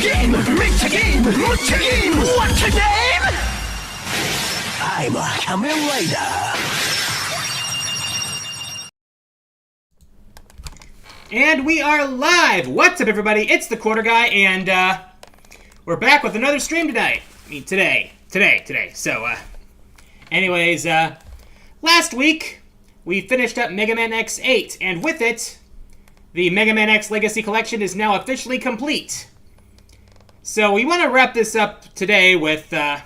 game, make a game, what's a game, what's a game? I'm a Kamen Rider. And we are live! What's up, everybody? It's the Quarter Guy, and we're back with another stream tonight. I mean, today. So, anyways, last week we finished up Mega Man X8, and with it, the Mega Man X Legacy Collection is now officially complete. So we want to wrap this up today with a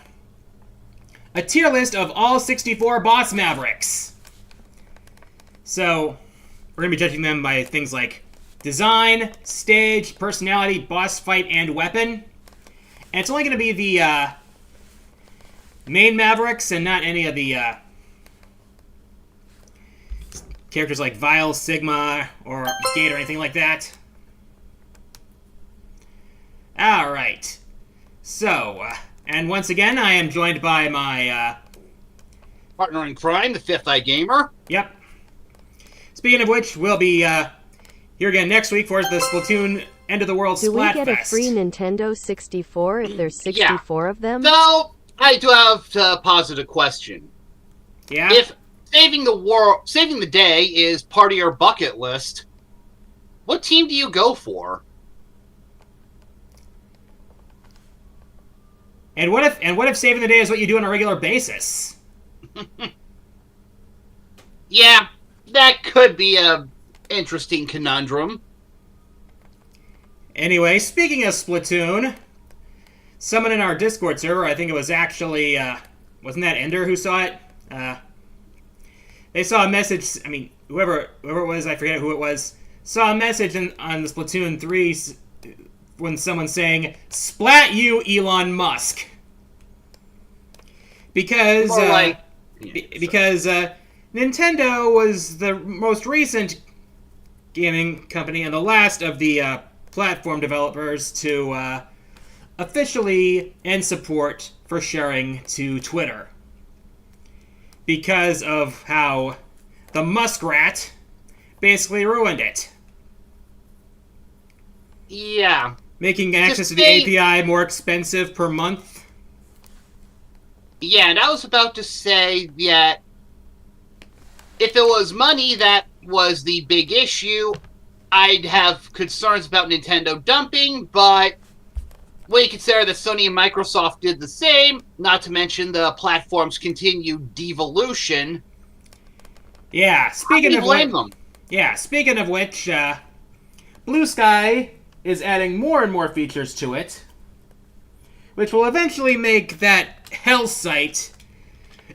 tier list of all 64 boss Mavericks. So we're going to be judging them by things like design, stage, personality, boss fight, and weapon. And it's only going to be the main Mavericks and not any of the characters like Vile, Sigma, or Gate, or anything like that. Alright. So, and once again, I am joined by my partner in crime, the Fifth Eye Gamer. Yep. Speaking of which, we'll be here again next week for the Splatoon End of the World Splatfest. Do we get a free Nintendo 64 if there's 64 of them? So, I do have to posit a question. Yeah? If saving the day is part of your bucket list, what team do you go for? And what if saving the day is what you do on a regular basis? Yeah, that could be a interesting conundrum. Anyway, speaking of Splatoon, someone in our Discord server, I think it was actually, wasn't that Ender who saw it? They saw a message, I mean, whoever it was, I forget who it was, saw a message on the Splatoon 3 when someone's saying, "Splat you, Elon Musk." Because, because Nintendo was the most recent gaming company and the last of the platform developers to officially end support for sharing to Twitter. Because of how the Muskrat basically ruined it. Yeah. Making access to the API more expensive per month. Yeah, and I was about to say that if it was money that was the big issue, I'd have concerns about Nintendo dumping, but when you consider that Sony and Microsoft did the same, not to mention the platform's continued devolution. Yeah, speaking of which, Blue Sky is adding more and more features to it, which will eventually make that hell site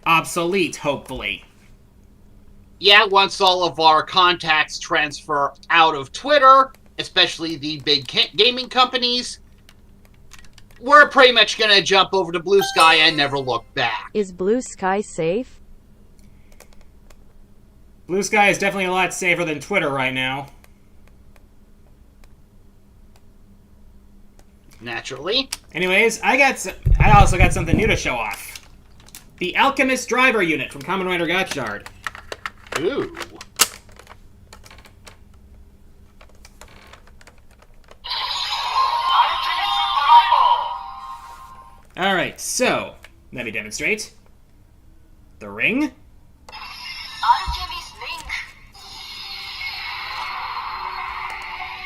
obsolete, hopefully. Yeah, once all of our contacts transfer out of Twitter, especially the big gaming companies, we're pretty much going to jump over to Blue Sky and never look back. Is Blue Sky safe? Blue Sky is definitely a lot safer than Twitter right now. Naturally. Anyways, I also got something new to show off. The Alchemist Driver Unit from Kamen Rider Gotchard. Ooh. Alright, so, let me demonstrate. The ring.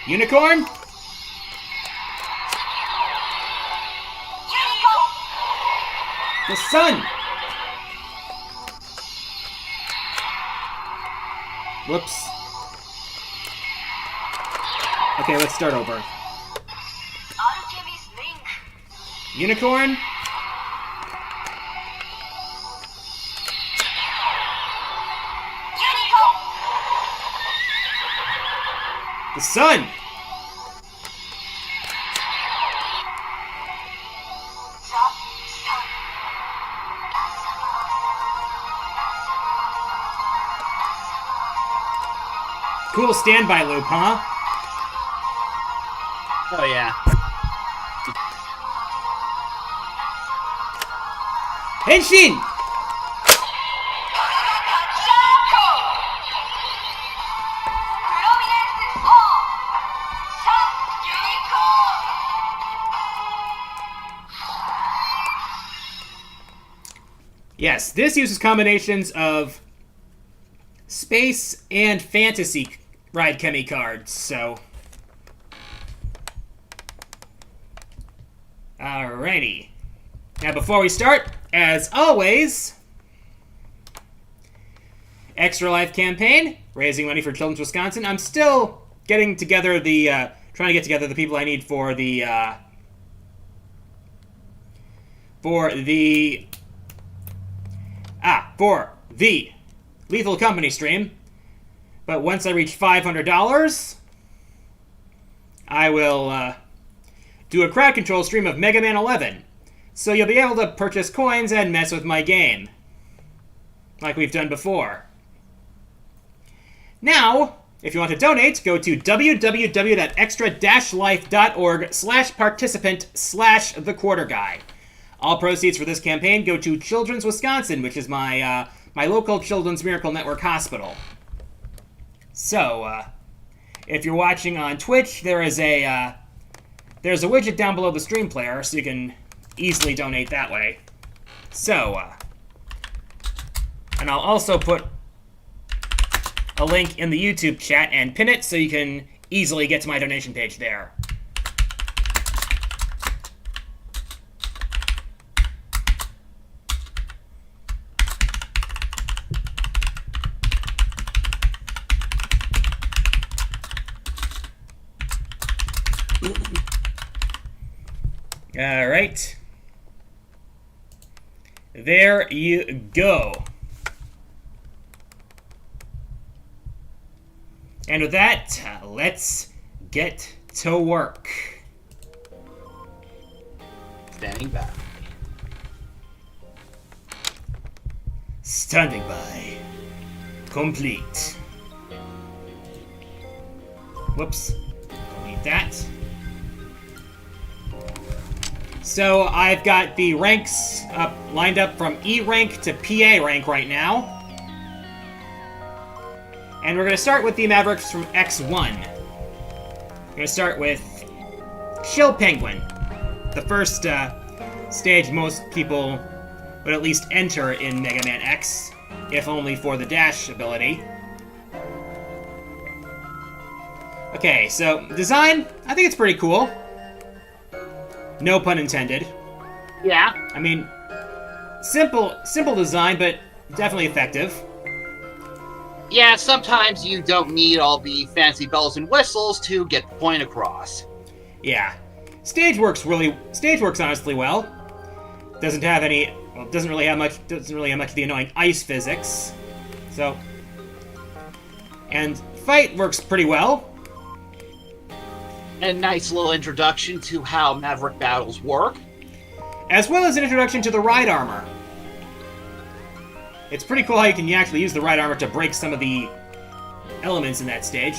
Unicorn. The sun. Whoops. Okay, let's start over. Unicorn. The sun. Cool standby loop, huh? Oh, yeah. Henshin! Yes, this uses combinations of space and fantasy Ride Chemi cards, so... Alrighty. Now, before we start, as always, Extra Life campaign, raising money for Children's Wisconsin. I'm still getting together the, trying to get together the people I need for the Lethal Company stream. But once I reach $500, I will do a crowd control stream of Mega Man 11. So you'll be able to purchase coins and mess with my game, like we've done before. Now, if you want to donate, go to www.extra-life.org/participant/thequarterguy. All proceeds for this campaign go to Children's Wisconsin, which is my my local Children's Miracle Network hospital. So, if you're watching on Twitch, there's a widget down below the stream player, so you can easily donate that way. So, and I'll also put a link in the YouTube chat and pin it so you can easily get to my donation page there. All right. There you go. And with that, let's get to work. Standing by. Standing by. Complete. Whoops. Don't need that. So I've got the ranks lined up from E rank to PA rank right now. And we're going to start with the Mavericks from X1. We're going to start with Chill Penguin. The first stage most people would at least enter in Mega Man X, if only for the dash ability. Okay, so design, I think it's pretty cool. No pun intended. Yeah. I mean, simple design, but definitely effective. Yeah, sometimes you don't need all the fancy bells and whistles to get the point across. Yeah. Stage works honestly well. Doesn't really have much of the annoying ice physics. So, and fight works pretty well. A nice little introduction to how Maverick battles work. As well as an introduction to the ride armor. It's pretty cool how you can actually use the ride armor to break some of the elements in that stage.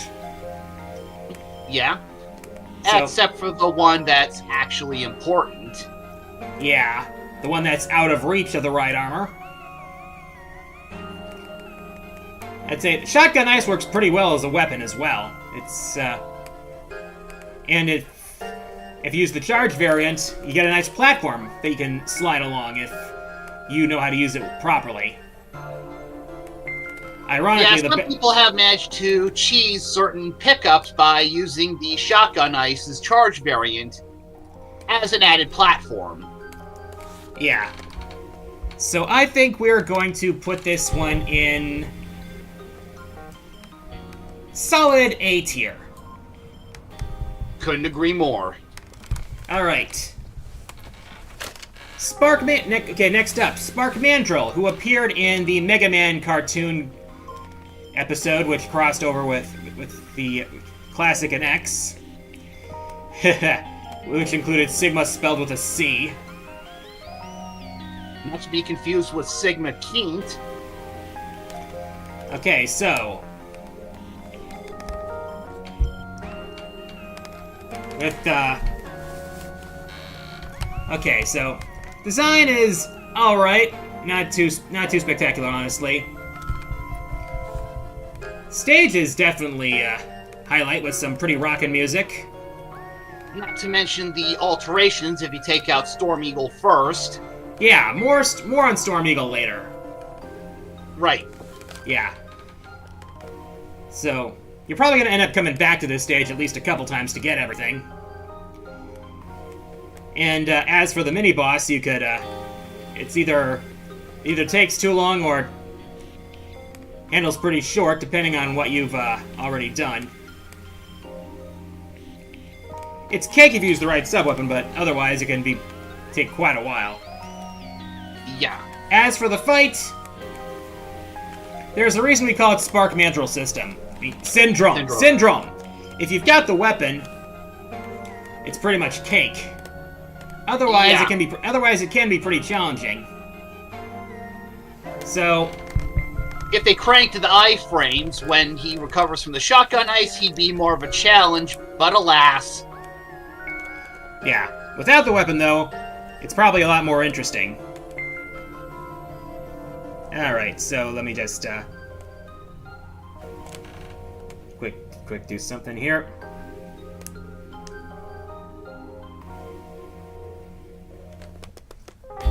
Yeah. So, except for the one that's actually important. Yeah, the one that's out of reach of the ride armor. I'd say Shotgun Ice works pretty well as a weapon as well. It's, and if you use the charge variant, you get a nice platform that you can slide along if you know how to use it properly. Ironically, yeah, some people have managed to cheese certain pickups by using the Shotgun Ice's charge variant as an added platform. Yeah. So I think we're going to put this one in solid A tier. Couldn't agree more. Alright. Next up, Spark Mandrill, who appeared in the Mega Man cartoon episode, which crossed over with the Classic and X. Which included Sigma spelled with a C. Not to be confused with Sigma Keent. Okay, so... Okay, so... Design is alright. Not too spectacular, honestly. Stage is definitely a highlight with some pretty rockin' music. Not to mention the alterations if you take out Storm Eagle first. Yeah, more on Storm Eagle later. Right. Yeah. So, you're probably going to end up coming back to this stage at least a couple times to get everything. And as for the mini-boss, you could, it's either takes too long or handles pretty short, depending on what you've already done. It's cake if you use the right sub-weapon, but otherwise it can take quite a while. Yeah. As for the fight, there's a reason we call it Spark Mandrill System. I mean, Syndrome. If you've got the weapon, it's pretty much cake. Otherwise, Yeah. it can be pretty challenging. So, if they cranked the iframes when he recovers from the shotgun ice, he'd be more of a challenge, but alas. yeah. Without the weapon, though, it's probably a lot more interesting. Alright, so let me just, quick do something here.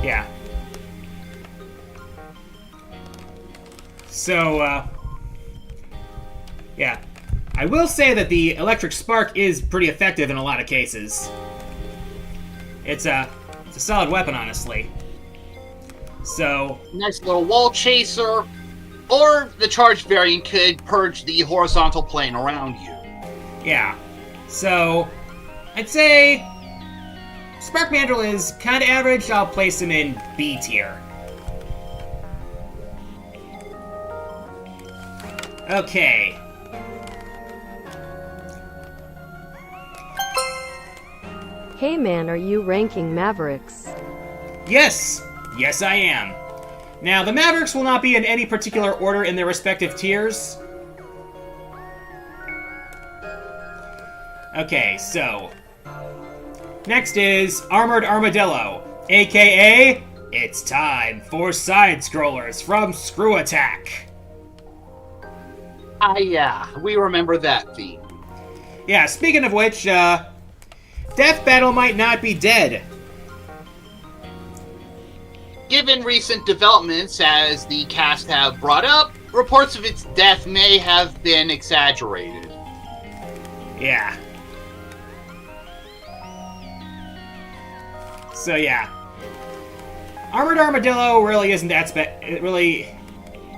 Yeah. So, yeah. I will say that the electric spark is pretty effective in a lot of cases. It's a solid weapon, honestly. So, Nice little wall chaser, or the charged variant could purge the horizontal plane around you. yeah. So, I'd say Spark Mandrill is kind of average. I'll place him in B tier. Okay. Hey man, are you ranking Mavericks? Yes! Yes, I am. Now, the Mavericks will not be in any particular order in their respective tiers. Okay, so... next is Armored Armadillo, aka... it's time for side-scrollers from Screw Attack. Yeah, we remember that theme. Yeah, speaking of which, Death Battle might not be dead. Given recent developments, as the cast have brought up, reports of its death may have been exaggerated. Yeah. So yeah. Armored Armadillo really isn't that it really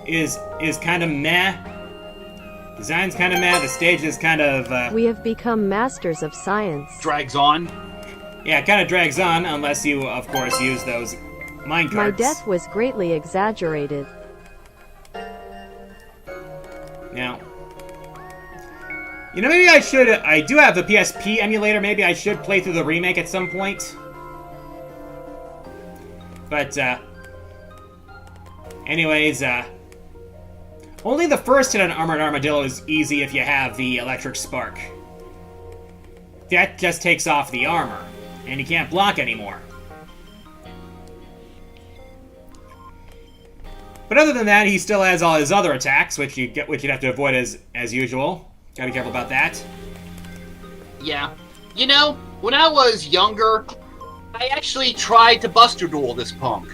is kind of meh. Design's kind of meh. The stage is kind of We have become masters of science. Drags on. yeah, it kind of drags on unless you, of course, use those minecarts. My death was greatly exaggerated. Now, you know, maybe I do have the PSP emulator. Maybe I should play through the remake at some point. But, anyways, only the first hit on Armored Armadillo is easy if you have the Electric Spark. That just takes off the armor, and you can't block anymore. But other than that, he still has all his other attacks, which you'd have to avoid as usual. Gotta be careful about that. Yeah. You know, when I was younger, I actually tried to Buster Duel this punk.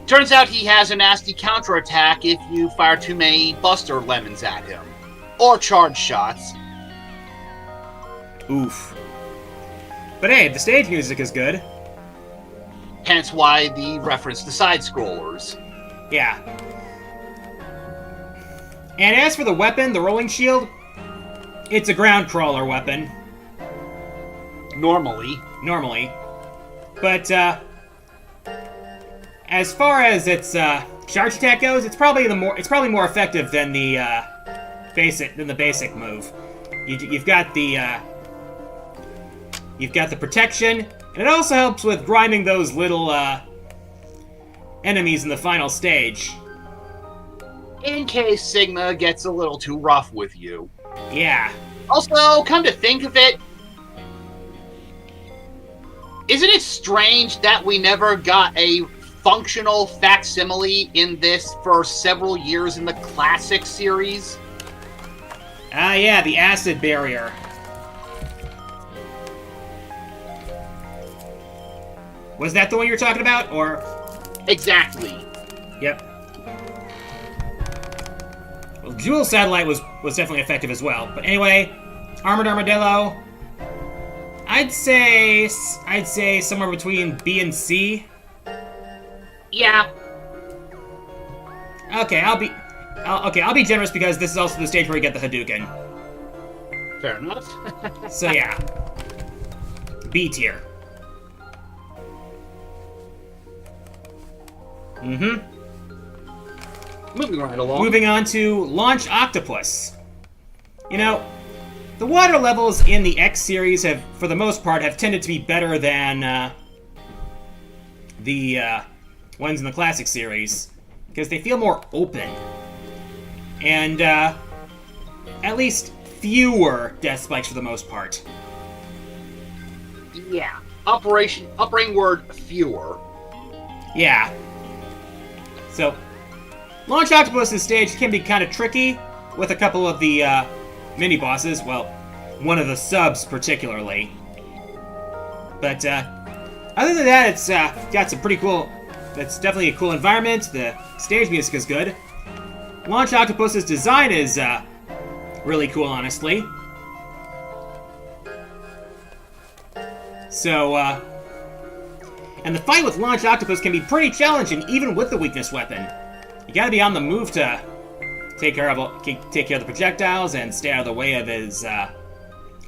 Turns out he has a nasty counterattack if you fire too many Buster Lemons at him. Or charge shots. Oof. But hey, the stage music is good. Hence why the reference to side-scrollers. Yeah. And as for the weapon, the rolling shield, it's a ground crawler weapon. Normally. But, as far as its charge attack goes, it's probably more effective than the basic move. You've got the protection, and it also helps with grinding those little enemies in the final stage. In case Sigma gets a little too rough with you. Yeah. Also, come to think of it, isn't it strange that we never got a functional facsimile in this for several years in the classic series? Ah, yeah, the acid barrier. Was that the one you were talking about, or? Exactly. Yep. Well, Jewel Satellite was definitely effective as well. But anyway, Armored Armadillo. I'd say somewhere between B and C. Yeah. Okay, I'll be generous because this is also the stage where we get the Hadouken. Fair enough. So yeah, B tier. Moving right along. Moving on to Launch Octopus. You know, the water levels in the X series have, for the most part, have tended to be better than the ones in the classic series because they feel more open and at least fewer death spikes for the most part. Yeah. Operating word fewer. Yeah. So, Launch Octopus's stage can be kind of tricky with a couple of the mini-bosses. Well, one of the subs particularly. But other than that, it's got some pretty cool... It's definitely a cool environment. The stage music is good. Launch Octopus's design is really cool, honestly. So, and the fight with Launch Octopus can be pretty challenging, even with the weakness weapon. You gotta be on the move to take care of the projectiles and stay out of the way of his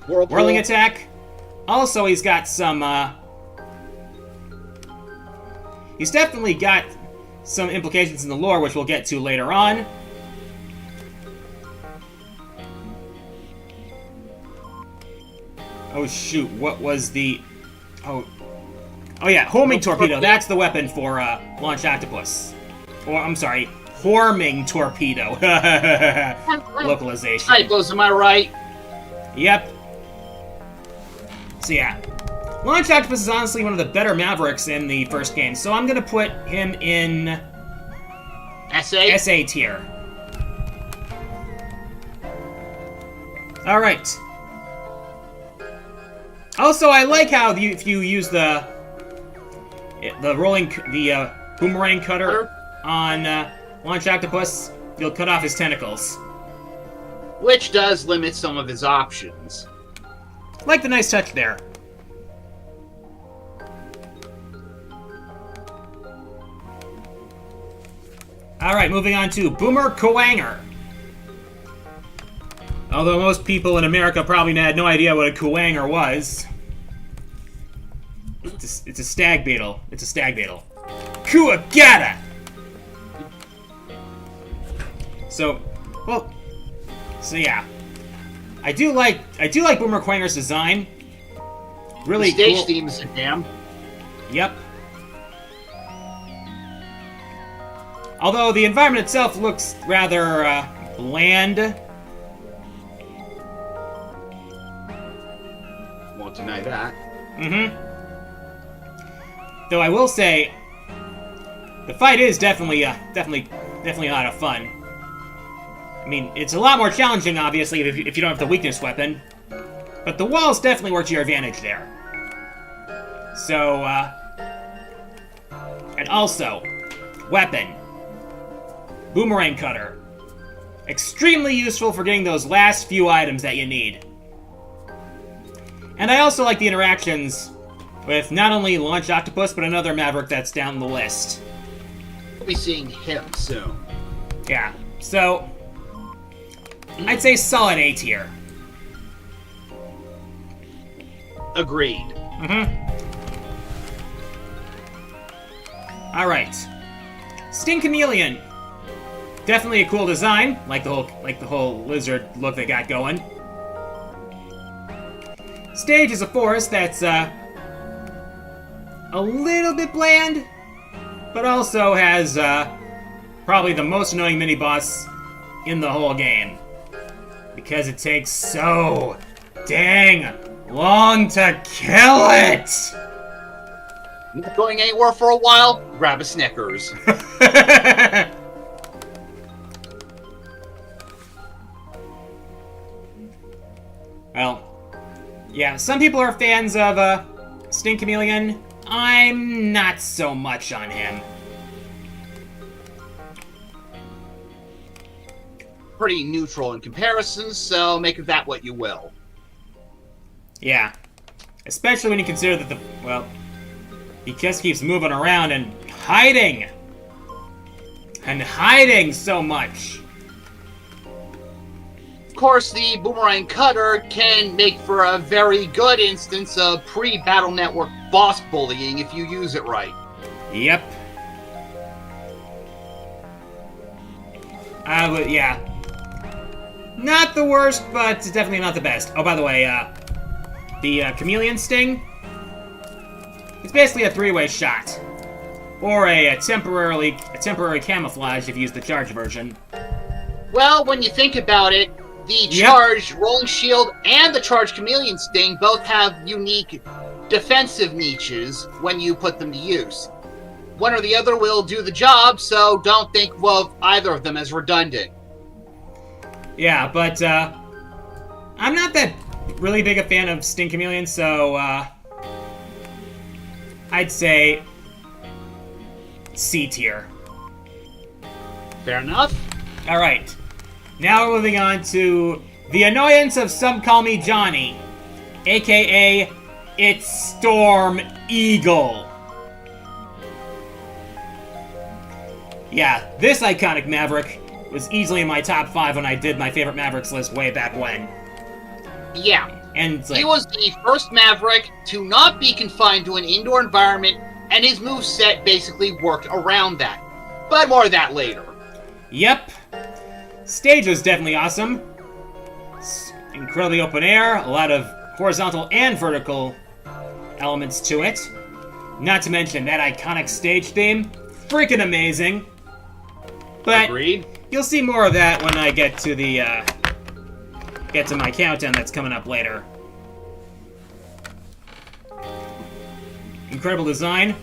whirling attack. Also, he's got some. He's definitely got some implications in the lore, which we'll get to later on. Oh shoot! What was the? Oh yeah, homing torpedo. That's the weapon for Launch Octopus. Or I'm sorry, Horming torpedo. Localization. Typos, am I right? Yep. So yeah, Launch Octopus is honestly one of the better Mavericks in the first game, so I'm gonna put him in SA tier. All right. Also, I like how if you use the boomerang cutter on Launch Octopus, you'll cut off his tentacles. Which does limit some of his options. Like the nice touch there. Alright, moving on to Boomer Kuwanger. Although most people in America probably had no idea what a Kuwanger was. It's a stag beetle. It's a stag beetle. Kuwagata! So yeah. I do like Boomer Kuwanger's design. Really the stage cool. theme is a damn. Yep. Although the environment itself looks rather bland. Won't deny that. Though I will say, the fight is definitely a lot of fun. I mean, it's a lot more challenging, obviously, if you don't have the weakness weapon. But the walls definitely work to your advantage there. So, and also, weapon. Boomerang cutter. Extremely useful for getting those last few items that you need. And I also like the interactions with not only Launch Octopus, but another Maverick that's down the list. We'll be seeing him soon. Yeah, so I'd say solid A tier. Agreed. Alright. Sting Chameleon. Definitely a cool design, like the whole lizard look they got going. Stage is a forest that's a little bit bland, but also has probably the most annoying mini-boss in the whole game. Because it takes so dang long to kill it! Not going anywhere for a while? Grab a Snickers. Well, yeah, some people are fans of Sting Chameleon. I'm not so much on him. Pretty neutral in comparison, so make of that what you will. Yeah. Especially when you consider that he just keeps moving around and hiding. And hiding so much. Of course, the Boomerang Cutter can make for a very good instance of pre-Battle Network boss bullying if you use it right. Yep. Yeah. Not the worst, but definitely not the best. Oh, by the way, the Chameleon Sting, it's basically a three-way shot. Or a temporary camouflage if you use the charge version. Well, when you think about it, the charged Rolling Shield and the charged Chameleon Sting both have unique defensive niches when you put them to use. One or the other will do the job, so don't think of either of them as redundant. Yeah, but I'm not that really big a fan of Sting Chameleon, so I'd say C tier. Fair enough. Alright. Now we're moving on to the annoyance of Some Call Me Johnny, aka it's Storm Eagle. Yeah, this iconic Maverick was easily in my top 5 when I did my favorite Mavericks list way back when. Yeah. And it's like, he was the first Maverick to not be confined to an indoor environment, and his moveset basically worked around that. But more of that later. Yep. Stage was definitely awesome. Incredibly open air, a lot of horizontal and vertical elements to it. Not to mention that iconic stage theme. Freaking amazing. But Agreed. You'll see more of that when I get to the get to my countdown that's coming up later. Incredible design.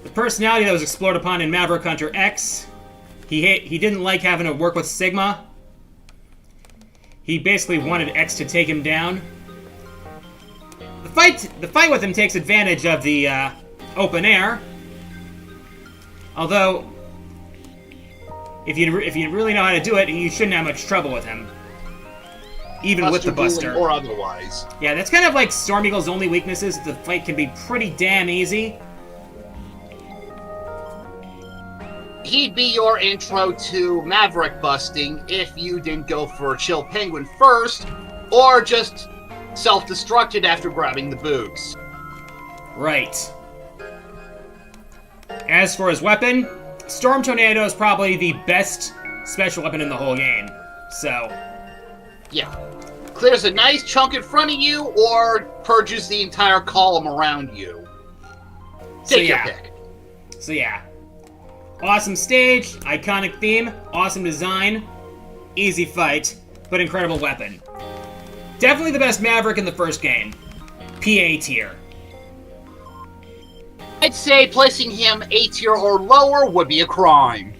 The personality that was explored upon in Maverick Hunter X. He didn't like having to work with Sigma. He basically wanted X to take him down. The fight with him takes advantage of the open air. Although, if you really know how to do it, you shouldn't have much trouble with him. Even with the Buster. Or otherwise. Yeah, that's kind of like Storm Eagle's only weaknesses. The fight can be pretty damn easy. He'd be your intro to Maverick busting if you didn't go for Chill Penguin first, or just self-destructed after grabbing the boots. Right. As for his weapon, Storm Tornado is probably the best special weapon in the whole game. So, yeah. Clears a nice chunk in front of you, or purges the entire column around you. Take your pick. So yeah. Awesome stage, iconic theme, awesome design, easy fight, but incredible weapon. Definitely the best Maverick in the first game. PA tier. I'd say placing him A tier or lower would be a crime.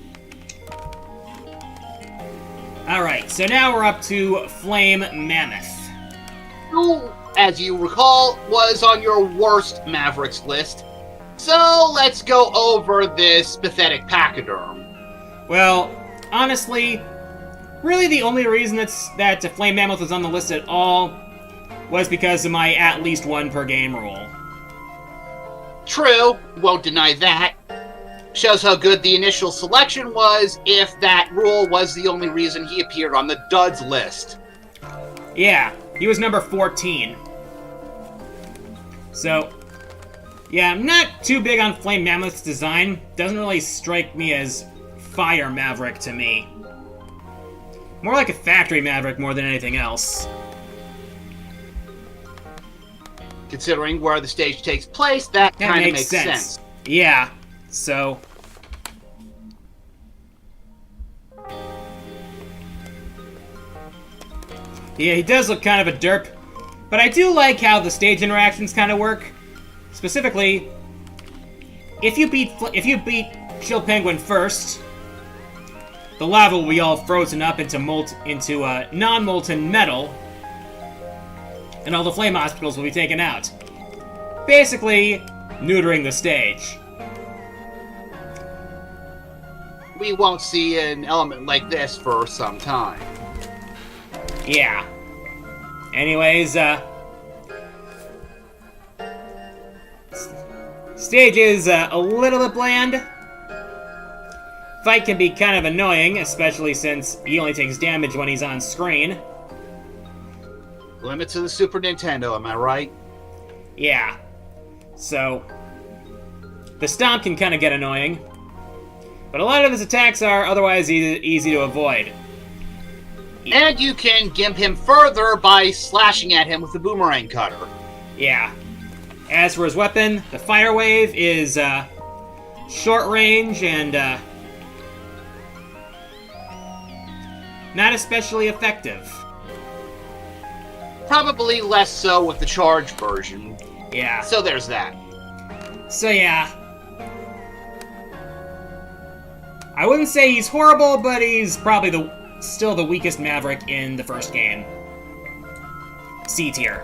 Alright, so now we're up to Flame Mammoth. Who, as you recall, was on your worst Mavericks list. So let's go over this pathetic pachyderm. Well, honestly, really the only reason that Flame Mammoth was on the list at all was because of my at least one per game rule. True, won't deny that. Shows how good the initial selection was if that rule was the only reason he appeared on the duds list. Yeah, he was number 14. So, yeah, I'm not too big on Flame Mammoth's design. Doesn't really strike me as Fire Maverick to me. More like a Factory Maverick more than anything else. Considering where the stage takes place, that kind of makes sense. Yeah, so... yeah, he does look kind of a derp, but I do like how the stage interactions kind of work. Specifically, if you beat Chill Penguin first, the lava will be all frozen up into non-molten metal, and all the flame obstacles will be taken out. Basically, neutering the stage. We won't see an element like this for some time. Yeah. Anyways, stage is a little bit bland. Fight can be kind of annoying, especially since he only takes damage when he's on screen. Limit to the Super Nintendo, am I right? Yeah. So, the stomp can kind of get annoying. But a lot of his attacks are otherwise easy to avoid. And you can gimp him further by slashing at him with the boomerang cutter. Yeah. As for his weapon, the Fire Wave is short range and not especially effective. Probably less so with the charge version. Yeah. So there's that. So yeah. I wouldn't say he's horrible, but he's probably still the weakest Maverick in the first game. C tier.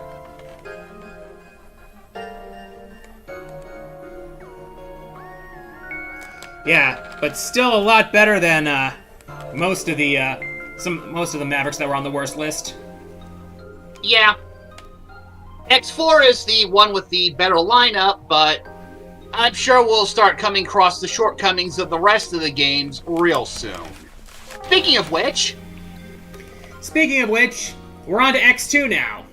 Yeah, but still a lot better than most of the Mavericks that were on the worst list. Yeah. X4 is the one with the better lineup, but I'm sure we'll start coming across the shortcomings of the rest of the games real soon. Speaking of which, we're on to X2 now.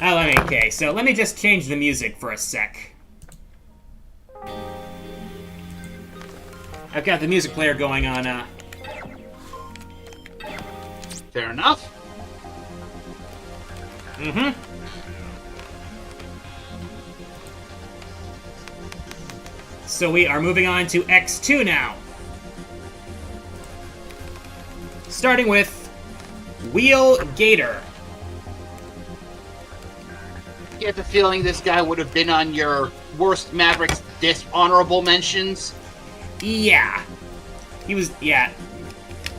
Okay, so let me just change the music for a sec. I've got the music player going on, fair enough. Mm-hmm. So we are moving on to X2 now. Starting with Wheel Gator. Get the feeling this guy would have been on your worst Mavericks dishonorable mentions. Yeah. He was, yeah.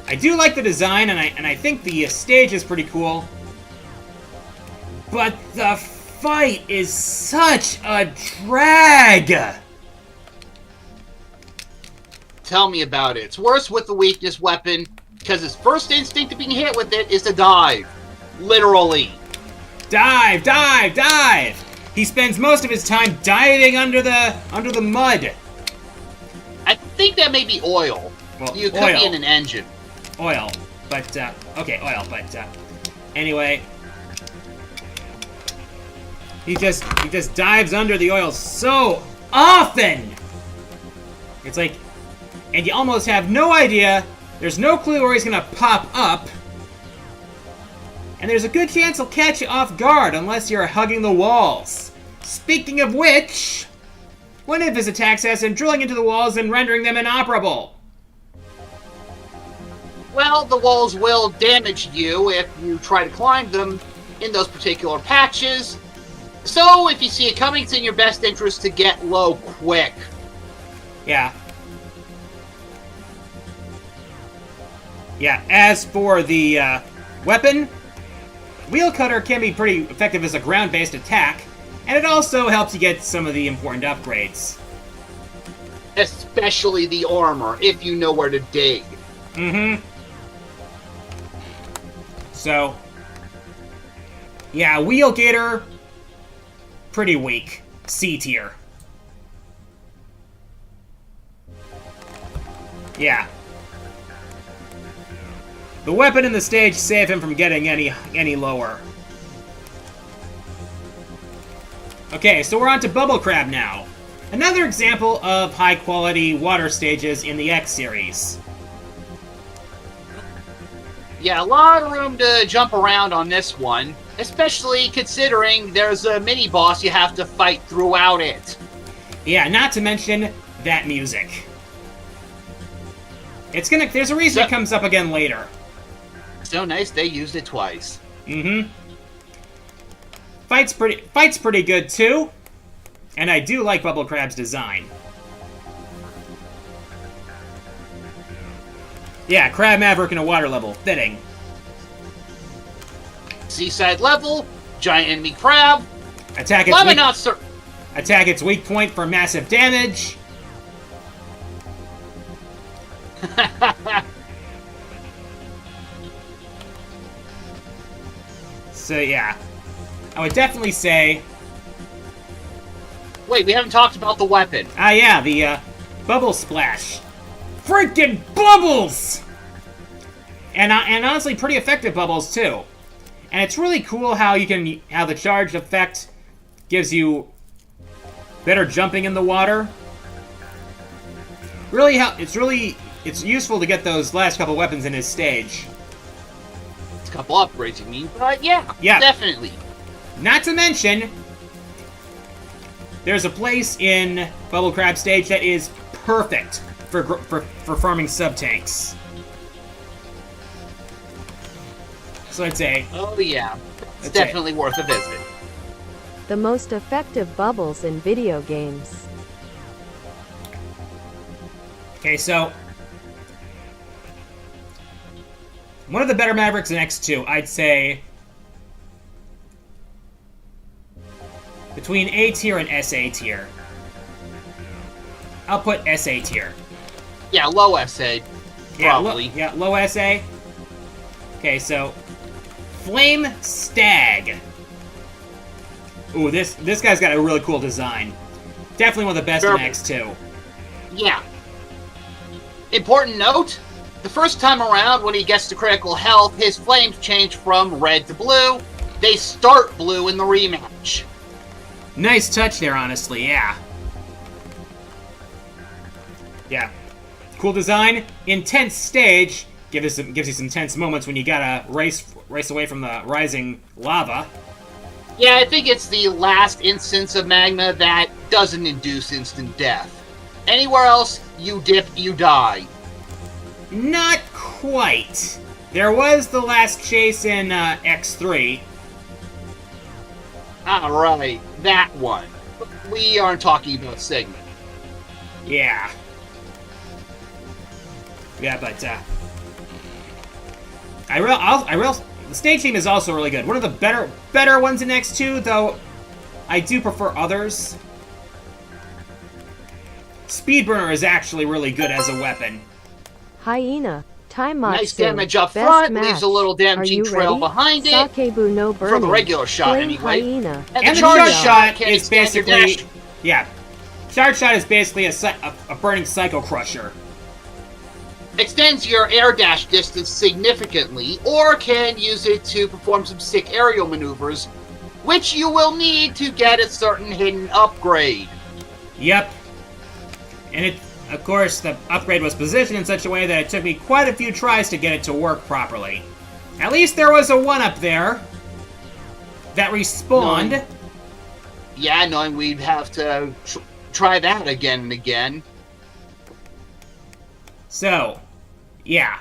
I do like the design, and I think the stage is pretty cool. But the fight is such a drag! Tell me about it. It's worse with the weakness weapon, because his first instinct to being hit with it is to dive. Literally. Dive, dive, dive! He spends most of his time diving under the mud. I think that may be oil. Well, You could oil. be in an engine. Oil. But, okay, oil, but, anyway. He just dives under the oil so often! It's like, and you almost have no idea, there's no clue where he's gonna pop up, and there's a good chance he'll catch you off guard unless you're hugging the walls. Speaking of which, one of his attacks has him drilling into the walls and rendering them inoperable. Well, the walls will damage you if you try to climb them in those particular patches. So, if you see it coming, it's in your best interest to get low quick. Yeah. Yeah, as for the weapon, Wheel Cutter can be pretty effective as a ground-based attack, and it also helps you get some of the important upgrades. Especially the armor, if you know where to dig. Mm-hmm. So, yeah, Wheel Gator, pretty weak. C tier. Yeah. The weapon and the stage save him from getting any lower. Okay, so we're on to Bubble Crab now. Another example of high-quality water stages in the X series. Yeah, a lot of room to jump around on this one, especially considering there's a mini-boss you have to fight throughout it. Yeah, not to mention that music. There's a reason it comes up again later. So nice they used it twice. Mm-hmm. Fight's pretty good too, and I do like Bubble Crab's design. Yeah, Crab Maverick in a water level, fitting. Seaside level, giant enemy crab. Attack its Why am I weak- not certain? attack its weak point for massive damage. So yeah, I would definitely say... Wait, we haven't talked about the weapon. Ah yeah, the Bubble Splash. Freaking bubbles! And honestly, pretty effective bubbles too. And it's really cool how the charged effect gives you better jumping in the water. It's useful to get those last couple weapons in his stage. It's a couple upgrades, you mean? But yeah, definitely. Not to mention, there's a place in Bubble Crab stage that is perfect for farming sub-tanks. So I'd say... Oh yeah, it's definitely worth a visit. The most effective bubbles in video games. Okay, so... one of the better Mavericks in X2, I'd say... between A tier and SA tier. I'll put SA tier. Yeah, low SA, probably. Yeah, low SA. Okay, so... Flame Stag. Ooh, this guy's got a really cool design. Definitely one of the best in X2. Yeah. Important note, the first time around when he gets to critical health, his flames change from red to blue. They start blue in the rematch. Nice touch there, honestly, yeah. Yeah. Cool design. Intense stage. Gives you some tense moments when you gotta race away from the rising lava. Yeah, I think it's the last instance of magma that doesn't induce instant death. Anywhere else, you dip, you die. Not quite. There was the last chase in X3. Alright, that one. We aren't talking about Sigma. Yeah. Yeah, but the stage theme is also really good. One of the better ones in X2, though I do prefer others. Speedburner is actually really good as a weapon. Hyena. Time nice damage up front, leaves a little damaging trail ready? behind it. Sakebu no burning. From the regular shot, Flame anyway. Hyena. And the charge shot is basically... Yeah. Charge shot is basically a burning Psycho Crusher. Extends your air dash distance significantly, or can use it to perform some sick aerial maneuvers, which you will need to get a certain hidden upgrade. Yep. And of course, the upgrade was positioned in such a way that it took me quite a few tries to get it to work properly. At least there was a one-up there that respawned. Knowing we'd have to try that again and again. So, yeah.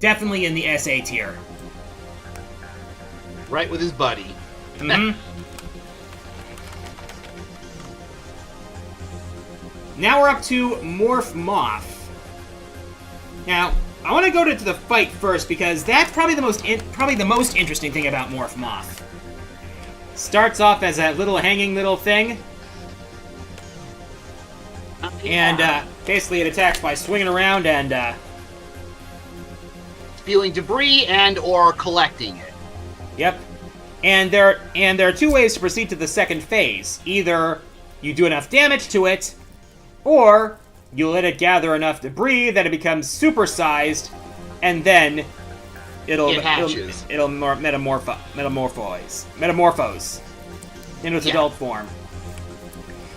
Definitely in the SA tier. Right with his buddy. Mm-hmm. Now we're up to Morph Moth. Now, I want to go to the fight first because that's probably the most interesting thing about Morph Moth. Starts off as a little hanging little thing, and basically it attacks by swinging around and spewing debris and or collecting it. Yep. And there are two ways to proceed to the second phase. Either you do enough damage to it, or you let it gather enough debris that it becomes supersized, and then it'll metamorphose into its adult form.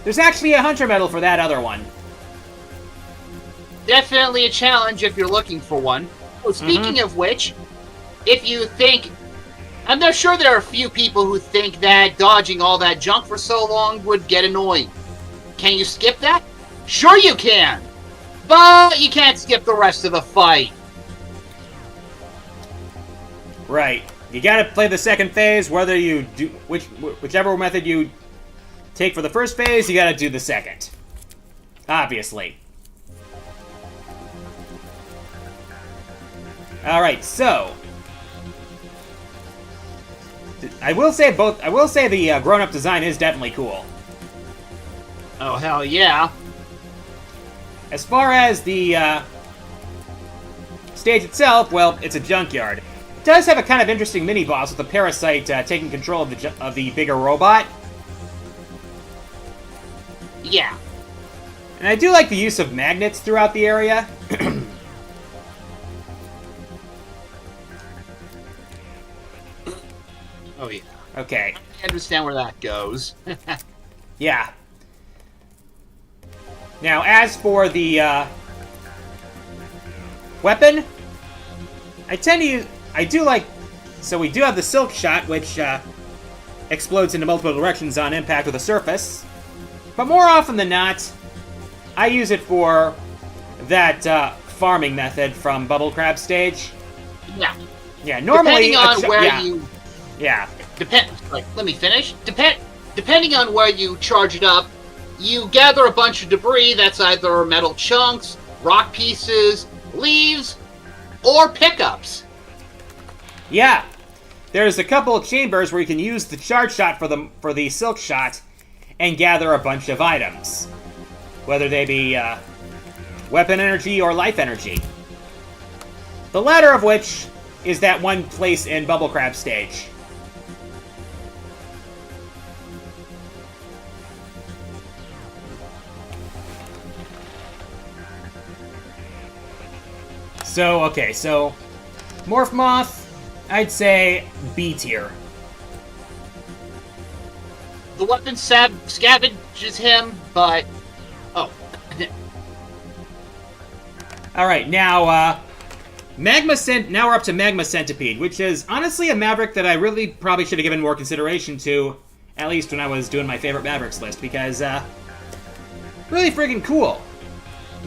There's actually a hunter medal for that other one. Definitely a challenge if you're looking for one. Oh, speaking of which, if you think... I'm not sure there are a few people who think that dodging all that junk for so long would get annoying. Can you skip that? Sure you can! But you can't skip the rest of the fight. Right. You gotta play the second phase, whether you do... whichever method you take for the first phase, you gotta do the second. Obviously. Alright, so... I will say the grown-up design is definitely cool. Oh, hell yeah. As far as the stage itself, well, it's a junkyard. It does have a kind of interesting mini-boss with a parasite taking control of the bigger robot. Yeah. And I do like the use of magnets throughout the area. Oh, yeah. Okay. I understand where that goes. Yeah. Now, as for the weapon, I tend to use... I do like... So we do have the Silk Shot, which explodes into multiple directions on impact with a surface. But more often than not, I use it for that farming method from Bubble Crab stage. Yeah. Yeah, normally... Depending on where you... Yeah. Let me finish. Depending on where you charge it up, you gather a bunch of debris that's either metal chunks, rock pieces, leaves, or pickups. Yeah. There's a couple of chambers where you can use the charge shot for the Silk Shot and gather a bunch of items. Whether they be weapon energy or life energy. The latter of which is that one place in Bubble Crab stage. So, okay, so Morph Moth, I'd say B tier. The weapon scavenges him, but... Oh. Alright, now, now we're up to Magma Centipede, which is honestly a Maverick that I really probably should have given more consideration to, at least when I was doing my favorite Mavericks list, because, really friggin' cool.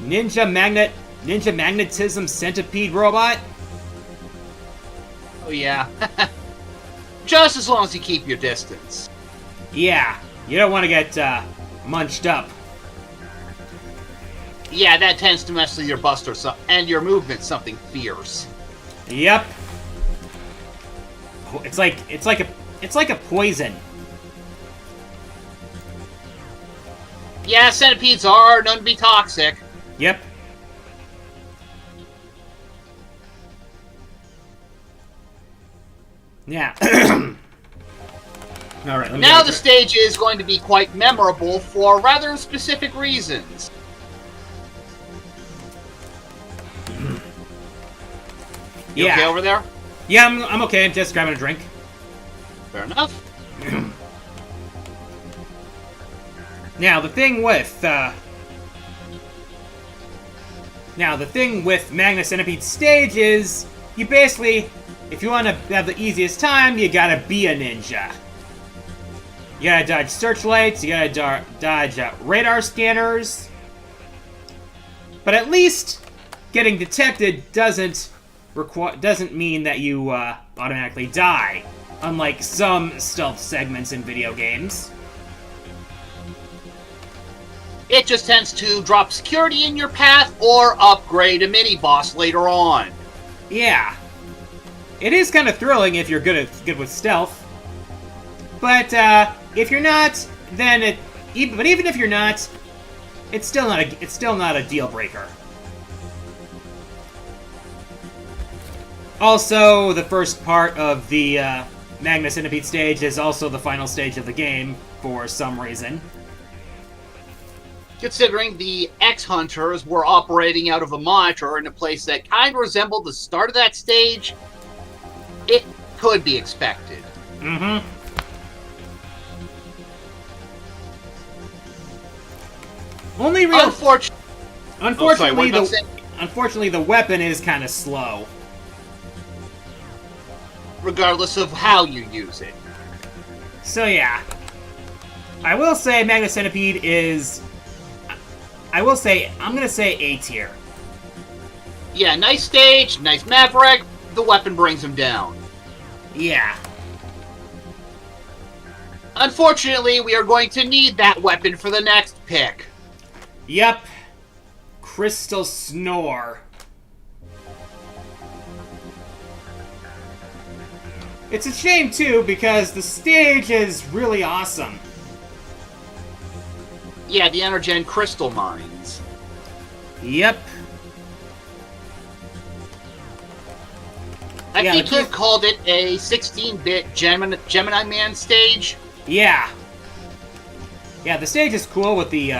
Ninja Magnetism Centipede Robot? Oh, yeah. Just as long as you keep your distance. Yeah, you don't want to get, munched up. Yeah, that tends to mess with your buster and your movement something fierce. Yep. It's like a poison. Yeah, centipedes are known to be toxic. Yep. Yeah. All right. Now the stage is going to be quite memorable for rather specific reasons. You okay over there? Yeah, I'm okay. I'm just grabbing a drink. Fair enough. Now the thing with Magna Centipede stage is you basically, if you want to have the easiest time, you gotta be a ninja. You gotta dodge searchlights. You gotta dodge radar scanners. But at least getting detected doesn't mean that you automatically die, unlike some stealth segments in video games. It just tends to drop security in your path or upgrade a mini-boss later on. Yeah. It is kind of thrilling if you're good with stealth. But if you're not, then even if you're not, it's still not a deal breaker. Also, the first part of the Magna Centipede stage is also the final stage of the game for some reason. Considering the X-Hunters were operating out of a monitor in a place that kind of resembled the start of that stage, it could be expected. Mm-hmm. Unfortunately, the weapon is kind of slow. Regardless of how you use it. So yeah. I will say Magna Centipede is... I'm gonna say A tier. Yeah, nice stage, nice Maverick, the weapon brings him down. Yeah. Unfortunately, we are going to need that weapon for the next pick. Yep. Crystal Snore. It's a shame, too, because the stage is really awesome. Yeah, the Energen crystal mines. Yep. I Yeah, think the you called it a 16-bit Gemini Man stage. Yeah. Yeah, the stage is cool with the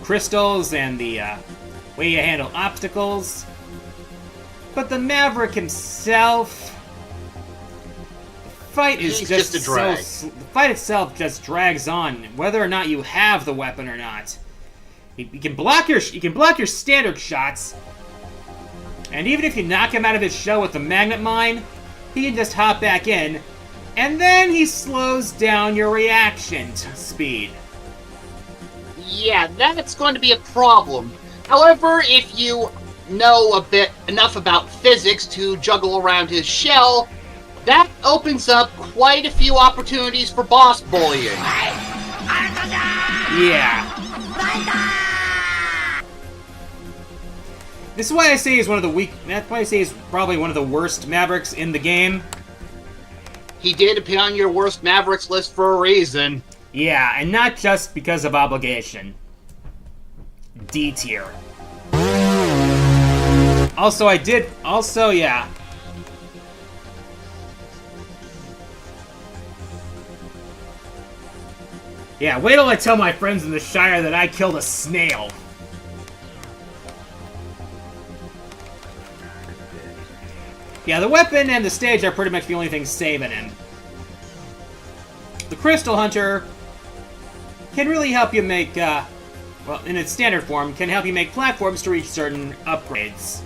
crystals and the way you handle obstacles. But the Maverick himself, the fight is He's just just a drag. the fight itself just drags on, whether or not you have the weapon or not. You can block your standard shots, and even if you knock him out of his shell with the magnet mine, he can just hop back in, and then he slows down your reaction speed. Yeah, that's going to be a problem. However, if you know enough about physics to juggle around his shell, that opens up quite a few opportunities for boss bullying. Yeah. This is why I say he's one of the weak. That's why I say he's probably one of the worst Mavericks in the game. He did appear on your worst Mavericks list for a reason. Yeah, and not just because of obligation. D tier. Also, yeah. Yeah, wait till I tell my friends in the Shire that I killed a snail. Yeah, the weapon and the stage are pretty much the only things saving him. The Crystal Hunter can really help you make, well, in its standard form, can help you make platforms to reach certain upgrades.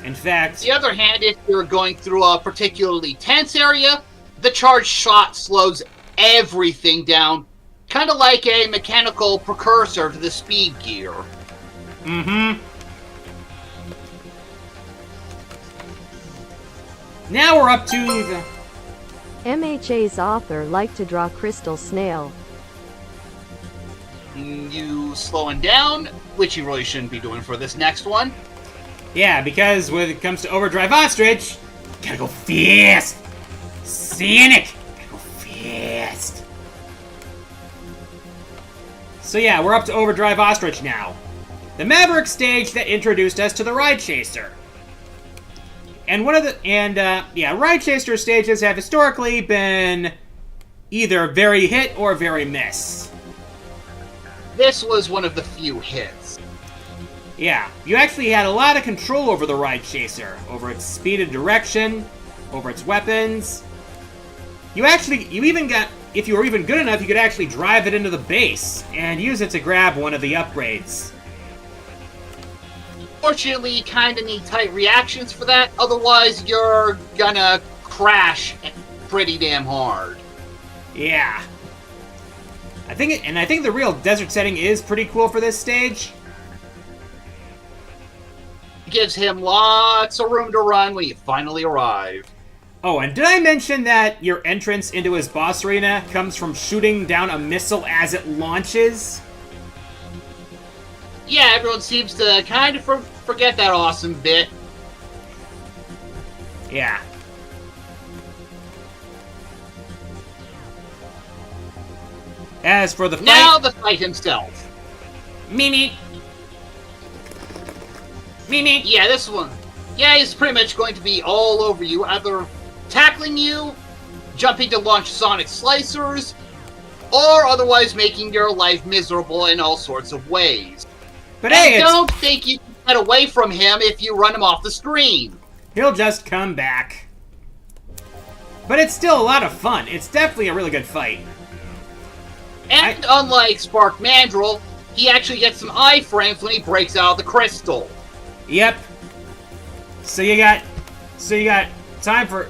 In fact... On the other hand, if you're going through a particularly tense area, the charged shot slows everything down, kind of like a mechanical precursor to the speed gear. Mm-hmm. Now we're up to the... MHA's author liked to draw Crystal Snail. You slowing down, which you really shouldn't be doing for this next one. Yeah, because when it comes to Overdrive Ostrich, gotta go fast! Sonic! Gotta go fast! So yeah, we're up to Overdrive Ostrich now. The Maverick stage that introduced us to the Ride Chaser. And Ride Chaser stages have historically been either very hit or very miss. This was one of the few hits. Yeah, you actually had a lot of control over the Ride Chaser, over its speed and direction, over its weapons. If you were even good enough, you could actually drive it into the base and use it to grab one of the upgrades. Fortunately, you kind of need tight reactions for that, otherwise you're gonna crash pretty damn hard. Yeah. I think the real desert setting is pretty cool for this stage. It gives him lots of room to run when you finally arrive. Oh, and did I mention that your entrance into his boss arena comes from shooting down a missile as it launches? Yeah, everyone seems to kind of forget that awesome bit. Yeah. As for the fight... Now the fight himself. Mimi. Yeah, this one. Yeah, he's pretty much going to be all over you, either tackling you, jumping to launch sonic slicers, or otherwise making your life miserable in all sorts of ways. But and hey, don't think you can get away from him if you run him off the screen. He'll just come back. But it's still a lot of fun. It's definitely a really good fight. And unlike Spark Mandrill, he actually gets some iframes when he breaks out of the crystal. Yep. So you got time for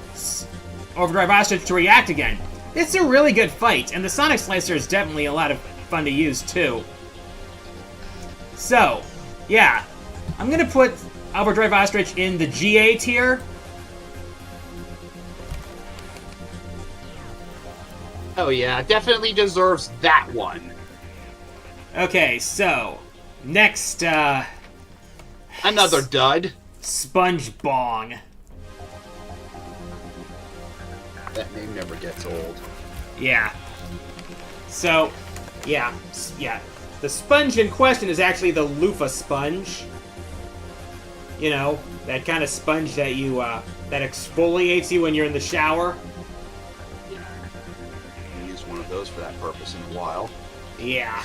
Overdrive Ostrich to react again. It's a really good fight, and the Sonic Slicer is definitely a lot of fun to use too. So, yeah, I'm gonna put Overdrive Ostrich in the GA tier. Oh yeah, definitely deserves that one. Okay, so next, Another dud. Sponge Bong. That name never gets old. Yeah. So, Yeah, yeah. The sponge in question is actually the loofah sponge. You know, that kind of sponge that you, that exfoliates you when you're in the shower. I use one of those for that purpose in a while. Yeah.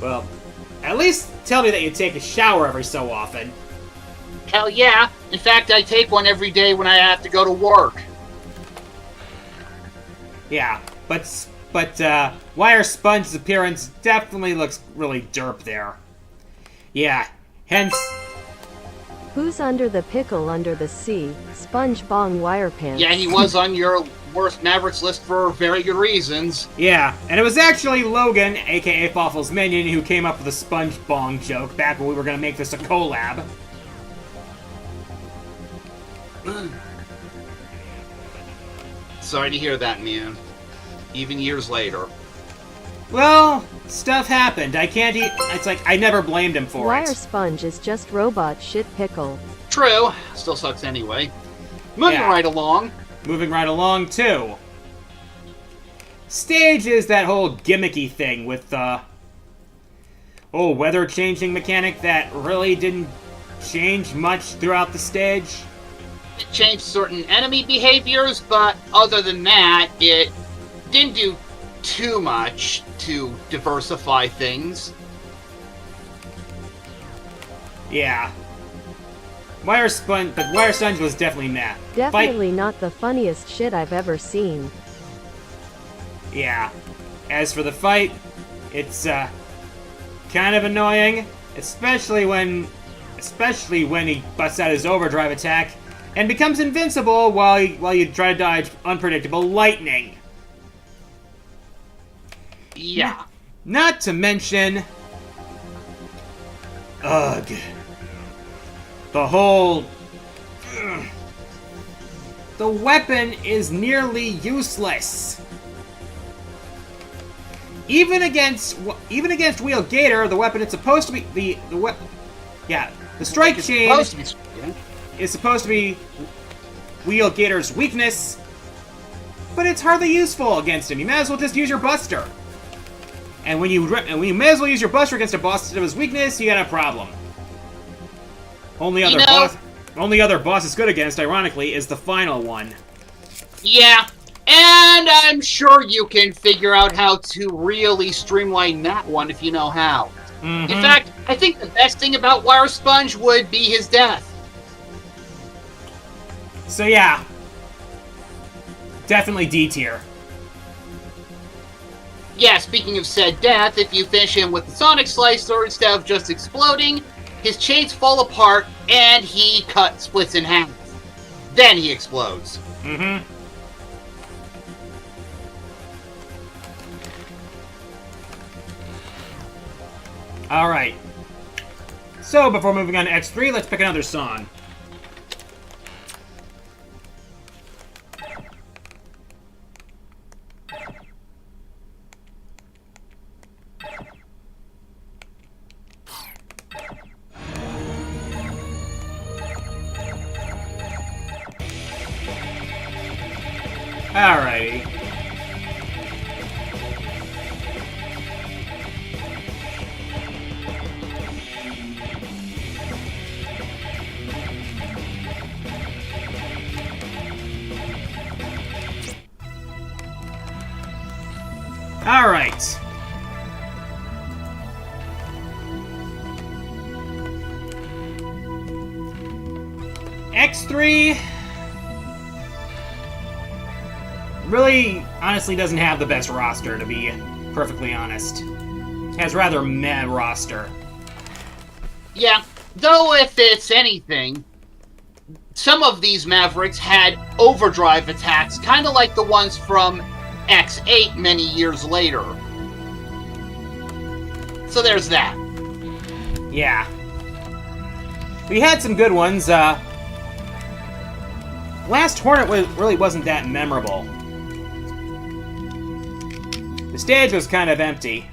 Well, at least tell me that you take a shower every so often. Hell yeah. In fact, I take one every day when I have to go to work. Yeah, but Wire Sponge's appearance definitely looks really derp there. Yeah, hence... Who's under the pickle under the sea? Sponge Bong Wire Pants. Yeah, he was on your worst Mavericks list for very good reasons. Yeah, and it was actually Logan, aka Fawful's minion, who came up with the Sponge Bong joke back when we were gonna make this a collab. Sorry to hear that, man. Even years later. Well, stuff happened. I can't eat... It's like, I never blamed him for Wire it. Sponge is just robot shit pickle. True. Still sucks anyway. Moving Yeah. right along. Moving right along, too. Stage is that whole gimmicky thing with the... weather changing mechanic that really didn't change much throughout the stage. It changed certain enemy behaviors, but other than that, it didn't do too much to diversify things. Yeah. Wire Sponge was definitely meh. Definitely not the funniest shit I've ever seen. Yeah. As for the fight, it's kind of annoying, especially when he busts out his overdrive attack and becomes invincible while you try to dodge unpredictable lightning. Yeah. Not to mention, ugh, the whole, the weapon is nearly useless. Even against Wheel Gator, the weapon it's supposed to be the strike chain is supposed to be Wheel Gator's weakness, but it's hardly useful against him. You may as well just use your Buster. And when you may as well use your Buster against a boss instead of his weakness, you got a problem. Only other boss it's good against, ironically, is the final one. Yeah. And I'm sure you can figure out how to really streamline that one if you know how. Mm-hmm. In fact, I think the best thing about Wire Sponge would be his death. So yeah, definitely D tier. Yeah, speaking of said death, if you finish him with the Sonic Slicer instead of just exploding, his chains fall apart and he splits in half. Then he explodes. Mm-hmm. Alright. So, before moving on to X3, let's pick another song. Alrighty. Alright. X3 really, honestly, doesn't have the best roster, to be perfectly honest. Has rather meh roster. Yeah, though if it's anything, some of these Mavericks had overdrive attacks, kind of like the ones from X8 many years later. So there's that. Yeah. We had some good ones. Last Hornet really wasn't that memorable. The stage was kind of empty.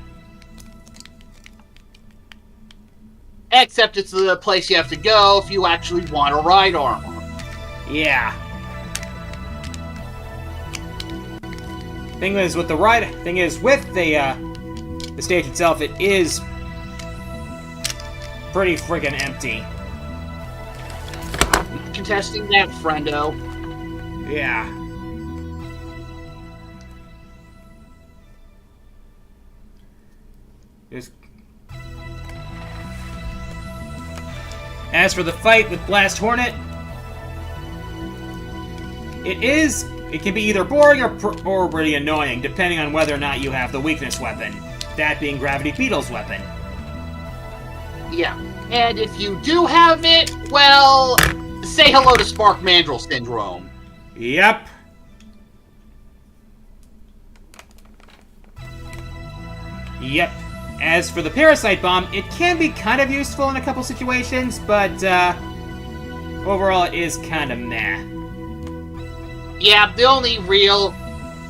Except it's the place you have to go if you actually want to ride armor. Yeah. Thing is with the stage itself, it is pretty friggin' empty. Contesting that, friendo. Yeah. As for the fight with Blast Hornet, it can be either boring or really annoying, depending on whether or not you have the weakness weapon. That being Gravity Beetle's weapon. Yeah. And if you do have it, well, say hello to Spark Mandrill Syndrome. Yep. Yep. As for the Parasite Bomb, it can be kind of useful in a couple situations, but overall it is kind of meh. Yeah, the only real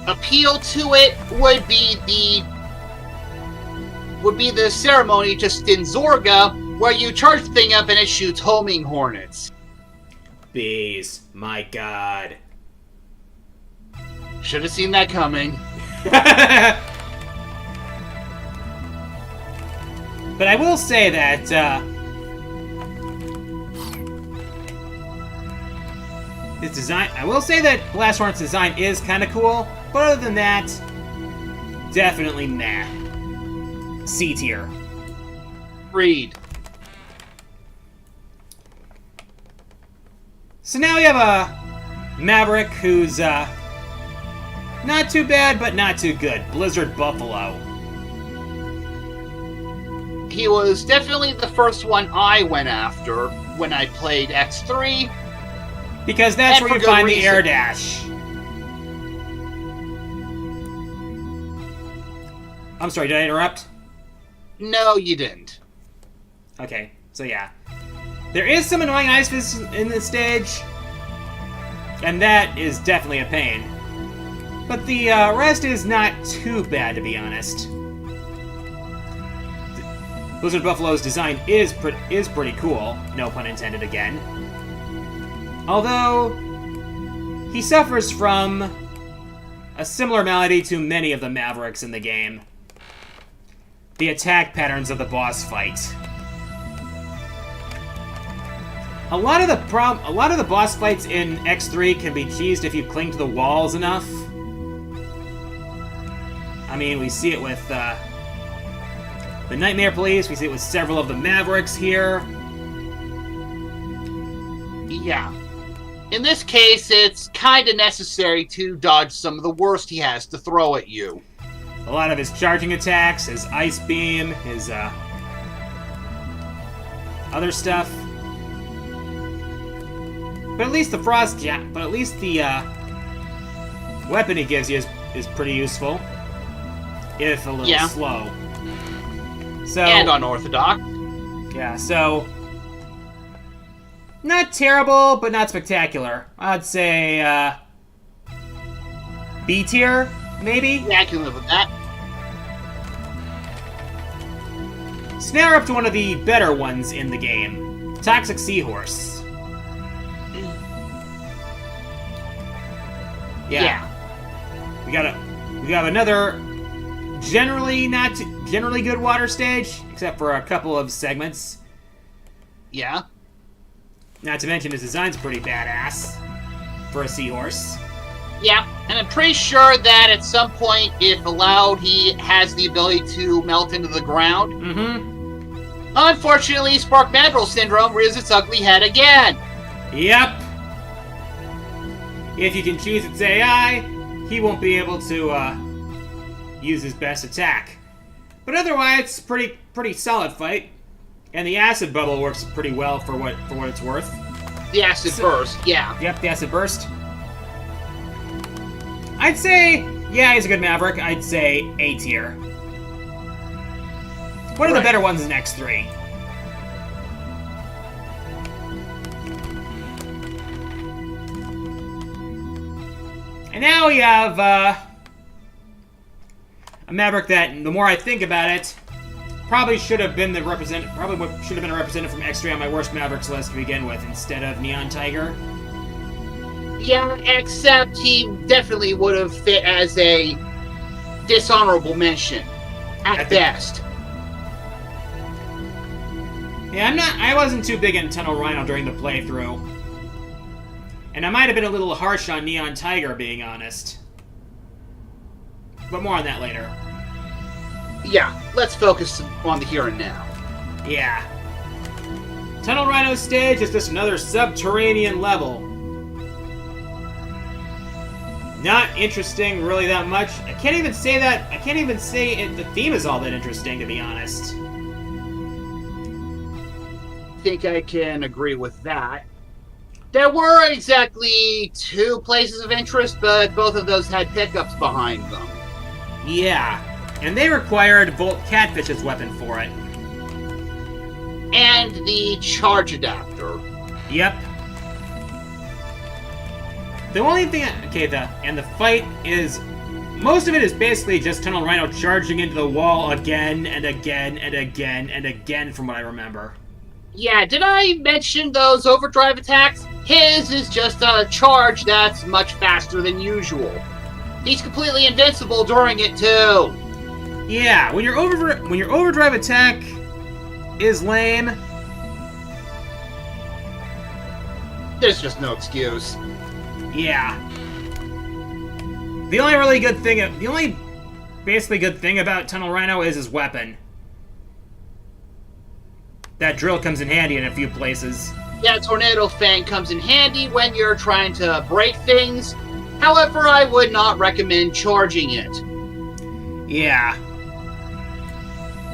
appeal to it would be the ceremony to Stinzorga, where you charge the thing up and it shoots homing hornets. Bees, my god. Should have seen that coming. But I will say that his design. I will say that Blast Hornet's design is kind of cool, but other than that, definitely meh. C tier. Read. So now we have a Maverick who's not too bad, but not too good. Blizzard Buffalo. He was definitely the first one I went after when I played X3. Because that's And where for you good find the reason. air dash. I'm sorry, did I interrupt? No, you didn't. Okay, so yeah. There is some annoying ice fists in this stage, and that is definitely a pain. But the rest is not too bad, to be honest. Blizzard Buffalo's design is pretty cool, no pun intended again. Although, he suffers from a similar malady to many of the Mavericks in the game. The attack patterns of the boss fight. A lot of the boss fights in X3 can be cheesed if you cling to the walls enough. I mean, we see it with the Nightmare Police, we see it with several of the Mavericks here. Yeah. In this case, it's kind of necessary to dodge some of the worst he has to throw at you. A lot of his charging attacks, his Ice Beam, his other stuff. But at least the weapon he gives you is pretty useful. If a little slow. So, And unorthodox. Yeah, so not terrible, but not spectacular. I'd say B tier, maybe? Yeah, I can live with that. So now we're up to one of the better ones in the game. Toxic Seahorse. Yeah. We got another generally good water stage, except for a couple of segments. Yeah. Not to mention his design's pretty badass for a seahorse. Yeah, and I'm pretty sure that at some point, if allowed, he has the ability to melt into the ground. Mm-hmm. Unfortunately, Spark Mandrill Syndrome rears its ugly head again. Yep. If you can choose its AI, he won't be able to use his best attack. But otherwise, it's pretty solid fight. And the acid bubble works pretty well for what it's worth. The acid burst, yeah. Yep, the acid burst. I'd say, yeah, he's a good Maverick. I'd say A tier. One of the better ones in X3. And now we have a Maverick that, the more I think about it, probably should have been a representative from X3 on my worst Mavericks list to begin with, instead of Neon Tiger. Yeah, except he definitely would have fit as a dishonorable mention at best. Yeah, I wasn't too big in Tunnel Rhino during the playthrough. And I might have been a little harsh on Neon Tiger, being honest. But more on that later. Yeah, let's focus on the here and now. Yeah. Tunnel Rhino stage is just another subterranean level. Not interesting really that much. I can't even say the theme is all that interesting, to be honest. I think I can agree with that. There were exactly 2 places of interest, but both of those had pickups behind them. Yeah, and they required Volt Catfish's weapon for it. And the charge adapter. Yep. The only thing... Okay, the fight is... Most of it is basically just Tunnel Rhino charging into the wall again and again and again and again, from what I remember. Yeah, did I mention those overdrive attacks? His is just a charge that's much faster than usual. He's completely invincible during it, too. Yeah, when your overdrive attack is lame... There's just no excuse. Yeah. The only basically good thing about Tunnel Rhino is his weapon. That drill comes in handy in a few places. Yeah, Tornado Fang comes in handy when you're trying to break things. However, I would not recommend charging it. Yeah.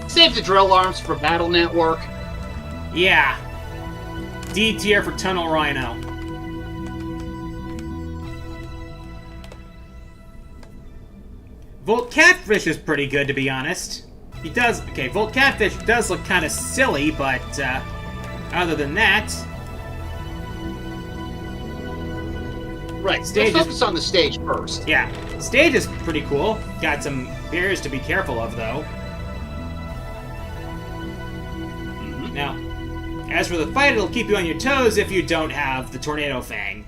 Save the drill arms for Battle Network. Yeah. D tier for Tunnel Rhino. Volt Catfish is pretty good, to be honest. Volt Catfish does look kind of silly, but other than that... Right, let's focus on the stage first. Yeah, stage is pretty cool. Got some barriers to be careful of, though. Mm-hmm. Now, as for the fight, it'll keep you on your toes if you don't have the Tornado Fang.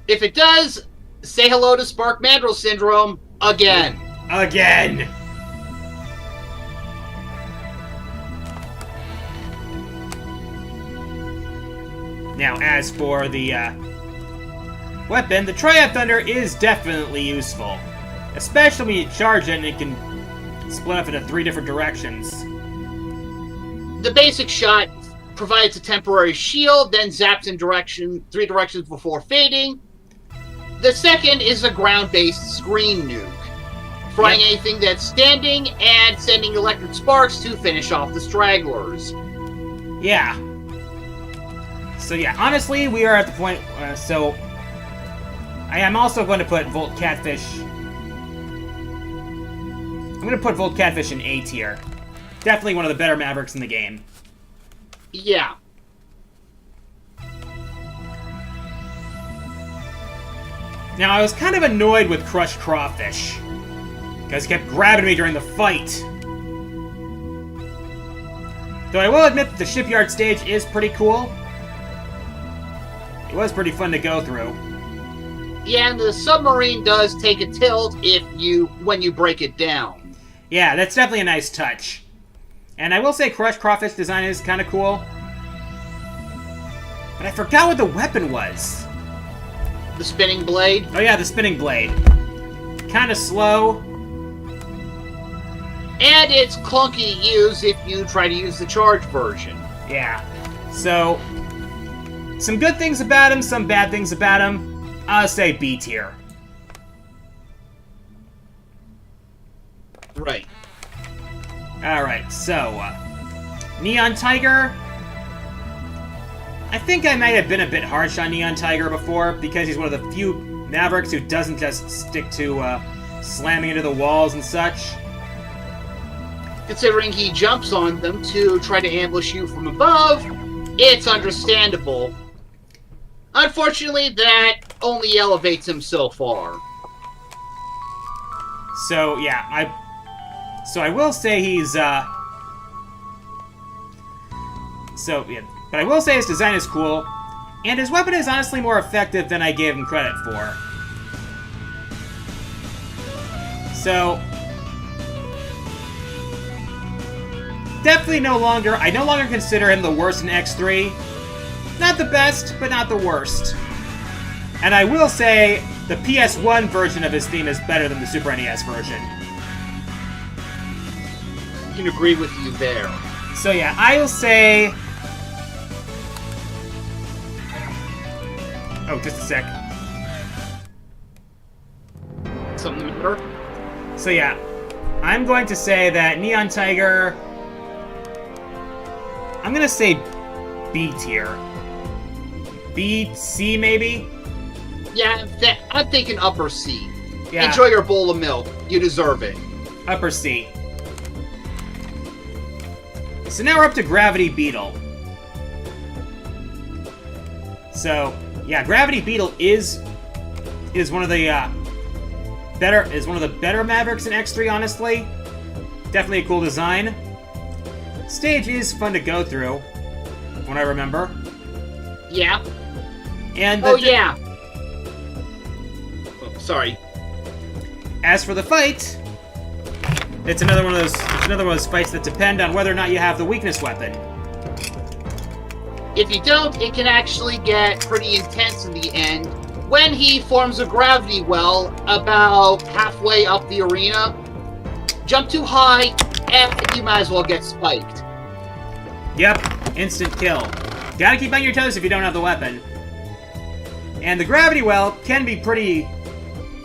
If it does, say hello to Spark Mandrill Syndrome again. Again! Now, as for the weapon, the Triumph Thunder is definitely useful. Especially when you charge it and it can split up into 3 different directions. The basic shot provides a temporary shield, then zaps in 3 directions before fading. The second is a ground-based screen nuke, frying anything that's standing and sending electric sparks to finish off the stragglers. Yeah. So yeah, honestly, we are at the point, so... I am also going to put Volt Catfish... I'm going to put Volt Catfish in A tier. Definitely one of the better Mavericks in the game. Yeah. Now, I was kind of annoyed with Crushed Crawfish, because he kept grabbing me during the fight. Though I will admit that the shipyard stage is pretty cool. It was pretty fun to go through. Yeah, and the submarine does take a tilt when you break it down. Yeah, that's definitely a nice touch. And I will say Crushed Crawfish design is kind of cool. But I forgot what the weapon was. The spinning blade? Oh yeah, the spinning blade. Kind of slow. And it's clunky to use if you try to use the charge version. Yeah. So, some good things about him, some bad things about him. I'll say B tier. Right. Alright, so, Neon Tiger. I think I might have been a bit harsh on Neon Tiger before, because he's one of the few Mavericks who doesn't just stick to slamming into the walls and such. Considering he jumps on them to try to ambush you from above, it's understandable. Unfortunately, that only elevates him so far. So, yeah, I will say he's, but I will say his design is cool, and his weapon is honestly more effective than I gave him credit for. So, definitely I no longer consider him the worst in X3. Not the best, but not the worst. And I will say, the PS1 version of his theme is better than the Super NES version. I can agree with you there. So yeah, I will say... Oh, just a sec. Something the matter? So yeah, I'm going to say that Neon Tiger... I'm gonna say B tier. B, C maybe? Yeah, I'm thinking upper C. Yeah. Enjoy your bowl of milk. You deserve it. Upper C. So now we're up to Gravity Beetle. So, yeah, Gravity Beetle is one of the better Mavericks in X3, honestly. Definitely a cool design. Stage is fun to go through, from what I remember. Yeah. And yeah. Oh, sorry. As for the fight, it's another one of those fights that depend on whether or not you have the weakness weapon. If you don't, it can actually get pretty intense in the end. When he forms a gravity well about halfway up the arena, jump too high, and you might as well get spiked. Yep, instant kill. Gotta keep on your toes if you don't have the weapon. And the gravity well can be pretty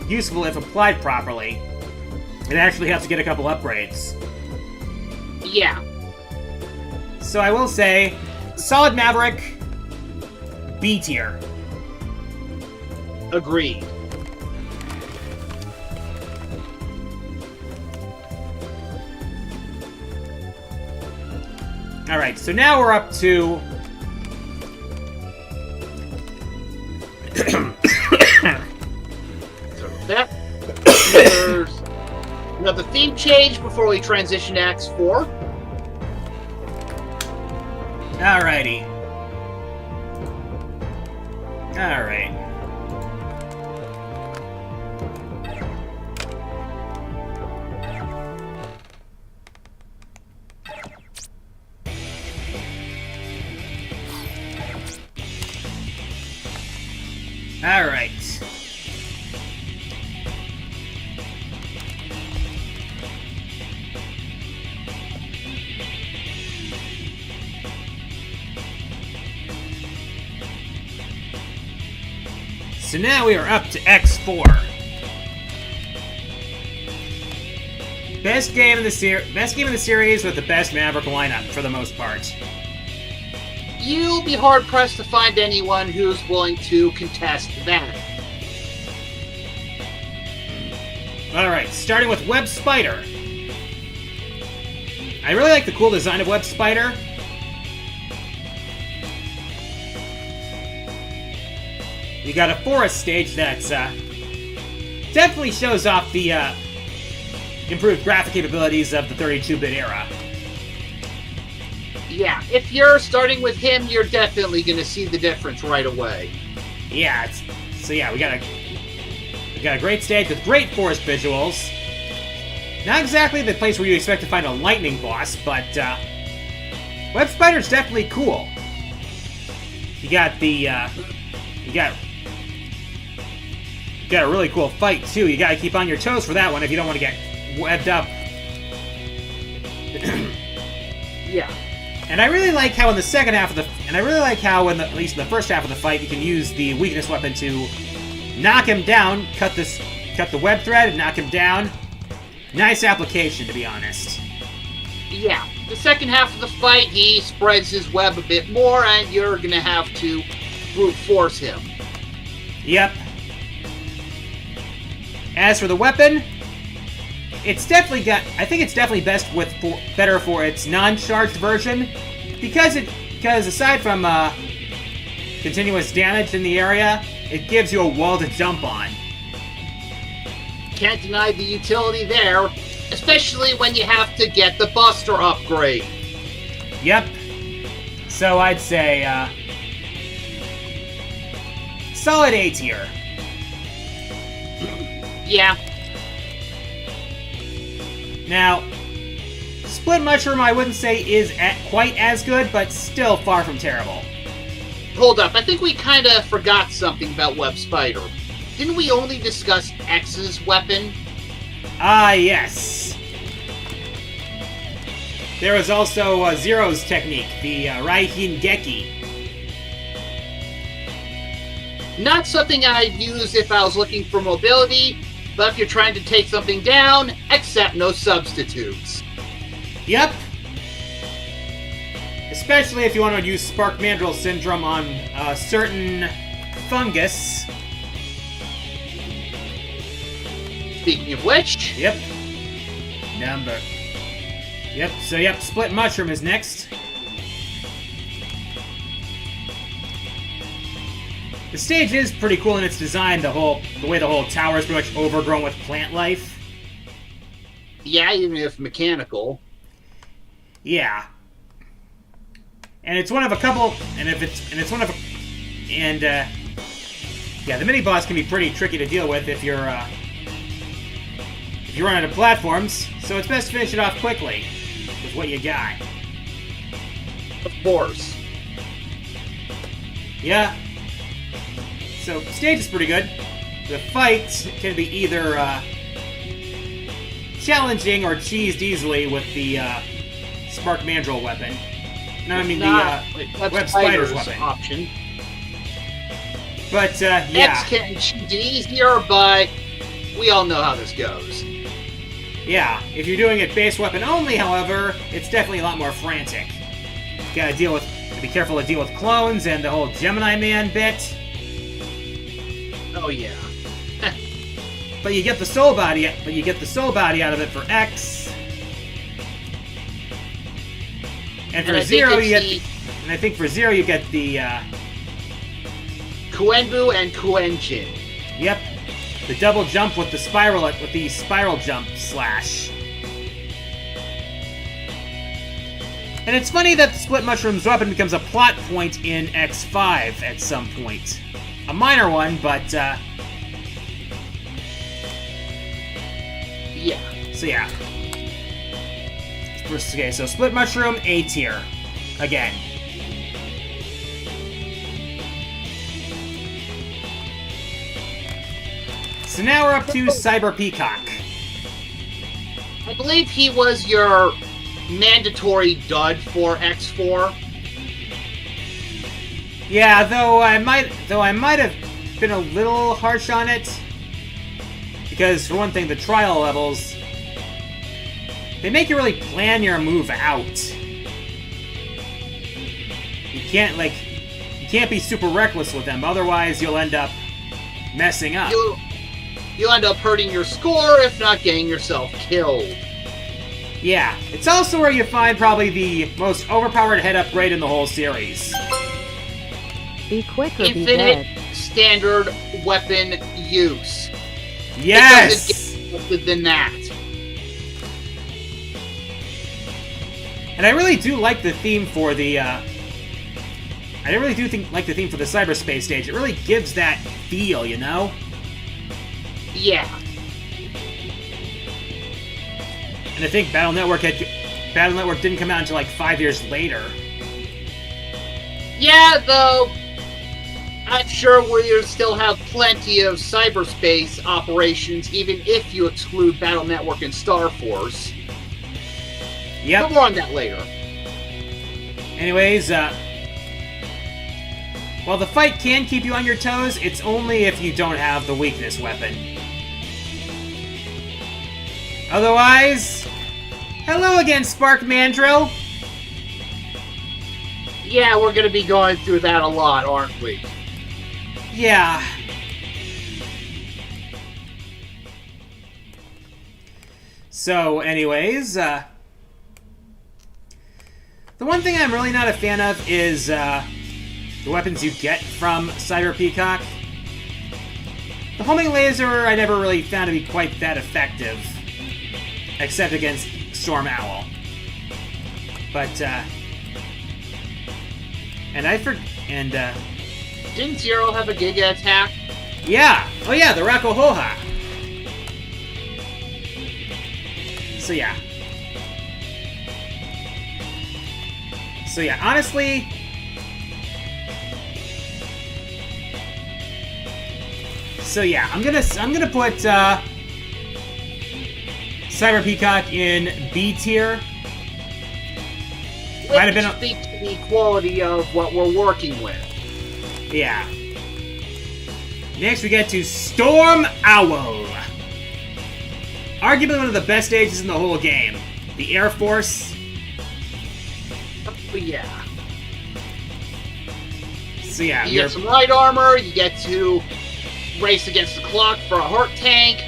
useful if applied properly. It actually helps you get a couple upgrades. Yeah. So I will say, solid Maverick, B tier. Agreed. Alright, so now we're up to... So that there's another theme change before we transition to X4. Alrighty. Alright. Alright. So now we are up to X4. Best game in the series with the best Maverick lineup for the most part. You'll be hard-pressed to find anyone who's willing to contest that. Alright, starting with Web Spider. I really like the cool design of Web Spider. You got a forest stage that's definitely shows off the improved graphic capabilities of the 32-bit era. Yeah, if you're starting with him, you're definitely going to see the difference right away. Yeah, so yeah, we got a great stage with great forest visuals. Not exactly the place where you expect to find a lightning boss, but Web Spider's definitely cool. You got a really cool fight too. You gotta keep on your toes for that one if you don't want to get webbed up. Yeah. And I really like how in the second half of at least in the first half of the fight, you can use the weakness weapon to knock him down, cut the web thread and knock him down. Nice application, to be honest. Yeah. The second half of the fight, he spreads his web a bit more, and you're gonna have to brute force him. Yep. As for the weapon, I think it's definitely better for its non-charged version, because aside from continuous damage in the area, it gives you a wall to jump on. Can't deny the utility there, especially when you have to get the Buster upgrade. Yep. So I'd say solid A tier. Yeah. Now, Split Mushroom, I wouldn't say is quite as good, but still far from terrible. Hold up, I think we kind of forgot something about Web Spider. Didn't we only discuss X's weapon? Ah, yes. There was also Zero's technique, the Raihin Geki. Not something I'd use if I was looking for mobility, but if you're trying to take something down, accept no substitutes. Yep. Especially if you want to use Spark Mandrill Syndrome on a certain fungus. Speaking of which... Yep. Number. Yep, so yep, Split Mushroom is next. The stage is pretty cool in its design, the way the whole tower is pretty much overgrown with plant life. Yeah, even if mechanical. Yeah. And it's one of a couple, yeah, the mini boss can be pretty tricky to deal with if you run out of platforms, so it's best to finish it off quickly with what you got. Of course. Yeah. So, stage is pretty good. The fight can be either challenging or cheesed easily with the Spark Mandrill weapon. No, I mean the Web Spider's weapon. Option. But, yeah. X can cheese easier, but we all know how this goes. Yeah, if you're doing it base weapon only, however, it's definitely a lot more frantic. You gotta be careful to deal with clones and the whole Gemini Man bit. Oh yeah. But you get the soul body out of it for X. And for Zero you get and I think for Zero you get the Kuenbu and Kuenjin. Yep. The double jump with the spiral jump slash. And it's funny that the Split Mushroom's weapon becomes a plot point in X5 at some point. A minor one, but yeah. So yeah. Okay, so Split Mushroom, A tier. Again. So now we're up to Cyber Peacock. I believe he was your mandatory dud for X4. Yeah, though I might have been a little harsh on it. Because for one thing, the trial levels, they make you really plan your move out. You can't be super reckless with them, otherwise you'll end up messing up. You'll end up hurting your score, if not getting yourself killed. Yeah, it's also where you find probably the most overpowered head upgrade in the whole series. Be quick or be Infinite dead. standard weapon use. Yes! It doesn't get better than that. And I really do like the theme for the, like the theme for the cyberspace stage. It really gives that feel, you know? Yeah. And I think Battle Network didn't come out until like 5 years later. Yeah, though, I'm sure we'll still have plenty of cyberspace operations, even if you exclude Battle Network and Star Force. Yep. But more on that later. Anyways, while the fight can keep you on your toes, it's only if you don't have the weakness weapon. Otherwise, hello again, Spark Mandrill. Yeah, we're gonna be going through that a lot, aren't we? Yeah. So, anyways, the one thing I'm really not a fan of is the weapons you get from Cyber Peacock. The homing laser I never really found to be quite that effective, except against Storm Owl. But, Didn't Zero have a Giga attack? yeah! Oh yeah, the Rakohoha! So yeah. So yeah, honestly... So yeah, I'm gonna put Cyber Peacock in B tier. Might have been speak to the quality of what we're working with. Yeah. Next we get to Storm Owl. Arguably one of the best stages in the whole game. The Air Force. Oh, yeah. So yeah, you get some light armor, you get to race against the clock for a heart tank.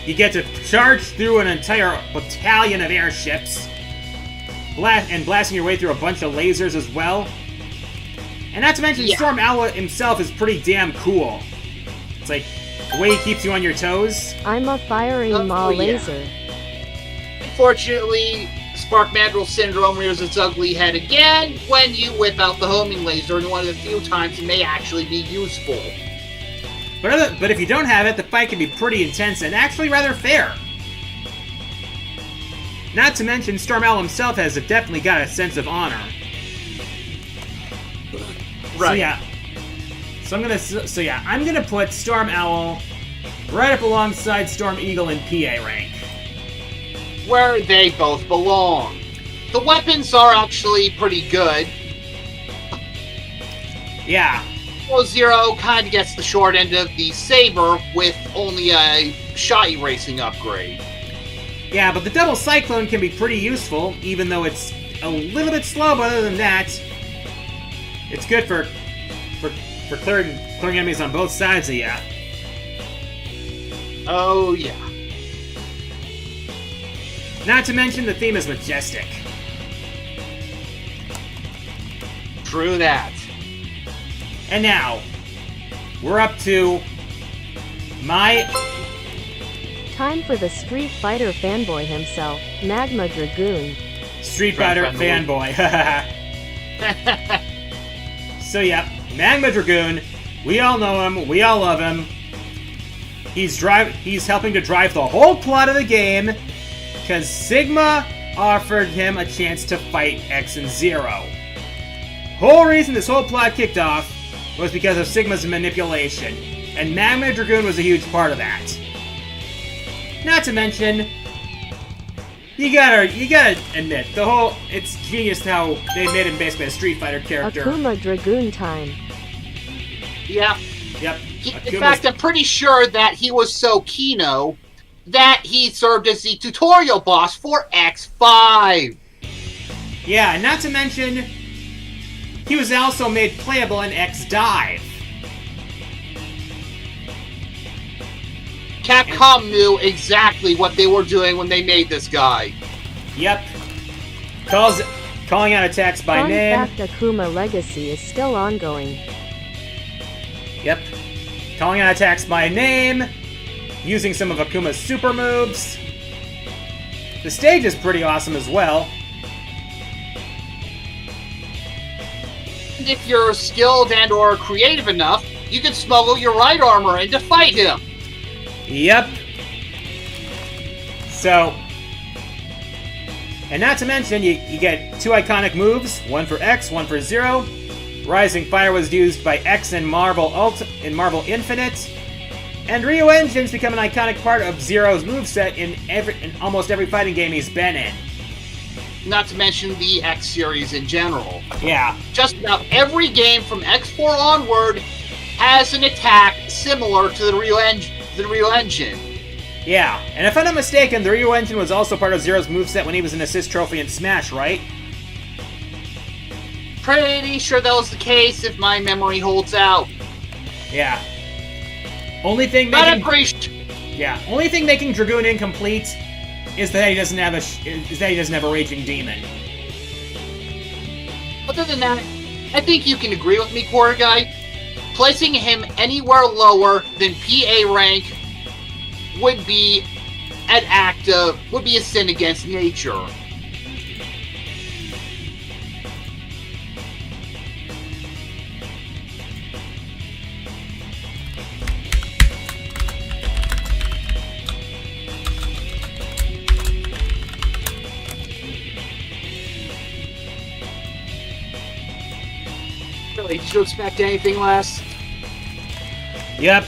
You get to charge through an entire battalion of airships. Blasting your way through a bunch of lasers as well. And not to mention, Storm Owl himself is pretty damn cool. It's like, the way he keeps you on your toes. I'm a firing maw laser. Unfortunately, Spark Mandrill Syndrome rears its ugly head again when you whip out the homing laser, and one of the few times it may actually be useful. But if you don't have it, the fight can be pretty intense and actually rather fair. Not to mention, Storm Owl himself has definitely got a sense of honor. Right. So yeah, I'm gonna put Storm Owl right up alongside Storm Eagle in PA rank. Where they both belong. The weapons are actually pretty good. Yeah. Zero kind of gets the short end of the saber with only a shot erasing upgrade. Yeah, but the double cyclone can be pretty useful, even though it's a little bit slow. But other than that, it's good for clearing enemies on both sides of you. Oh yeah. Not to mention the theme is majestic. True that. And now, we're up to my... Time for the Street Fighter fanboy himself, Magma Dragoon. Street Fighter fanboy. So yeah, Magma Dragoon. We all know him. We all love him. He's helping to drive the whole plot of the game because Sigma offered him a chance to fight X and Zero. Whole reason this whole plot kicked off was because of Sigma's manipulation, and Magma Dragoon was a huge part of that. Not to mention, you gotta admit, it's genius how they made him basically a Street Fighter character. Akuma Dragoon time. Yeah. Yep. In fact, I'm pretty sure that he was so Kino that he served as the tutorial boss for X5. Yeah, not to mention, he was also made playable in X-Dive. Capcom knew exactly what they were doing when they made this guy. Yep. Calling out attacks by name. Fun fact, Akuma Legacy is still ongoing. Yep. Calling out attacks by name. Using some of Akuma's super moves. The stage is pretty awesome as well. And if you're skilled and or creative enough, you can smuggle your right armor in to fight him. Yep. So, and not to mention, you get two iconic moves, one for X, one for Zero. Rising Fire was used by X in Marvel Infinite. And Ryu Engines become an iconic part of Zero's moveset in almost every fighting game he's been in. Not to mention the X series in general. Yeah. Just about every game from X4 onward has an attack similar to the Ryu Engine. Yeah, and if I'm not mistaken, the Ryu Engine was also part of Zero's moveset when he was an assist trophy in Smash, right? Pretty sure that was the case if my memory holds out. Yeah. Only thing making Dragoon incomplete is that he doesn't have a raging demon. Other than that, I think you can agree with me, Quarter Guy. Placing him anywhere lower than PA rank would be a sin against nature. Really? Did you expect anything less? Yep.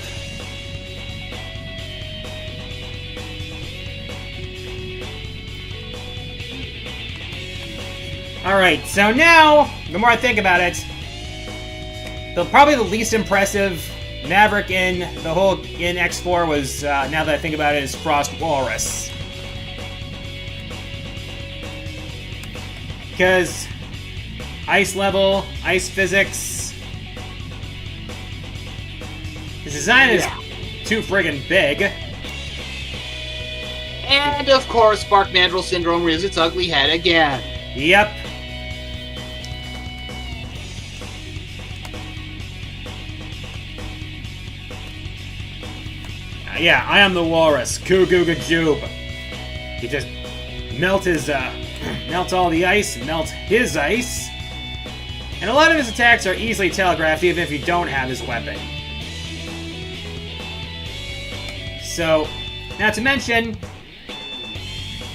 Alright, so now, the more I think about it, probably the least impressive Maverick in the whole in X4 was, now that I think about it, is Frost Walrus. Because ice level, ice physics. His design is too friggin' big. And of course, Spark Mandrill Syndrome rears its ugly head again. Yep. Yeah, I am the walrus. Goo goo goo joob. He just melts all the ice, melts his ice. And a lot of his attacks are easily telegraphed even if you don't have his weapon. So, not to mention,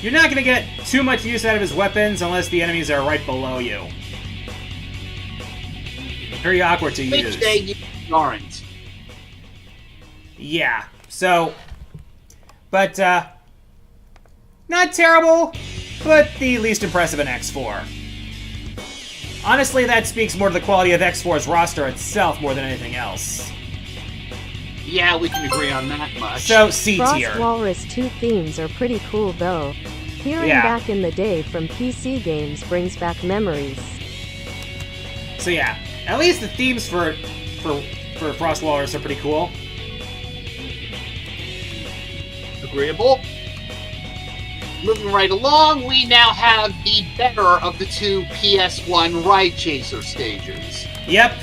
you're not going to get too much use out of his weapons unless the enemies are right below you. Very awkward to use. Which they aren't. Yeah, so... But, not terrible, but the least impressive in X4. Honestly, that speaks more to the quality of X4's roster itself more than anything else. Yeah, we can agree on that much. So, C Frost tier. Walrus 2 themes are pretty cool though. Hearing back in the day from PC games brings back memories. So yeah, at least the themes for Frost Walrus are pretty cool. Agreeable. Moving right along, we now have the better of the two PS1 Ride Chaser stages. Yep.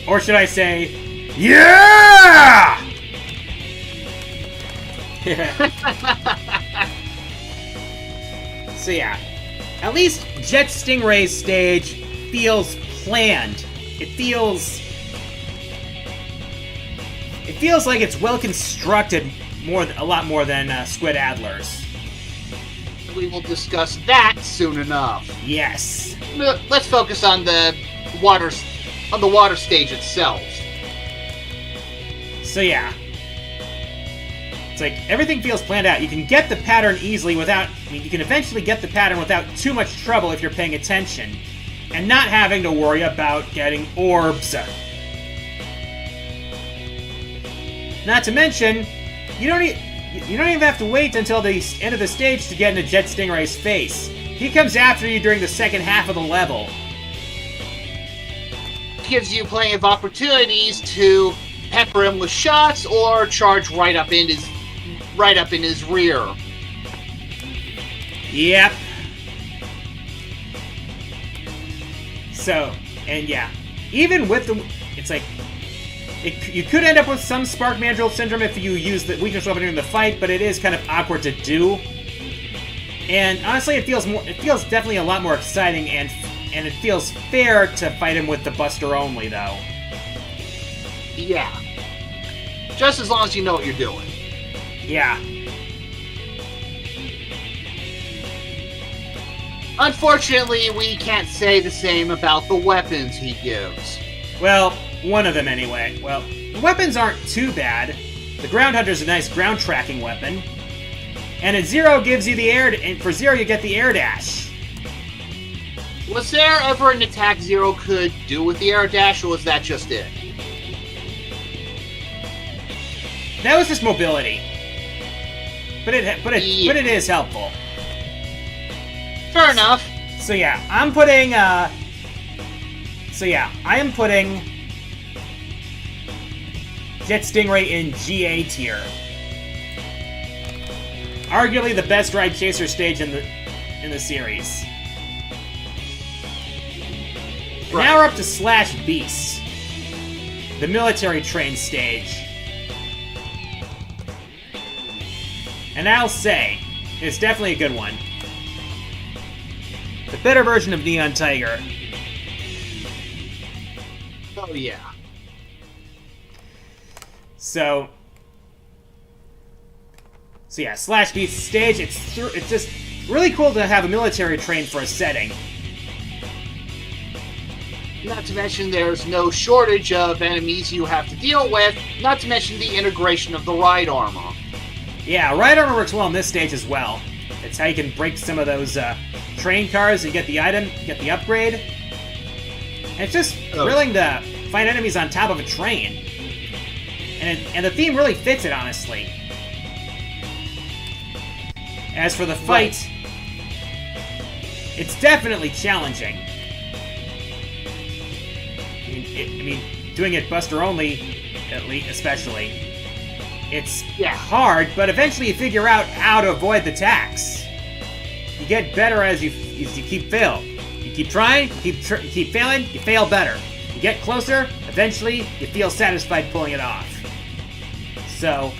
Or should I say, yeah! So yeah, at least Jet Stingray's stage feels planned. It feels like it's well constructed a lot more than Squid Adler's. We will discuss that soon enough. Yes. Let's focus on the water stage itself. So yeah. It's like, everything feels planned out. You can get the pattern easily you can eventually get the pattern without too much trouble if you're paying attention. And not having to worry about getting orbs. Not to mention, you don't even have to wait until the end of the stage to get into Jet Stingray's face. He comes after you during the second half of the level. Gives you plenty of opportunities to pepper him with shots or charge right up in his rear. Yep. So, and yeah, even with it's like, you could end up with some Spark Mandrill Syndrome if you use the weakness weapon in the fight, but it is kind of awkward to do. And honestly, it feels definitely a lot more exciting, and it feels fair to fight him with the Buster only, though. Yeah. Just as long as you know what you're doing. Yeah. Unfortunately, we can't say the same about the weapons he gives. Well, one of them anyway. Well, the weapons aren't too bad. The Ground Hunter's a nice ground tracking weapon. And at Zero gives you the air, and for Zero you get the air dash. Was there ever an attack Zero could do with the air dash, or was that just it? That was just mobility. But it is helpful. Fair enough. So yeah, I am putting Jet Stingray in GA tier. Arguably the best Ride Chaser stage in the series. Right. Now we're up to Slash Beast, the military train stage. And I'll say, it's definitely a good one. The better version of Neon Tiger. Oh yeah. So yeah, Slash Beast stage, it's just really cool to have a military train for a setting. Not to mention there's no shortage of enemies you have to deal with, not to mention the integration of the ride armor. Yeah, ride armor works well in this stage as well. It's how you can break some of those train cars, you get the item, you get the upgrade. And it's just thrilling to fight enemies on top of a train. And the theme really fits it, honestly. As for the fight, it's definitely challenging. I mean, doing it Buster only, at least, especially, it's hard. But eventually, you figure out how to avoid the attacks. You get better as you keep failing. You keep trying, you keep failing, you fail better. You get closer. Eventually, you feel satisfied pulling it off. So,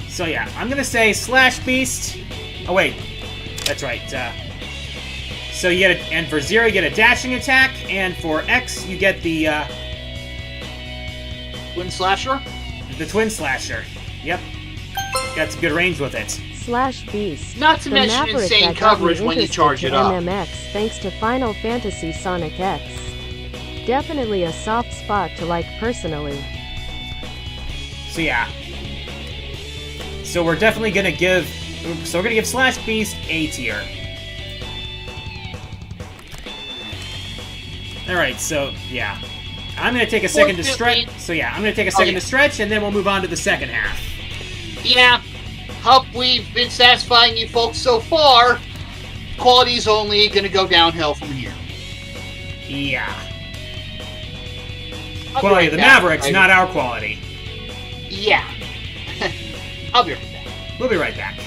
So yeah, I'm gonna say Slash Beast. Oh wait, that's right. So you get and for Zero you get a dashing attack, and for X you get the Twin Slasher? The Twin Slasher. Yep, got some good range with it. Slash Beast. Not to The mention Maverick insane that got me coverage when you interested charge to it up. MMX thanks to Final Fantasy Sonic X. Definitely a soft spot to like personally. So yeah. So we're definitely gonna give. So we're gonna give Slash Beast A tier. All right. So yeah, I'm gonna take a second to stretch. So yeah, I'm gonna take a second to stretch, and then we'll move on to the second half. Yeah. Hope we've been satisfying you folks so far. Quality's only gonna go downhill from here. Yeah. Quality of the Mavericks, not our quality. Yeah. I'll be right back. We'll be right back.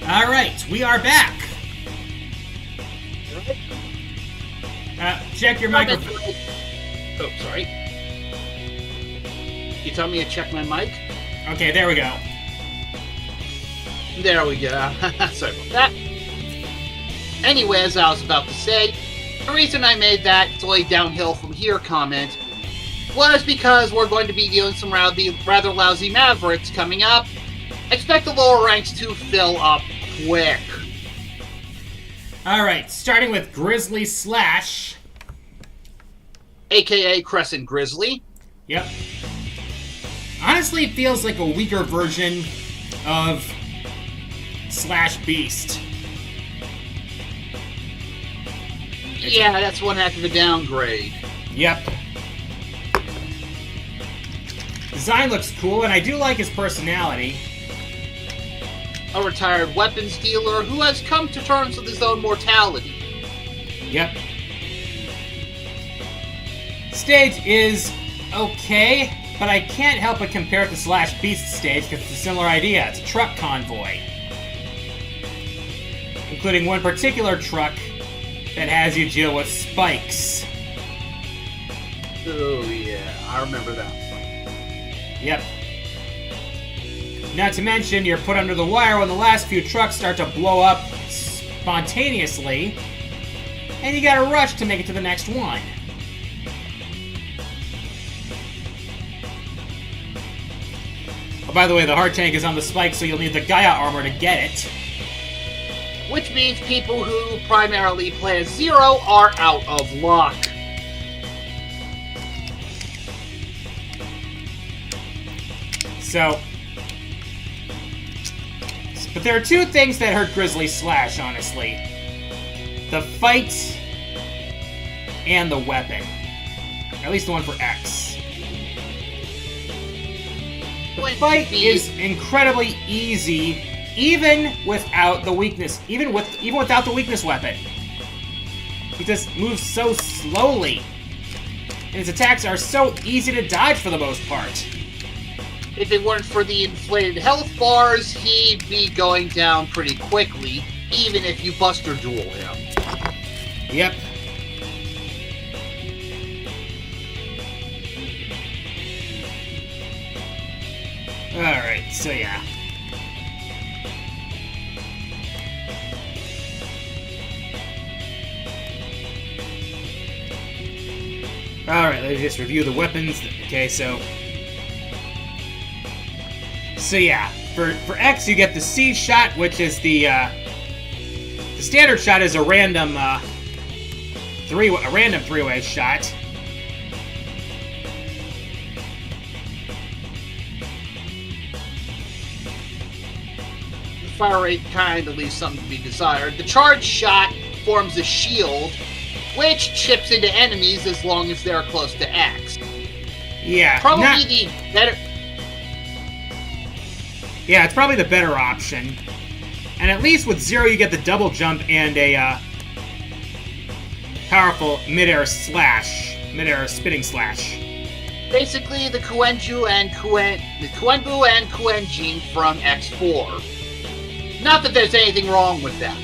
Alright, we are back. Check your microphone. Oh, sorry. You tell me to check my mic? Okay, there we go. There we go. Sorry about that. Anyway, as I was about to say, the reason I made that "it's only downhill from here" comment was because we're going to be dealing some rather lousy Mavericks coming up. Expect the lower ranks to fill up quick. Alright, starting with Grizzly Slash. AKA Crescent Grizzly. Yep. Honestly, it feels like a weaker version of Slash Beast. Yeah, that's one heck of a downgrade. Yep. Design looks cool, and I do like his personality. A retired weapons dealer who has come to terms with his own mortality. Yep. Stage is okay, but I can't help but compare it to Slash Beast stage because it's a similar idea. It's a truck convoy. Including one particular truck that has you deal with spikes. Oh yeah, I remember that one. Yep. Not to mention, you're put under the wire when the last few trucks start to blow up spontaneously, and you gotta rush to make it to the next one. Oh, by the way, the hard tank is on the spike, so you'll need the Gaia armor to get it. Which means people who primarily play as Zero are out of luck. So, but there are two things that hurt Grizzly Slash, honestly. The fight and the weapon. At least the one for X. The fight is incredibly easy, even without the weakness. Even without the weakness weapon. He just moves so slowly. And his attacks are so easy to dodge for the most part. If it weren't for the inflated health bars, he'd be going down pretty quickly, even if you Buster Duel him. Yep. Alright, so yeah. Alright, let's just review the weapons. Okay, so yeah, for X you get the C shot, which is the standard shot is a random three-way shot. The fire rate kind of leaves something to be desired. The charge shot forms a shield, which chips into enemies as long as they're close to X. Yeah, Probably the better. Yeah, it's probably the better option. And at least with Zero, you get the double jump and a powerful mid-air spinning slash. Basically, the Kuenbu and Kuenjin from X4. Not that there's anything wrong with that.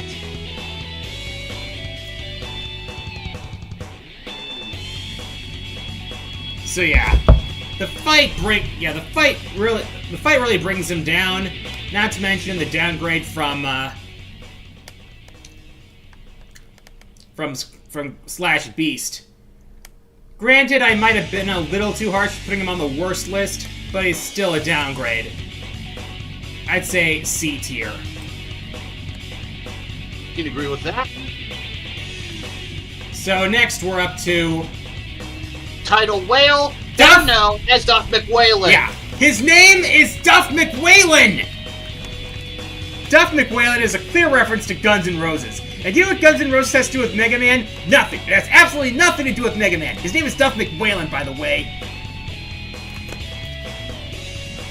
So yeah, the fight really brings him down. Not to mention the downgrade from Slash Beast. Granted, I might have been a little too harsh putting him on the worst list, but he's still a downgrade. I'd say C tier. Can agree with that. So next we're up to Tidal Whale, Duff! now known as Duff McWhalen. Yeah, his name is Duff McWhalen! Duff McWhalen is a clear reference to Guns N' Roses. And you know what Guns N' Roses has to do with Mega Man? Nothing. It has absolutely nothing to do with Mega Man. His name is Duff McWhalen, by the way.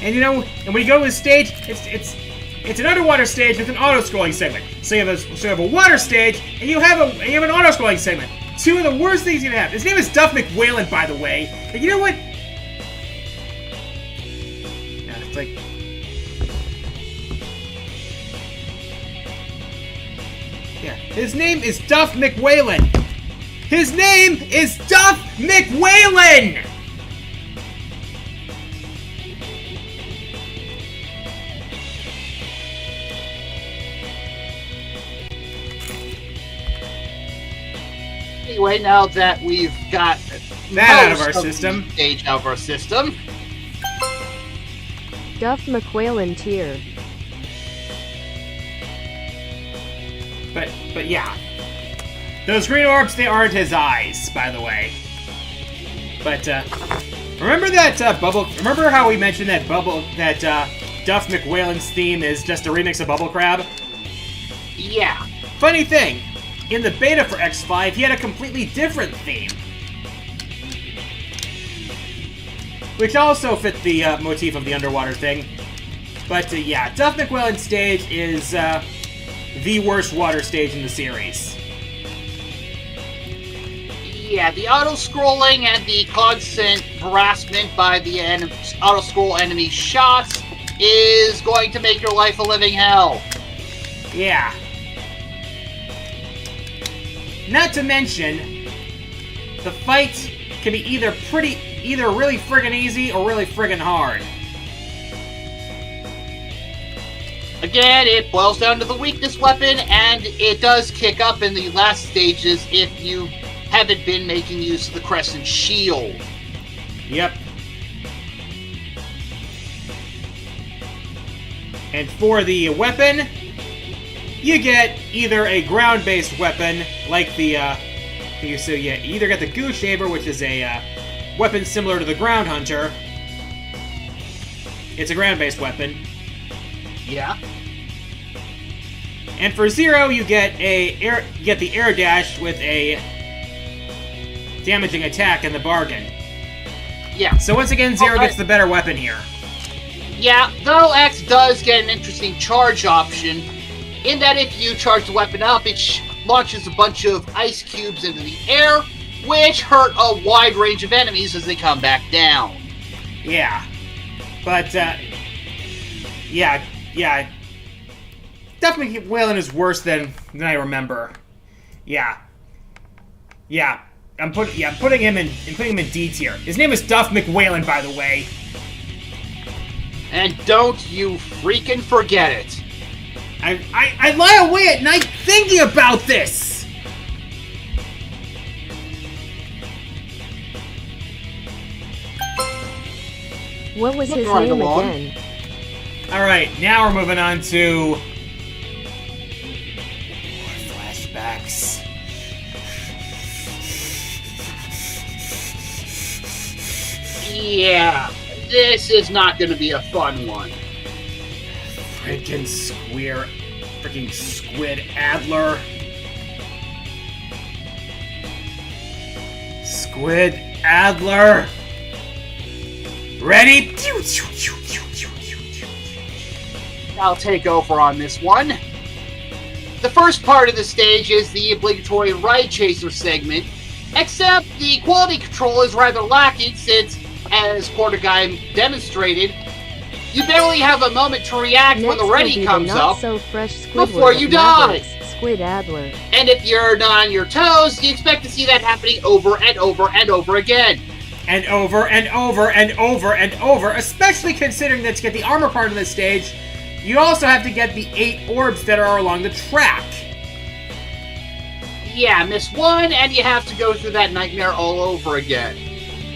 And you know, and when you go to his stage, it's an underwater stage with an auto-scrolling segment. So you have a water stage, and you have an auto-scrolling segment. Two of the worst things you can have. His name is Duff McWhalen, by the way. And you know what? Yeah, it's like... His name is Duff McWhalen. His name is Duff McWhalen! Anyway, now that we've got that out of most our system, the stage out of our system, Duff McWhalen tier. But yeah. Those green orbs, they aren't his eyes, by the way. But, remember that, Bubble... Remember how we mentioned that Duff McWhalen's theme is just a remix of Bubble Crab? yeah. Funny thing, in the beta for X5, he had a completely different theme. Which also fit the, motif of the underwater thing. But, yeah, Duff McWhalen's stage is, the worst water stage in the series. Yeah, the auto-scrolling and the constant harassment by the auto-scroll enemy shots is going to make your life a living hell. Yeah. Not to mention, the fight can be either really friggin' easy or really friggin' hard. Again, it boils down to the weakness weapon, and it does kick up in the last stages if you haven't been making use of the Crescent Shield. Yep. And for the weapon, you get either a ground-based weapon, like the, you either get the Goose Shaver, which is a weapon similar to the Ground Hunter. It's a ground-based weapon. Yeah. And for Zero, you get the Air Dash with a damaging attack in the bargain. Yeah. So once again, Zero gets the better weapon here. Yeah, though X does get an interesting charge option, in that if you charge the weapon up, it launches a bunch of ice cubes into the air, which hurt a wide range of enemies as they come back down. Yeah. But, yeah. Duff McWhalen is worse than I remember. Yeah. I'm putting him in D tier. His name is Duff McWhalen, by the way. And don't you freaking forget it. I lie awake at night thinking about this. What was his Right name along. again? Alright, now we're moving on to more flashbacks. Yeah, this is not going to be a fun one. Freaking Squid Adler. Squid Adler. Ready? I'll take over on this one. The first part of the stage is the obligatory Ride Chaser segment, except the quality control is rather lacking since, as Quarter Guy demonstrated, you barely have a moment to react when the ready comes up before you die. Squid Adler. And if you're not on your toes, you expect to see that happening over and over and over again. And over and over and over and over, especially considering that to get the armor part of this stage, you also have to get the 8 orbs that are along the track. Yeah, miss one, and you have to go through that nightmare all over again.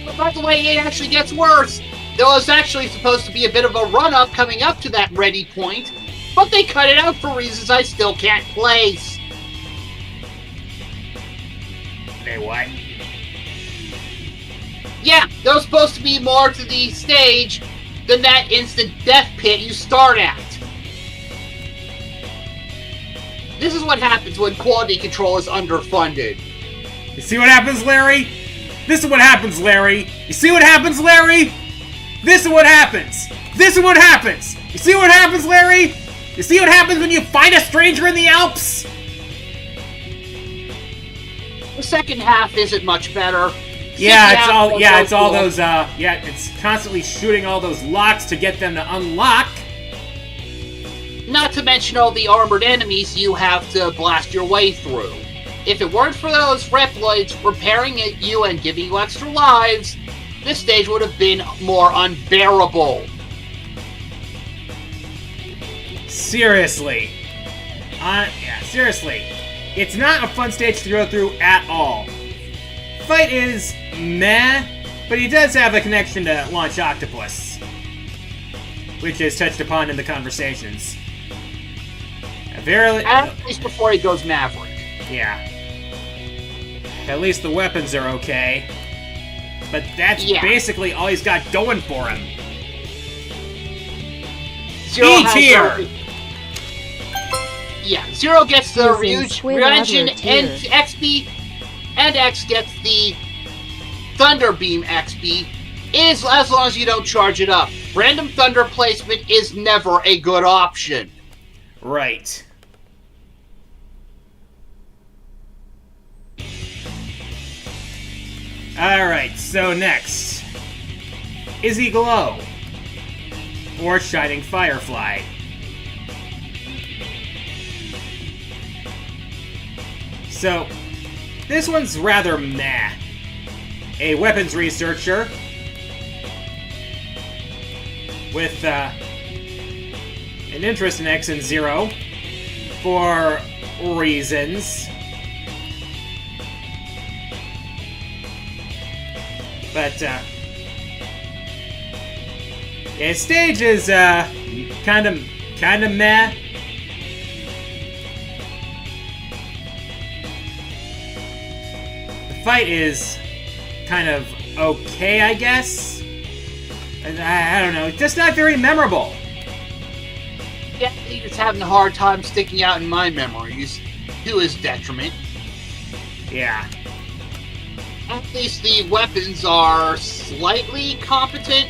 But by the way, it actually gets worse. There was actually supposed to be a bit of a run-up coming up to that ready point, but they cut it out for reasons I still can't place. Hey, what? Yeah, there was supposed to be more to the stage than that instant death pit you start at. This is what happens when quality control is underfunded. You see what happens, Larry? This is what happens, Larry. You see what happens, Larry? This is what happens. This is what happens. You see what happens, Larry? You see what happens when you find a stranger in the Alps? The second half isn't much better. It's constantly shooting all those locks to get them to unlock. Not to mention all the armored enemies you have to blast your way through. If it weren't for those Reploids repairing at you and giving you extra lives, this stage would have been more unbearable. Seriously. Yeah, seriously. It's not a fun stage to go through at all. Fight is meh, but he does have a connection to Launch Octopus, which is touched upon in the conversations. At least before he goes Maverick. Yeah. At least the weapons are okay. But that's basically all he's got going for him. Zero tier! Yeah, Zero gets the Using Ryujin tier. XP, and X gets the Thunder Beam XP, as long as you don't charge it up. Random Thunder placement is never a good option. Right. Alright, so next. Izzy Glow. Or Shining Firefly. So, this one's rather meh. A weapons researcher with an interest in X and Zero for reasons. But, his stage is, kind of meh. The fight is kind of okay, I guess. I don't know, just not very memorable. Yeah, he's having a hard time sticking out in my memories, to his detriment. Yeah. At least the weapons are slightly competent.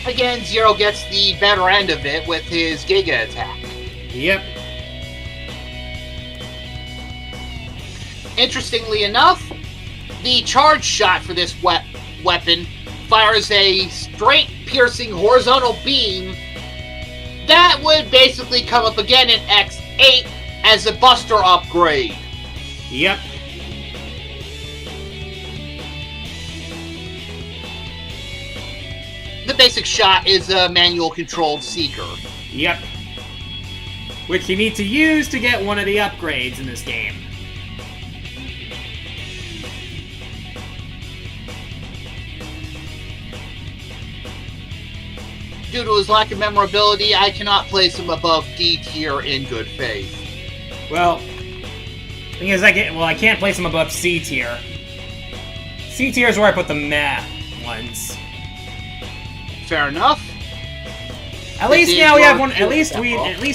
Again, Zero gets the better end of it with his Giga attack. Yep. Interestingly enough, the charge shot for this weapon fires a straight piercing horizontal beam that would basically come up again in X8 as a Buster upgrade. Yep. The basic shot is a manual controlled Seeker. Yep. Which you need to use to get one of the upgrades in this game. Due to his lack of memorability, I cannot place him above D tier in good faith. Well, thing is, I can't place him above C tier. C tier is where I put the meh ones. Fair enough. At least now we have one. At least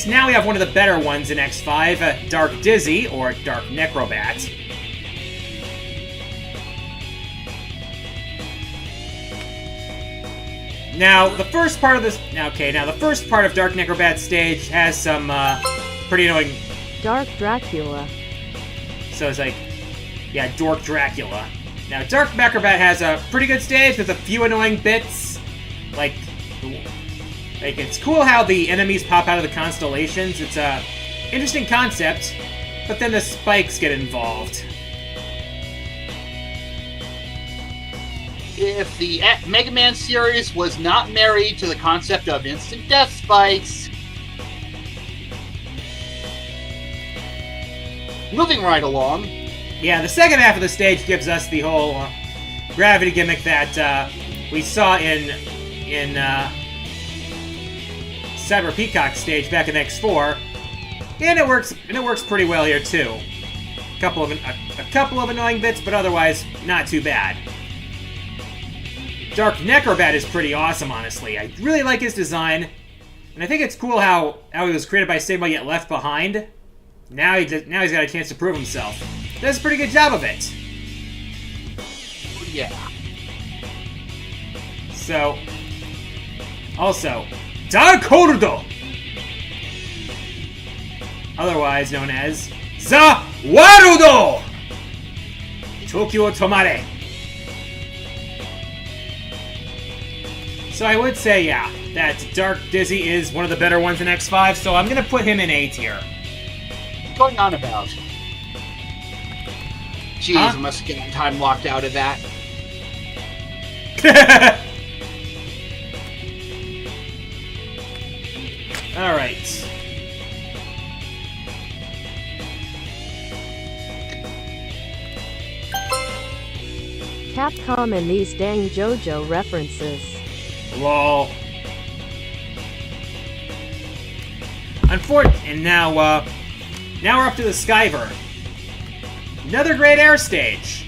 now we have one of the better ones in X5, Dark Dizzy or Dark Necrobat. Now the first part of this. Now the first part of Dark Necrobat stage has some pretty annoying. Dark Dracula. So it's like, yeah, Dork Dracula. Now Dark Necrobat has a pretty good stage with a few annoying bits, like it's cool how the enemies pop out of the constellations. It's a interesting concept, but then the spikes get involved. If the Mega Man series was not married to the concept of instant death spikes... Moving right along. Yeah, the second half of the stage gives us the whole gravity gimmick that we saw in Cyber Peacock stage back in X4, and it works pretty well here too. A couple of annoying bits, but otherwise not too bad. Dark Necrobat is pretty awesome, honestly. I really like his design, and I think it's cool how he was created by Sigma yet left behind. Now he's got a chance to prove himself. Does a pretty good job of it. Yeah. So, also, Dark Horudo, otherwise known as the Warudo Tokyo Tomare. So I would say, yeah, that Dark Dizzy is one of the better ones in X5, so I'm going to put him in A tier. What's going on about? Jeez, Huh? I must get time locked out of that. Alright. Capcom and these dang JoJo references. Lol. And now we're up to the Skyver. Another great air stage.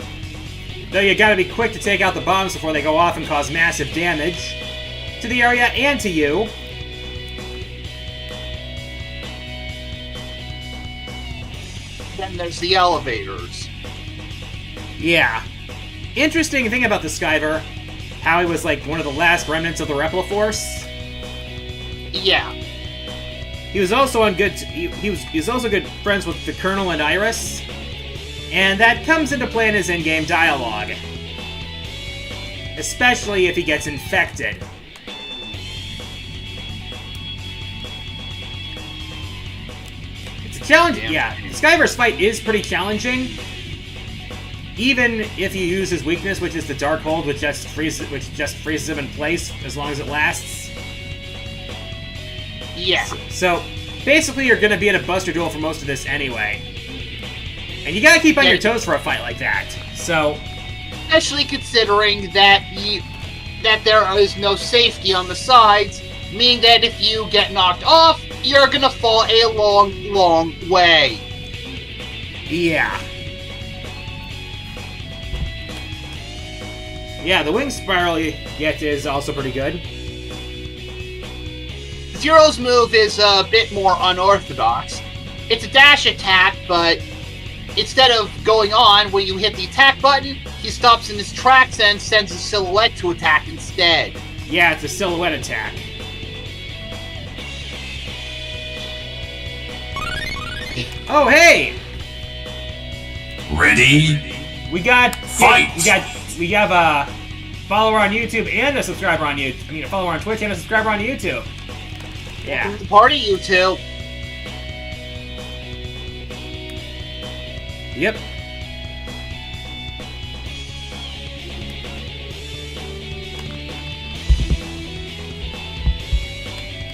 Though you gotta be quick to take out the bombs before they go off and cause massive damage to the area and to you. Then there's the elevators. Yeah. Interesting thing about the Skyver, how he was like one of the last remnants of the Repliforce. Yeah. He was also on good. He was also good friends with the Colonel and Iris, and that comes into play in his in-game dialogue, especially if he gets infected. It's a challenge. Yeah, the Skyver's fight is pretty challenging, even if you use his weakness, which is the Dark Hold, which just freezes him in place as long as it lasts. Yeah. So, basically you're going to be in a Buster Duel for most of this anyway. And you gotta keep on your toes for a fight like that. So... Especially considering that that there is no safety on the sides, meaning that if you get knocked off, you're gonna fall a long, long way. Yeah. Yeah, the wing spiral you get is also pretty good. Zero's move is a bit more unorthodox. It's a dash attack, but instead of going on when you hit the attack button, he stops in his tracks and sends a silhouette to attack instead. Yeah, it's a silhouette attack. Oh, hey! Ready? We got... Fight! We have a follower on YouTube and a subscriber on YouTube. I mean, a follower on Twitch and a subscriber on YouTube. Yeah. Party, you two. Yep.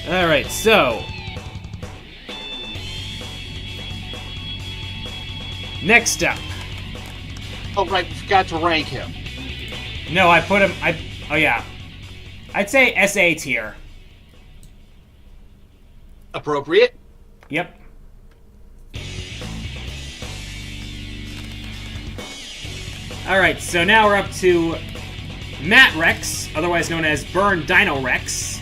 Alright, so... Next up. Oh, right, we forgot to rank him. No, I put him... Oh, yeah. I'd say SA tier. Appropriate? Yep. Alright, so now we're up to Matt Rex, otherwise known as Burn Dino Rex.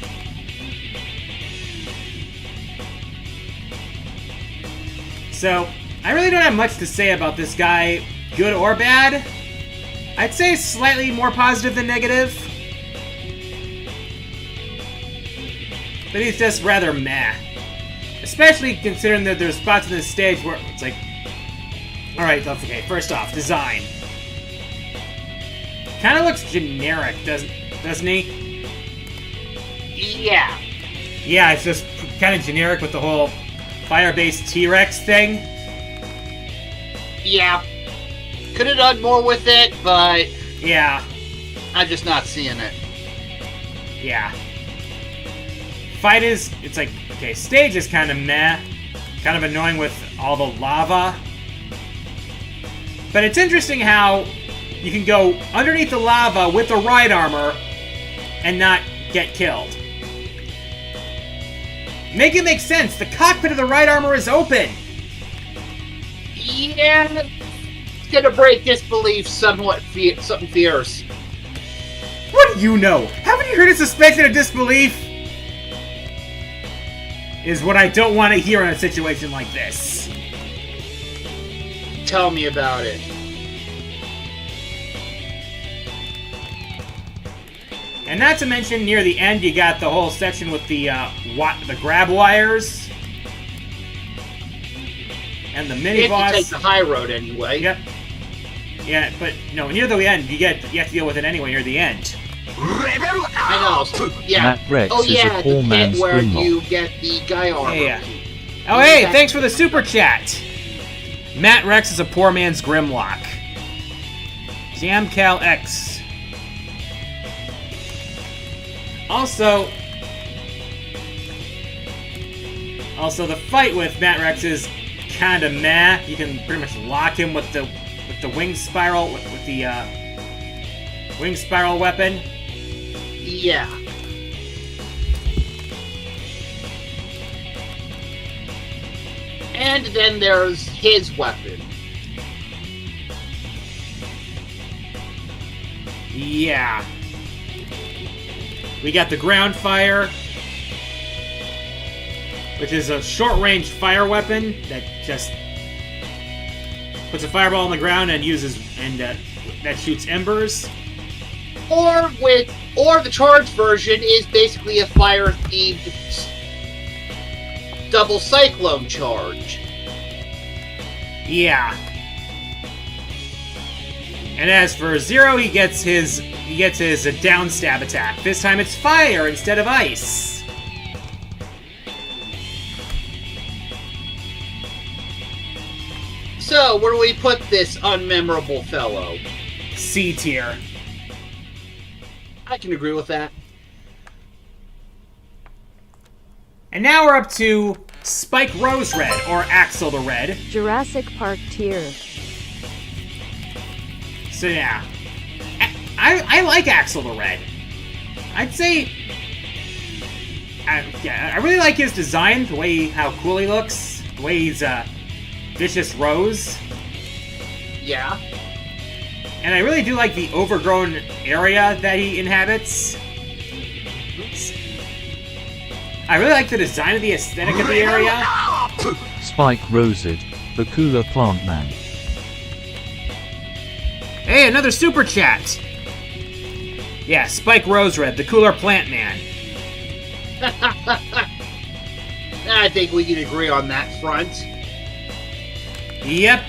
So, I really don't have much to say about this guy, good or bad. I'd say slightly more positive than negative. But he's just rather meh. Especially considering that there's spots in this stage where it's like... Alright, that's okay. First off, design. Kind of looks generic, doesn't he? Yeah. Yeah, it's just kind of generic with the whole fire-based T-Rex thing. Yeah. Could have done more with it, but... Yeah. I'm just not seeing it. Yeah. Fight is... It's like... Okay, stage is kind of meh. Kind of annoying with all the lava. But it's interesting how you can go underneath the lava with the ride armor and not get killed. Make it make sense. The cockpit of the ride armor is open. Yeah. It's gonna break disbelief somewhat something fierce. What do you know? Haven't you heard of suspension of disbelief? Is what I don't want to hear in a situation like this. Tell me about it. And not to mention, near the end, you got the whole section with the grab wires and the mini You have boss. to take the high road anyway. Yep. Yeah, but no, near the end, you have to deal with it anyway near the end. Rebel I know. Yeah. Matt Rex Oh is yeah, a poor the man's pit where Grimlock. you get the guy armor. Yeah. Oh, hey, thanks for the super chat. Matt Rex is a poor man's Grimlock. Jamcal X. Also, the fight with Matt Rex is kind of meh. You can pretty much lock him with the wing spiral with the wing spiral weapon. Yeah. And then there's his weapon. Yeah. We got the ground fire, which is a short-range fire weapon that just puts a fireball on the ground and that shoots embers. Or the charged version is basically a fire-themed double cyclone charge. Yeah. And as for Zero, he gets his down stab attack. This time it's fire instead of ice. So, where do we put this unmemorable fellow? C tier. I can agree with that. And now we're up to Spike Rose Red, or Axel the Red. Jurassic Park tier. So yeah. I like Axel the Red. I'd say... I really like his design, how cool he looks. The way he's Vicious Rose. Yeah. And I really do like the overgrown area that he inhabits. I really like the design of the aesthetic of the area. Spike Rosed, the cooler plant man. Hey, another super chat! Yeah, Spike Rose Red, the cooler plant man. I think we can agree on that front. Yep.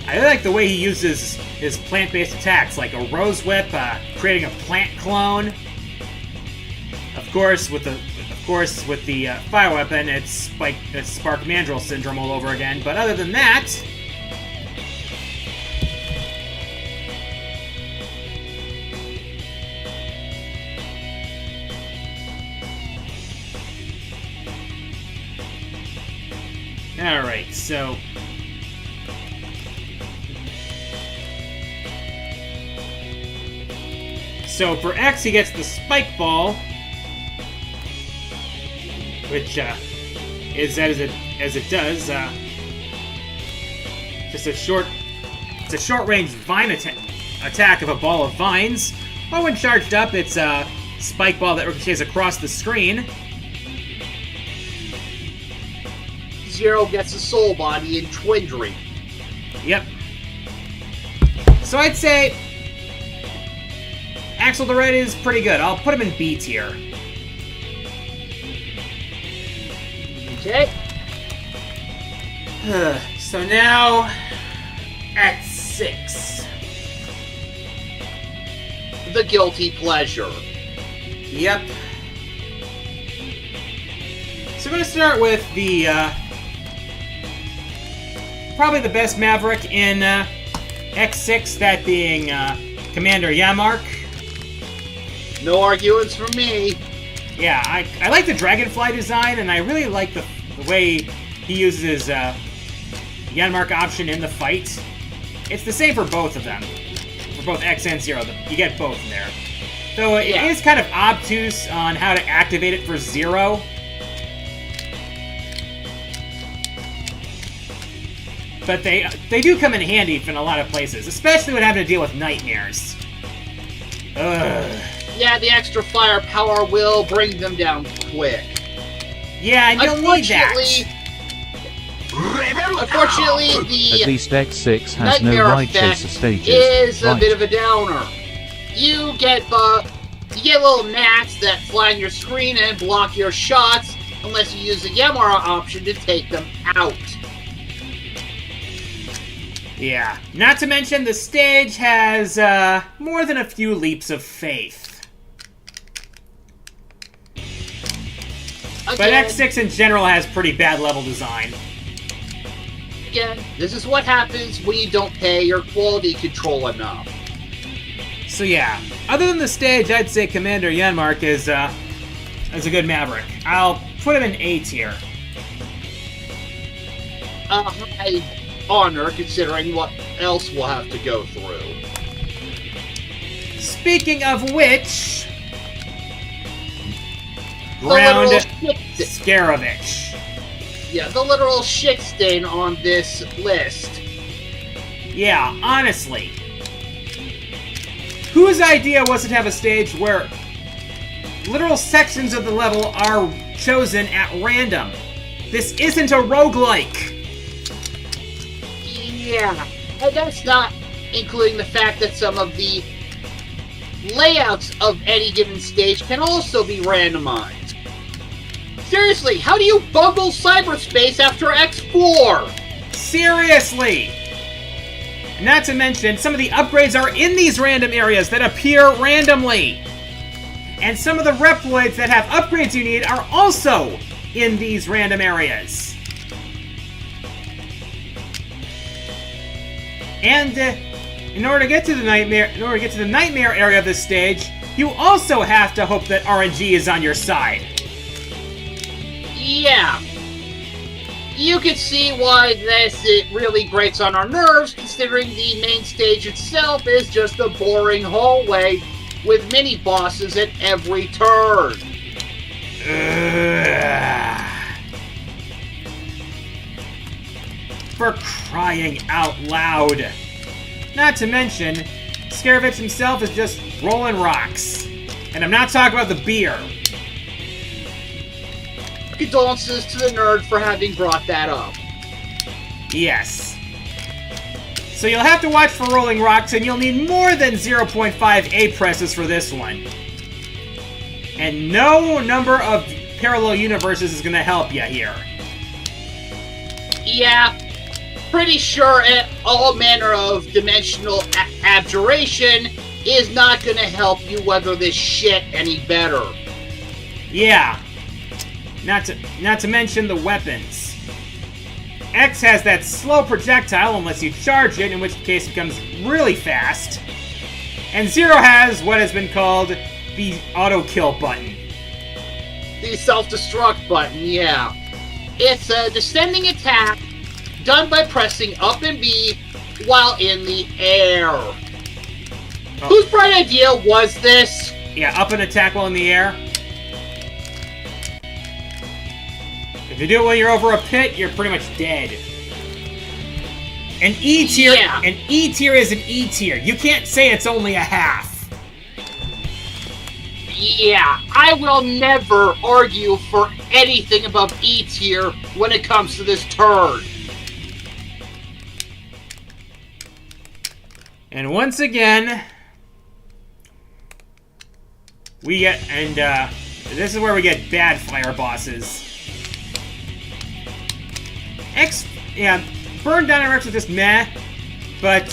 I really like the way he uses his plant-based attacks, like a Rose Whip, creating a plant clone. Of course, with the fire weapon, it's Spark Mandrill Syndrome all over again. But other than that, all right. So for X, he gets the Spike Ball, which is as it does, just a short-range vine attack of a ball of vines. Or when charged up, it's a Spike Ball that ricochets across the screen. Zero gets a soul body in Twindry. Yep. So I'd say Axel the Red is pretty good. I'll put him in B tier. Okay. So now, at 6. The guilty pleasure. Yep. So I'm going to start with the, probably the best Maverick in X6, that being Commander Yamark. No arguments from me. Yeah, I like the Dragonfly design, and I really like the way he uses his Yanmark option in the fight. It's the same for both of them. For both X and Zero. You get both in there. Though it is kind of obtuse on how to activate it for Zero. But they do come in handy in a lot of places, especially when having to deal with nightmares. Ugh. Yeah, the extra firepower will bring them down quick. Yeah, and you'll need that. Unfortunately, the At least X6 has no nightmare ride effect chaser stages. is a Right. bit of a downer. You get little gnats that fly on your screen and block your shots unless you use the Yamara option to take them out. Yeah. Not to mention, the stage has more than a few leaps of faith. But Again, X6 in general has pretty bad level design. again, this is what happens when you don't pay your quality control enough. So yeah, other than the stage, I'd say Commander Yanmark is a good Maverick. I'll put him in A tier. A high honor, considering what else we'll have to go through. Speaking of which, The Ground literal shit- Scarovich. Yeah, the literal shit stain on this list. Yeah, honestly. Whose idea was it to have a stage where literal sections of the level are chosen at random? This isn't a roguelike. Yeah, and that's not including the fact that some of the layouts of any given stage can also be randomized. Seriously, how do you bungle cyberspace after X4? Seriously! Not to mention, some of the upgrades are in these random areas that appear randomly. And some of the Reploids that have upgrades you need are also in these random areas. And in order to get to the nightmare area of this stage, you also have to hope that RNG is on your side. Yeah. You can see why it really grates on our nerves, considering the main stage itself is just a boring hallway with mini-bosses at every turn. For crying out loud. Not to mention, Scarovich himself is just rolling rocks. And I'm not talking about the beer. Condolences to the nerd for having brought that up. Yes. So you'll have to watch for rolling rocks, and you'll need more than 0.5 A presses for this one. And no number of parallel universes is going to help you here. Yeah, pretty sure all manner of dimensional abjuration is not going to help you weather this shit any better. Yeah. Not to mention the weapons. X has that slow projectile unless you charge it, in which case it becomes really fast. And Zero has what has been called the auto-kill button. The self-destruct button, yeah. It's a descending attack done by pressing up and B while in the air. Oh. Whose bright idea was this? Yeah, up and attack while in the air. If you do it when you're over a pit, you're pretty much dead. An E tier, Yeah. An E tier is an E tier. You can't say it's only a half. Yeah, I will never argue for anything above E tier when it comes to this turd. And once again, we get, this is where we get bad fire bosses. Burn Down and Rex are just meh, but,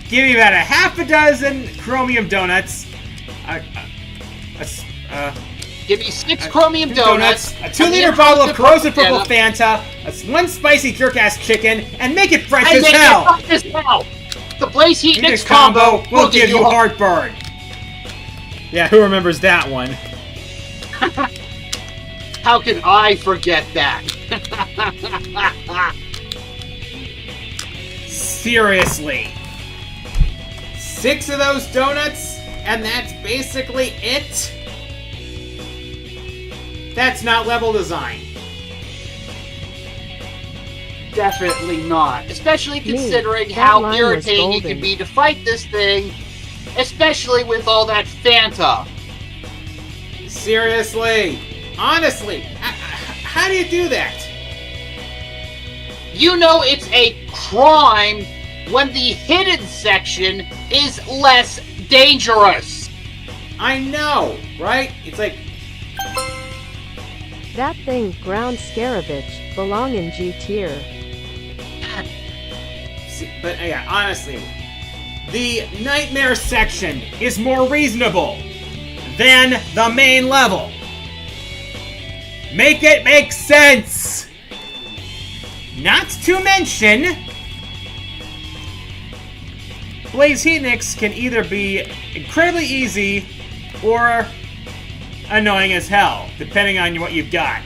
give me about a half a dozen chromium donuts, Give me 6 chromium donuts, a 2-liter bottle of corrosive purple Fanta, one spicy jerk-ass chicken, and make it fresh as hell! The Blaze Heat Mix Mix combo will give you heartburn. Yeah, who remembers that one? How can I forget that? Seriously. 6 of those donuts, and that's basically it? That's not level design. Definitely not. Especially considering that how line was irritating it golden. can be to fight this thing, especially with all that Fanta. Seriously. Honestly. How do you do that? You know it's a crime when the hidden section is less dangerous. I know, right? It's like, That thing, Ground Scarovich, belong in G tier. but yeah, honestly, the Nightmare section is more reasonable than the main level. Make it make sense! Not to mention, Blaze Heatnix can either be incredibly easy or annoying as hell, depending on what you've got.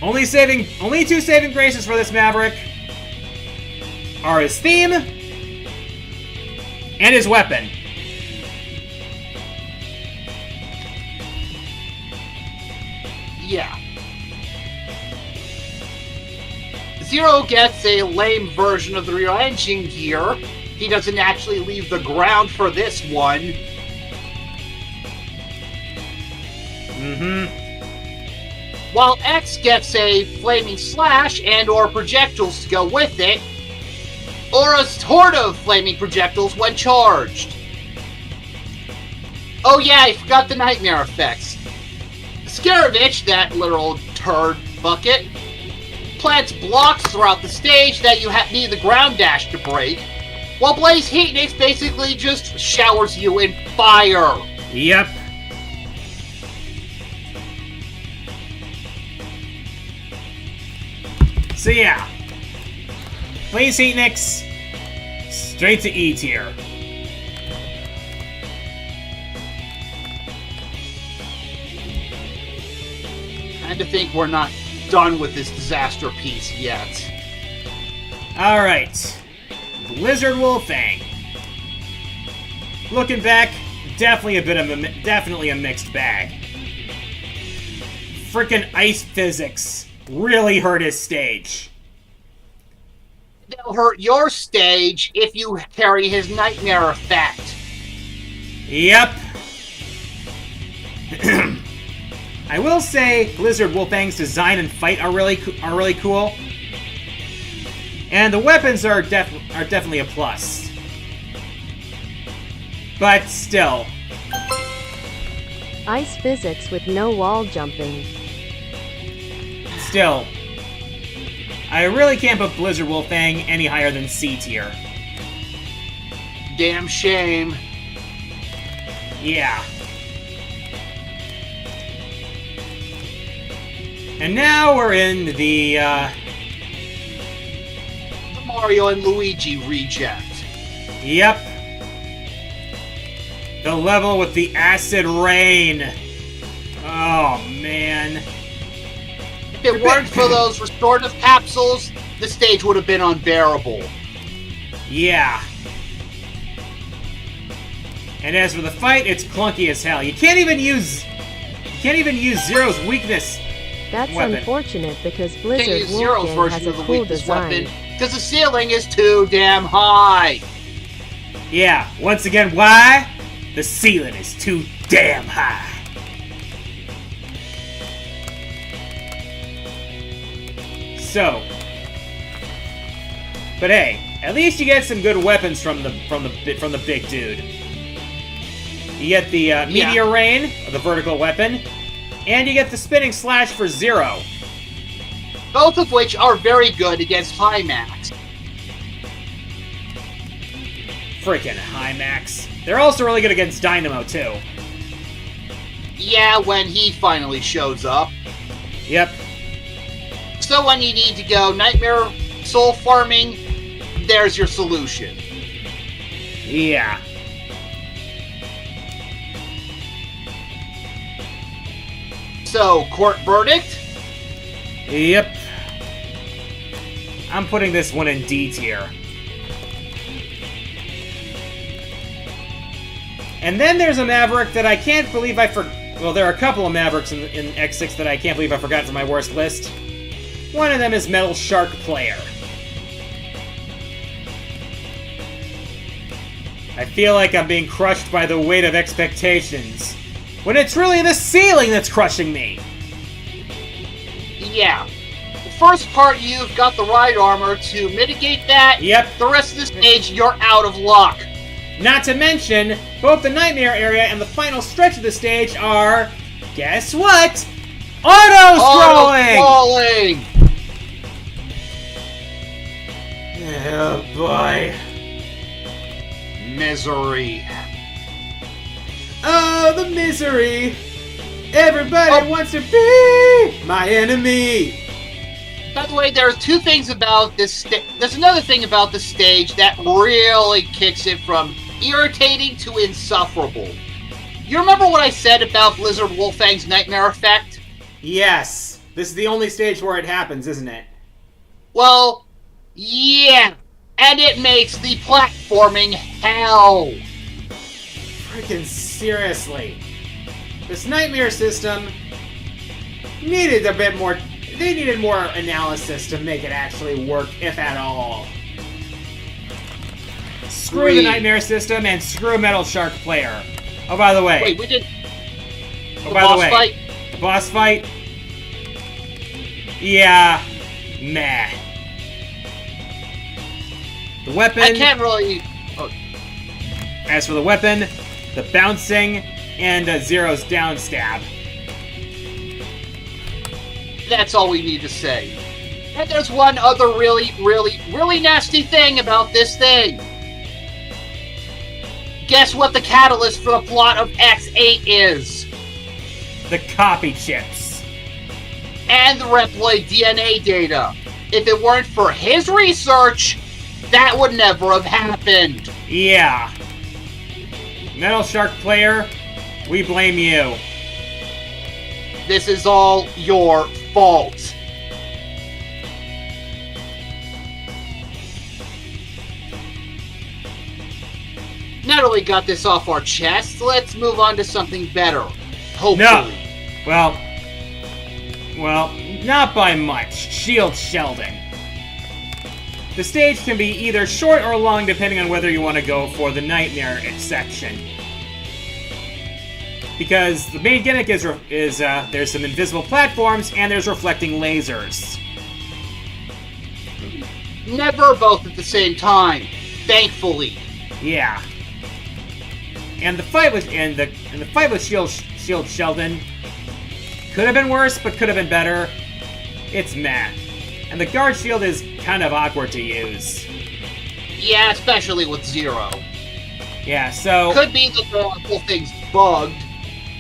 Only two saving graces for this Maverick are his theme and his weapon. Yeah. Zero gets a lame version of the rear engine gear. He doesn't actually leave the ground for this one. Mm-hmm. While X gets a flaming slash and or projectiles to go with it, or a horde of flaming projectiles when charged. Oh yeah, I forgot the nightmare effects. Scaravitch, that literal turd bucket, plants blocks throughout the stage that you need the ground dash to break, while Blaze Heatnix basically just showers you in fire. Yep. So yeah, Blaze Heatnix, straight to E tier. And to think we're not done with this disaster piece yet. Alright, Blizzard Wolfang. Looking back, definitely a mixed bag. Freaking ice physics really hurt his stage. They'll hurt your stage if you carry his nightmare effect. Yep. I will say Blizzard Wolfang's design and fight are really cool. And the weapons are definitely a plus. But still. Ice physics with no wall jumping. Still. I really can't put Blizzard Wolfang any higher than C tier. Damn shame. Yeah. And now we're in the Mario and Luigi reject. Yep. The level with the acid rain. Oh, man. If it weren't for those restorative capsules, the stage would have been unbearable. Yeah. And as for the fight, it's clunky as hell. You can't even use Zero's weakness. That's weapon. Unfortunate because Can't Blizzard use Zero's Wolfgang version has of a the cool weakness design. weapon because the ceiling is too damn high. Yeah, once again, why? The ceiling is too damn high. So, but hey, at least you get some good weapons from the big dude. You get the Meteor Rain, the vertical weapon, and you get the Spinning Slash for Zero. Both of which are very good against Hymax. Freaking Hymax. They're also really good against Dynamo, too. Yeah, when he finally shows up. Yep. So when you need to go Nightmare Soul Farming, there's your solution. Yeah. So, court verdict? Yep. I'm putting this one in D tier. And then there's a Maverick that I can't believe well, there are a couple of Mavericks in X6 that I can't believe I forgot from my worst list. One of them is Metal Shark Player. I feel like I'm being crushed by the weight of expectations, when it's really the ceiling that's crushing me. Yeah. The first part, you've got the ride armor to mitigate that. Yep. The rest of the stage, you're out of luck. Not to mention, both the Nightmare area and the final stretch of the stage are, guess what? Auto-scrolling! Auto-scrolling! Oh boy. Misery. Oh, the misery. Everybody wants to be my enemy. By the way, there's two things about this there's another thing about the stage that really kicks it from irritating to insufferable. You remember what I said about Blizzard Wolfang's Nightmare Effect? Yes. This is the only stage where it happens, isn't it? Well, yeah. And it makes the platforming hell. Freaking seriously. This nightmare system needed a bit more. They needed more analysis to make it actually work, if at all. Screw the nightmare system and screw Metal Shark Player. Oh, by the way. Wait, we did. Oh, by the way. Fight? The boss fight? Yeah. Meh. The weapon. I can't really. Oh. As for the weapon, the bouncing, and Zero's down stab. That's all we need to say. And there's one other really nasty thing about this thing. Guess what the catalyst for the plot of X8 is? The copy chips. And the Reploid DNA data. If it weren't for his research, that would never have happened. Yeah. Metal Shark Player, we blame you. This is all your fault. Now that we got this off our chest, let's move on to something better. Hopefully. No. Well, not by much. Shield Sheldon. The stage can be either short or long depending on whether you want to go for the Nightmare section. Because the main gimmick is there's some invisible platforms and there's reflecting lasers. Never both at the same time, thankfully. Yeah. And the fight with Shield Sheldon could have been worse, but could have been better. It's meh. And the guard shield is kind of awkward to use. Yeah, especially with Zero. Yeah, so Could be that the whole thing's bugged.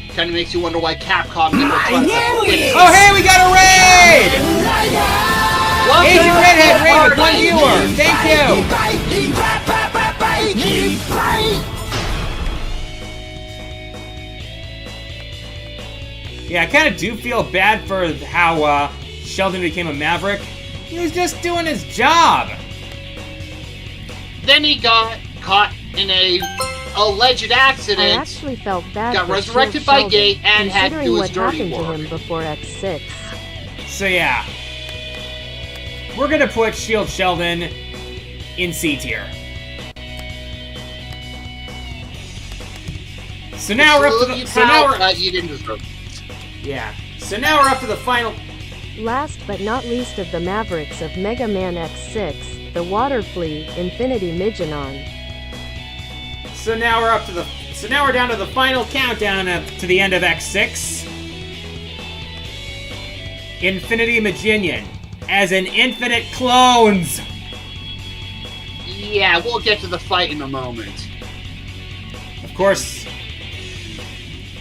Kind of makes you wonder why Capcom never touched it. Oh, hey, we got a raid! Asian Redhead raid with 1 viewer. Thank you. Yeah, I kind of do feel bad for how Sheldon became a Maverick. He was just doing his job. Then he got caught in a alleged accident. I actually felt bad. Got for resurrected Shield by Sheldon, Gate and had to do his what dirty happened work. to him before X6. So yeah, we're gonna put Shield Sheldon in C tier. So now we're up to the. So now we're. You didn't deserve it. Yeah. So now we're up to the final. Last but not least of the Mavericks of Mega Man X6, the Water Flea, Infinity Midgenon. So now we're up to the. So now we're down to the final countdown to the end of X6. Infinity Maginion, as in infinite clones. Yeah, we'll get to the fight in a moment. Of course.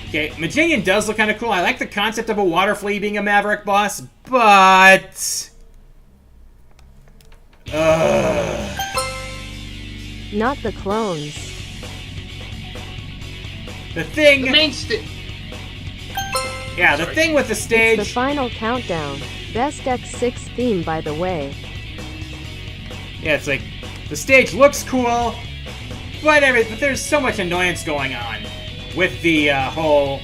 Okay, Maginion does look kind of cool. I like the concept of a water flea being a Maverick boss, but... Not the clones. The thing... The main Yeah, the thing with the stage... It's the final countdown. Best X6 theme, by the way. Yeah, it's like, the stage looks cool, but there's so much annoyance going on with the whole...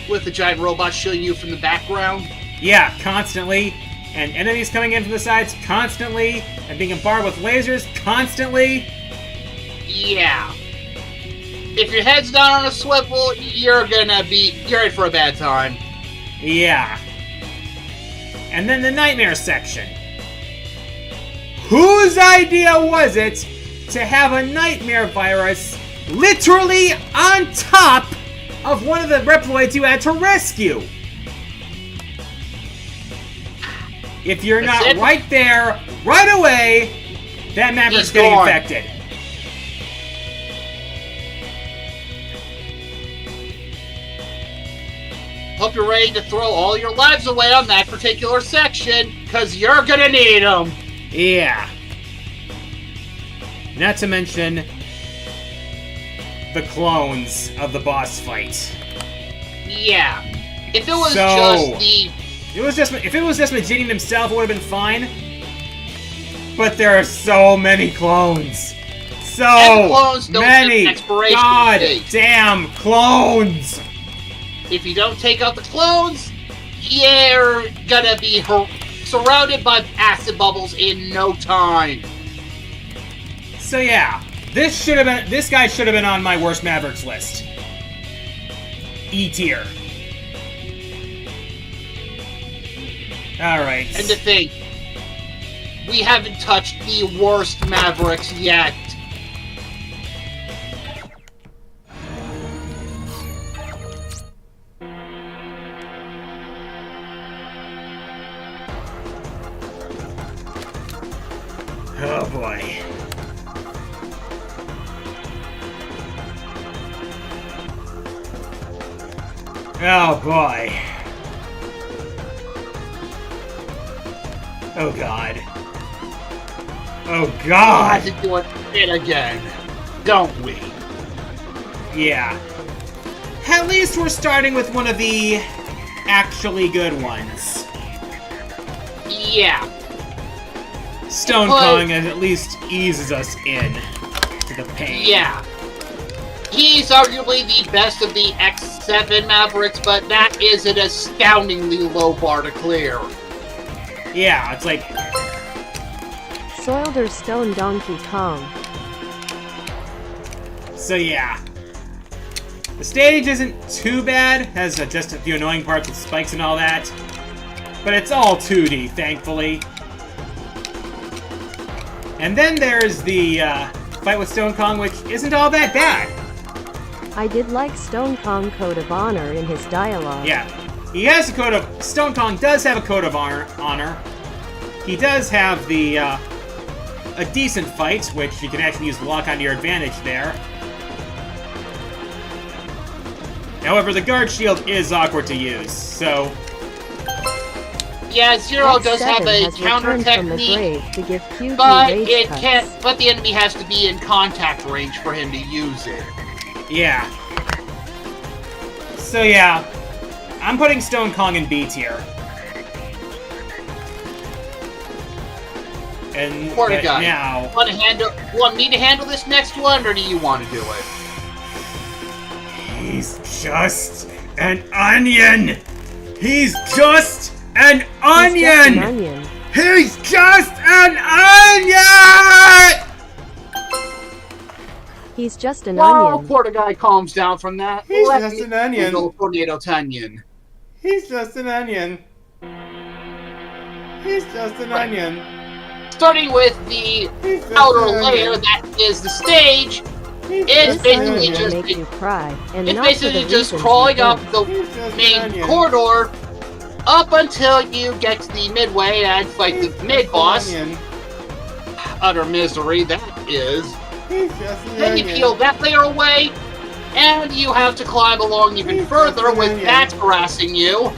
With the giant robot shooting you from the background? Yeah, constantly. And enemies coming in from the sides constantly. And being bombarded with lasers constantly. Yeah. If your head's not on a swivel, you're in for a bad time. Yeah. And then the nightmare section. Whose idea was it to have a nightmare virus literally on top of one of the Reploids you had to rescue? If you're That's not it. right there, right away, that Maverick's He's getting gone. infected. Hope you're ready to throw all your lives away on that particular section, because you're gonna need them. Yeah. Not to mention the clones of the boss fight. Yeah. If it was So- just the... If it was just Majinian himself, it would have been fine. But there are so many clones. So And clones don't have many. an expiration God date. damn clones. If you don't take out the clones, you're gonna be surrounded by acid bubbles in no time. So yeah, this guy should have been on my worst Mavericks list. E tier. Alright. And to think, we haven't touched the worst Mavericks yet. Oh boy. Oh boy. Oh god. Oh We god! have to do it again, don't we? Yeah. At least we're starting with one of the actually good ones. Yeah. Stone But- Kong at least eases us in to the pain. Yeah. He's arguably the best of the X7 Mavericks, but that is an astoundingly low bar to clear. Yeah, it's like, Soiled or Stone Donkey Kong. so yeah. The stage isn't too bad, has just a few annoying parts with spikes and all that. But it's all 2D, thankfully. And then there's the fight with Stone Kong, which isn't all that bad. I did like Stone Kong Code of Honor in his dialogue. Yeah. He has a code of... Stone Kong does have a code of honor. He does have the, a decent fight, which you can actually use lock onto your advantage there. However, the guard shield is awkward to use, so... Yeah, Zero does have X7 a has counter returned from the technique, grave to give QG but rage it cuts. can't. But the enemy has to be in contact range for him to use it. Yeah. So yeah, I'm putting Stone Kong in B tier. And Poor but guy. now, Want me to handle this next one, or do you want to do it? he's just an onion! He's just an onion! He's just an onion. He's just an onion! He's just an While onion. Porta guy calms down from that, He's let just me an onion. handle Tornado Tunyon. He's just an onion. He's just an onion. Starting with the He's just outer an layer onion. that is the stage, He's it's This just an onion basically will just make you cry, and it's not for basically the just reasons crawling you up think. the He's just an main onion. corridor up until you get to the midway and fight He's the just mid boss. an onion. Utter misery that is. He's just an Then you onion. peel that layer away, and you have to climb along even He's further just an with onion. that harassing you.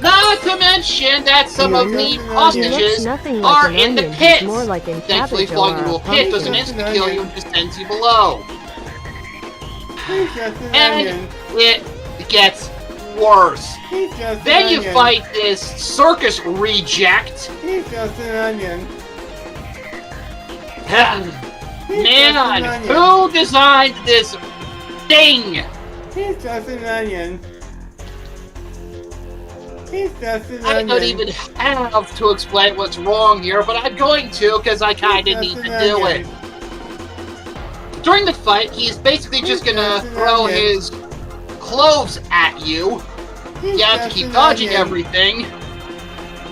Not to mention that some of He's the just an onion. He hostages looks nothing like are an in the onion. pits. He's more like in Thankfully, cabbage falling or into a a pit doesn't pumpkin. insta-kill you and just sends you below. He's just an And onion. it gets worse. He's just Then an you onion. fight this circus reject. He's just an onion. He's Man, just an onion. who designed this thing? He's just an onion. He's just an I onion. don't even have to explain what's wrong here, but I'm going to because I kind of He's need just to an do onion. it. During the fight, he's basically just He's gonna just an throw onion. his cloves at you. He's You have to just keep an dodging onion. everything.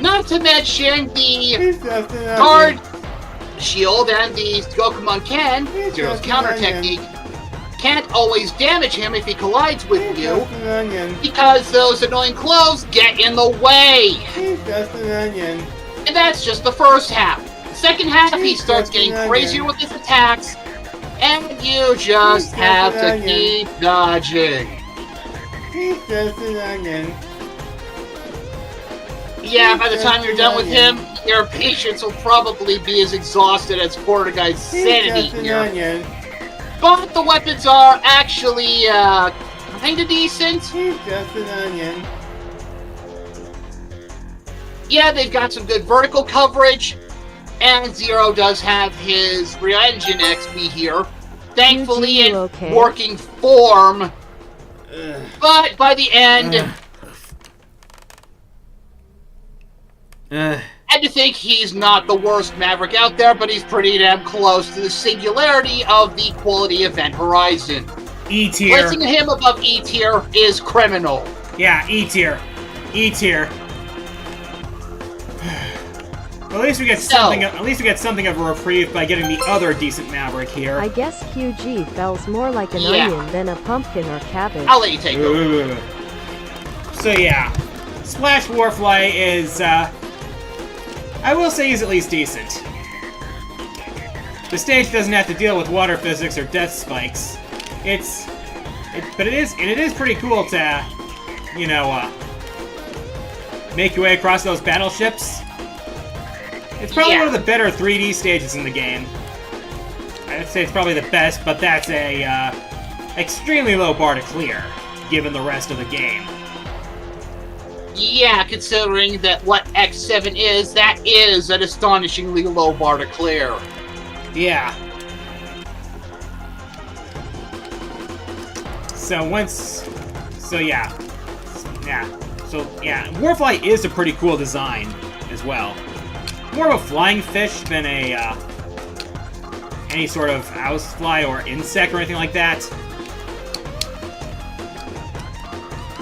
Not to mention the He's just an guard onion. shield and the Gokumon Ken, He's Zero's just an counter onion. technique, can't always damage him if he collides with He's you just an onion. because those annoying cloves get in the way. He's just an onion. And that's just the first half. The second half, he starts getting crazier with his attacks, and you just have to keep dodging. Yeah, by the time you're done with him, your patience will probably be as exhausted as Quarter Guy's sanity here. But the weapons are actually, kinda decent. Yeah, they've got some good vertical coverage, and Zero does have his rear engine XP here. Thankfully in working form, but by the end, I think he's not the worst Maverick out there, but he's pretty damn close to the singularity of the quality event horizon. E tier. Placing him above E tier is criminal. Yeah, E tier. E tier. Well, at least we get something. At least we get something of a reprieve by getting the other decent Maverick here. I guess QG feels more like an onion than a pumpkin or cabbage. I'll let you take it. So yeah, Splash Warfly is. I will say he's at least decent. The stage doesn't have to deal with water physics or death spikes. But it is pretty cool to, you know, make your way across those battleships. It's probably one of the better 3D stages in the game. I'd say it's probably the best, but that's a extremely low bar to clear, given the rest of the game. Yeah, considering that what X7 is, that is an astonishingly low bar to clear. Yeah. So Warfly is a pretty cool design as well. More of a flying fish than a any sort of housefly or insect or anything like that.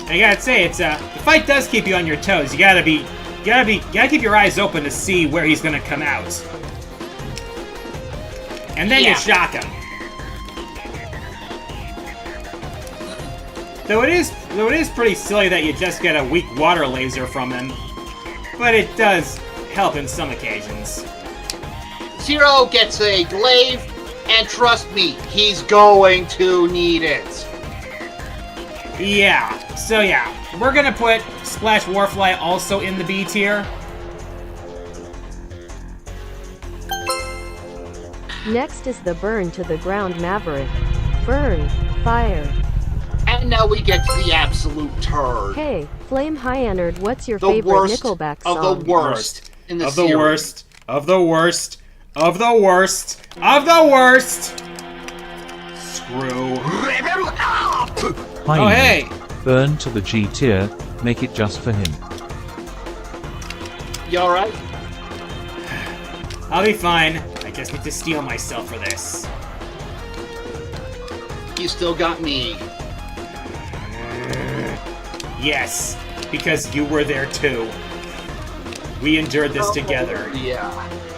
And I gotta say, the fight does keep you on your toes. You gotta keep your eyes open to see where he's gonna come out. And then you shock him. Though it is pretty silly that you just get a weak water laser from him, but it does help in some occasions. Zero gets a glaive, and trust me, he's going to need it. Yeah, so yeah, we're gonna put Splash Warfly also in the B tier. Next is the burn to the ground Maverick. Burn, fire. And now we get to the absolute turd. Hey, Flame High Entered, what's your favorite Nickelback song? Of the worst in the series. Of the worst. Screw. Level up! Hi, Oh, hey! Burn to the G tier, make it just for him. You alright? I'll be fine. I just need to steel myself for this. You still got me. Yes, because you were there too. We endured this together. Yeah.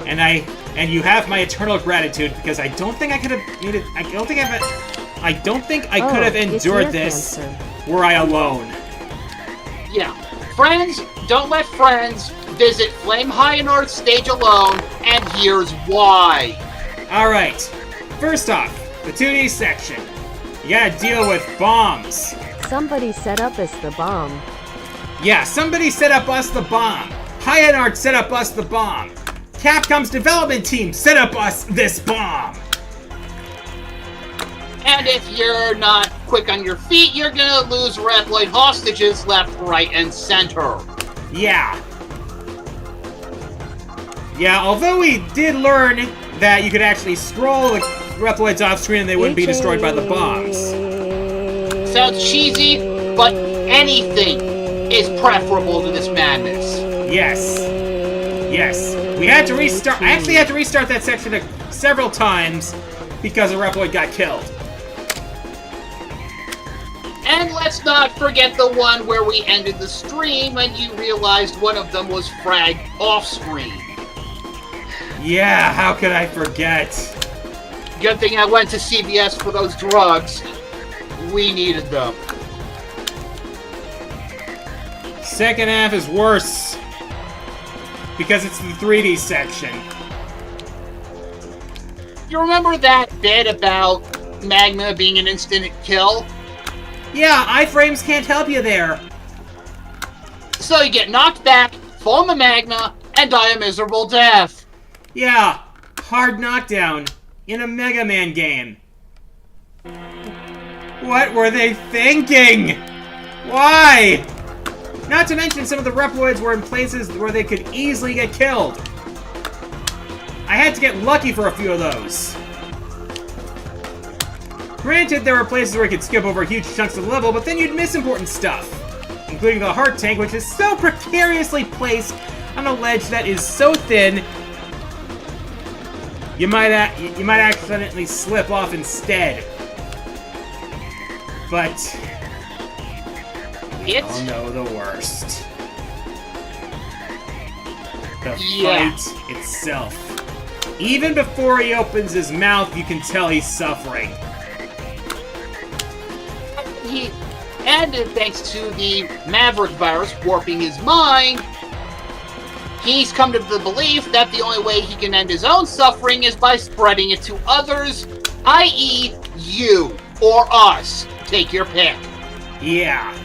And you have my eternal gratitude because I don't think I could have needed. I don't think I could have endured this were I alone. Yeah. Friends, don't let friends visit Flame High and Earth stage alone, and here's why. Alright, first off, the 2D section. You gotta deal with bombs. Somebody set up us the bomb. Yeah, somebody set up us the bomb. High End Art set up us the bomb. Capcom's development team set up us this bomb. And if you're not quick on your feet, you're gonna lose Reploid hostages left, right, and center. Yeah. Yeah, although we did learn that you could actually scroll the Reploids off screen and they wouldn't be destroyed by the bombs. Sounds cheesy, but anything is preferable to this madness. Yes. Yes. We had to restart. I actually had to restart that section several times because a Reploid got killed. And let's not forget the one where we ended the stream and you realized one of them was fragged off-screen. Yeah, how could I forget? Good thing I went to CVS for those drugs. We needed them. Second half is worse. because it's the 3D section. You remember that bit about Magma being an instant kill? Yeah, iframes can't help you there. So you get knocked back, fall in the Magma, and die a miserable death. Yeah, hard knockdown in a Mega Man game. What were they thinking? Why? Not to mention some of the Reploids were in places where they could easily get killed. I had to get lucky for a few of those. Granted, there were places where you could skip over huge chunks of the level, but then you'd miss important stuff. Including the heart tank, which is so precariously placed on a ledge that is so thin, you might accidentally slip off instead. But we all know the worst. The fight itself. Even before he opens his mouth, you can tell he's suffering. And thanks to the Maverick virus warping his mind, he's come to the belief that the only way he can end his own suffering is by spreading it to others, i.e. you or us. Take your pick. Yeah.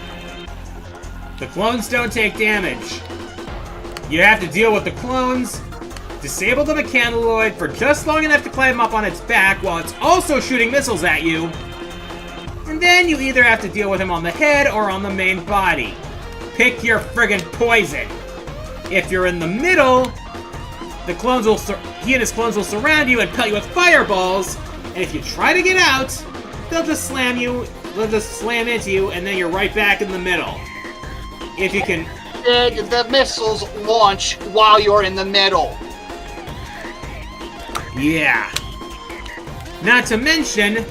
The clones don't take damage. You have to deal with the clones, disable the mechanaloid for just long enough to climb up on its back while it's also shooting missiles at you. And then you either have to deal with him on the head or on the main body. Pick your friggin' poison. If you're in the middle, he and his clones will surround you and pelt you with fireballs. And if you try to get out, they'll just slam into you, and then you're right back in the middle. If you can... The missiles launch while you're in the middle. Yeah. Not to mention,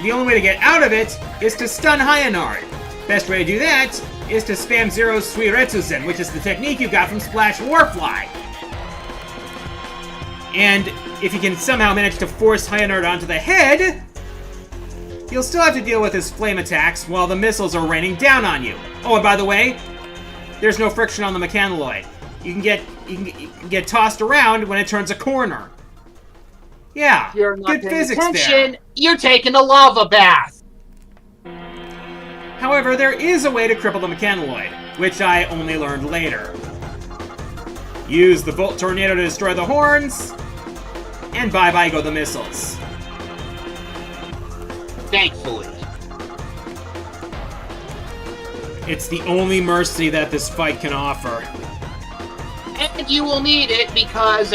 the only way to get out of it is to stun Hyanard. Best way to do that is to spam Zero's Suiretsuzen, which is the technique you got from Splash Warfly. And if you can somehow manage to force Hyanard onto the head, you'll still have to deal with his flame attacks while the missiles are raining down on you. Oh, and by the way, there's no friction on the mechanaloid. You can get tossed around when it turns a corner. Yeah, You're not good physics attention. there. You're taking a lava bath. However, there is a way to cripple the mechanaloid, which I only learned later. Use the Volt Tornado to destroy the horns, and bye-bye go the missiles. Thankfully. It's the only mercy that this fight can offer. And you will need it because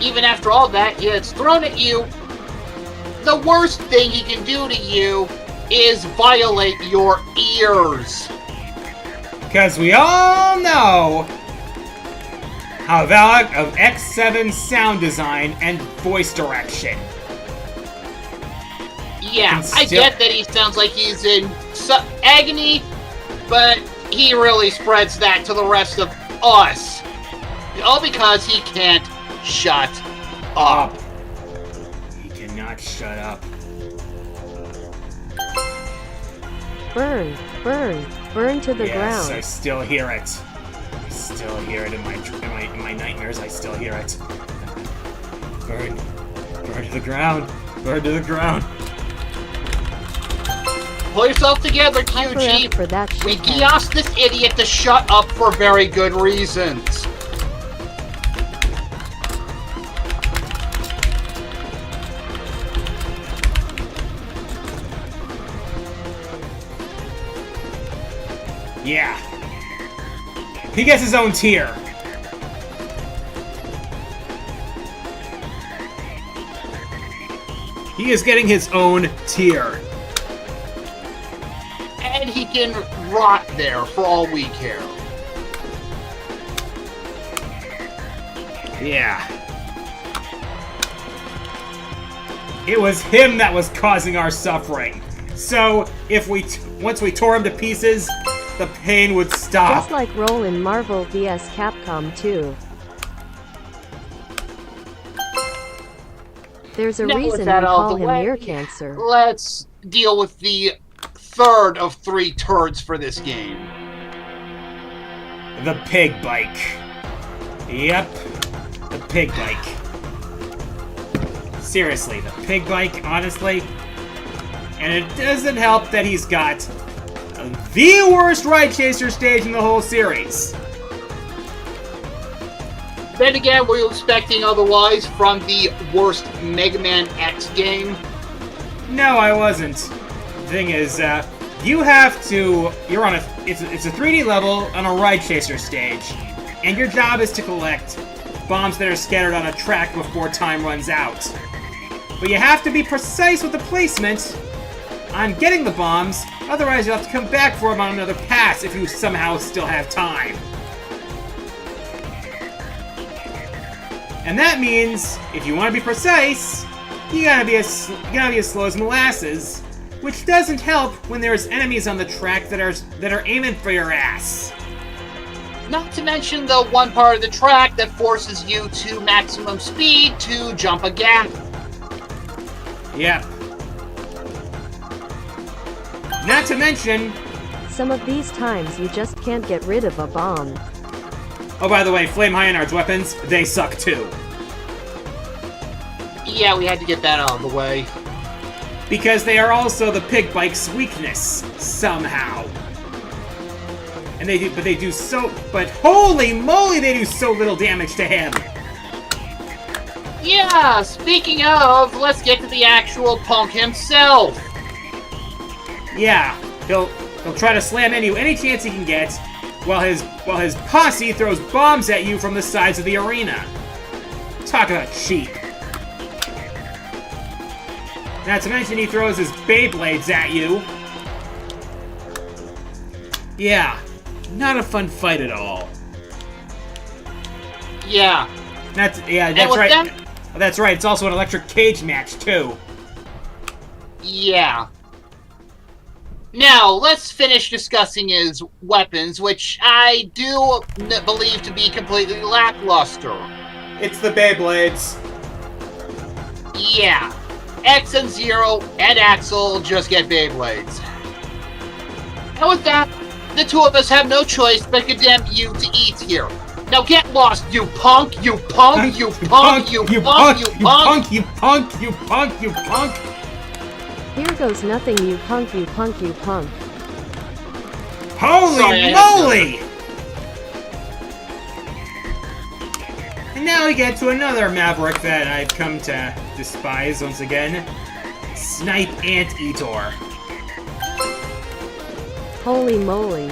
even after all that gets thrown at you, the worst thing he can do to you is violate your ears. Because we all know how Valak of X7's sound design and voice direction. Yeah, I get that he sounds like he's in agony, but he really spreads that to the rest of us. All because he can't shut up. He cannot shut up. Burn, burn, burn to the Yes, ground. I still hear it. I still hear it in my nightmares. I still hear it. Burn, burn to the ground, burn to the ground. Pull yourself together, Hyper QG. up for that We shithead. asked this idiot to shut up for very good reasons. Yeah. He gets his own tier. He is getting his own tier. And he can rot there for all we care. Yeah. It was him that was causing our suffering. So, if once we tore him to pieces, the pain would stop. Just like Roll in Marvel vs. Capcom 2. There's a Now with reason we that out of call the him way, ear cancer. Let's deal with the third of 3 turds for this game. The pig bike. Yep, the pig bike. Seriously, the pig bike, honestly. And it doesn't help that he's got the worst Ride Chaser stage in the whole series. Then again, were you expecting otherwise from the worst Mega Man X game? No, I wasn't. The thing is, you have to... You're on a... It's a 3D level on a Ride Chaser stage. And your job is to collect bombs that are scattered on a track before time runs out. But you have to be precise with the placement on getting the bombs, otherwise you'll have to come back for them on another pass if you somehow still have time. And that means, if you want to be precise, you gotta be as slow as molasses, which doesn't help when there's enemies on the track that are aiming for your ass. Not to mention the one part of the track that forces you to maximum speed to jump a gap. Yep. Not to mention... Some of these times you just can't get rid of a bomb. Oh, by the way, Flame Hyanard's weapons, they suck too. Yeah, we had to get that out of the way. Because they are also the pig bike's weakness, somehow. And but holy moly, they do so little damage to him. Yeah, speaking of, let's get to the actual punk himself. Yeah, he'll try to slam into you any chance he can get, while his posse throws bombs at you from the sides of the arena. Talk about cheap. Not to mention he throws his Beyblades at you. Yeah, not a fun fight at all. Yeah. That's right. That's right, it's also an electric cage match, too. Yeah. Now, let's finish discussing his weapons, which I do believe to be completely lackluster. It's the Beyblades. Yeah. X and Zero and Axel just get Beyblades. And with that, the two of us have no choice but condemn you to eat here. Now get lost, you punk, you punk, you punk, you punk, you punk, you punk, you punk, you punk. Here goes nothing, you punk, you punk, you punk. Holy moly! And now we get to another Maverick that I've come to despise once again. Snipe Anteater. Holy moly.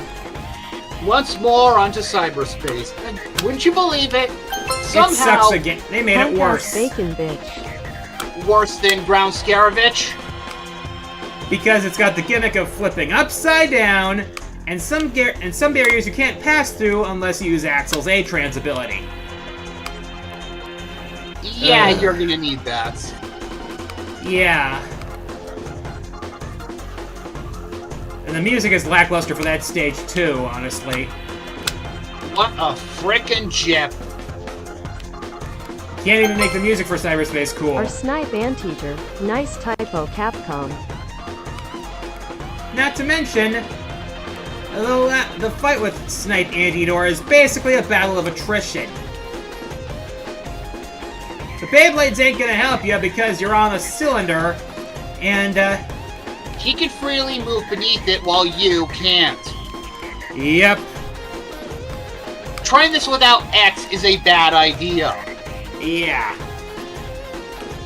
Once more onto cyberspace. And wouldn't you believe it? Somehow, it sucks again. They made it worse. Bacon, bitch. Worse than Ground Scaravich? Because it's got the gimmick of flipping upside down, and some barriers you can't pass through unless you use Axel's A-Trans ability. Yeah, you're gonna need that. Yeah. And the music is lackluster for that stage too, honestly. What a frickin' jip. Can't even make the music for cyberspace cool. Our Snipe Anteater. Nice typo, Capcom. Not to mention, the fight with Snipe Anteater is basically a battle of attrition. The Beyblades ain't gonna help you because you're on a cylinder, and, he can freely move beneath it while you can't. Yep. Trying this without X is a bad idea. Yeah.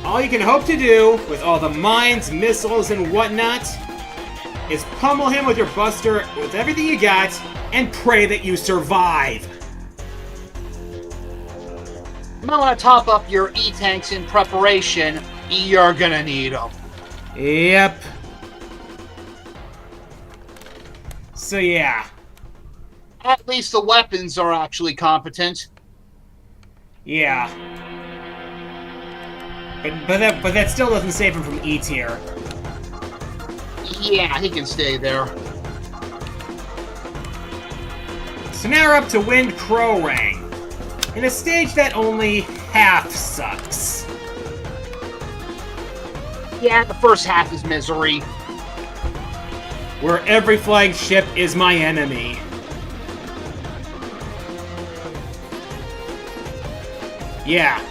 All you can hope to do, with all the mines, missiles, and whatnot, is pummel him with your buster with everything you got, and pray that you survive. You might want to top up your E-tanks in preparation. You're gonna need them. Yep. So yeah. At least the weapons are actually competent. Yeah. But that still doesn't save him from E tier. Yeah, he can stay there. So now we're up to Wind Crowrang, in a stage that only half sucks. Yeah, the first half is misery. Where every flying ship is my enemy. Yeah.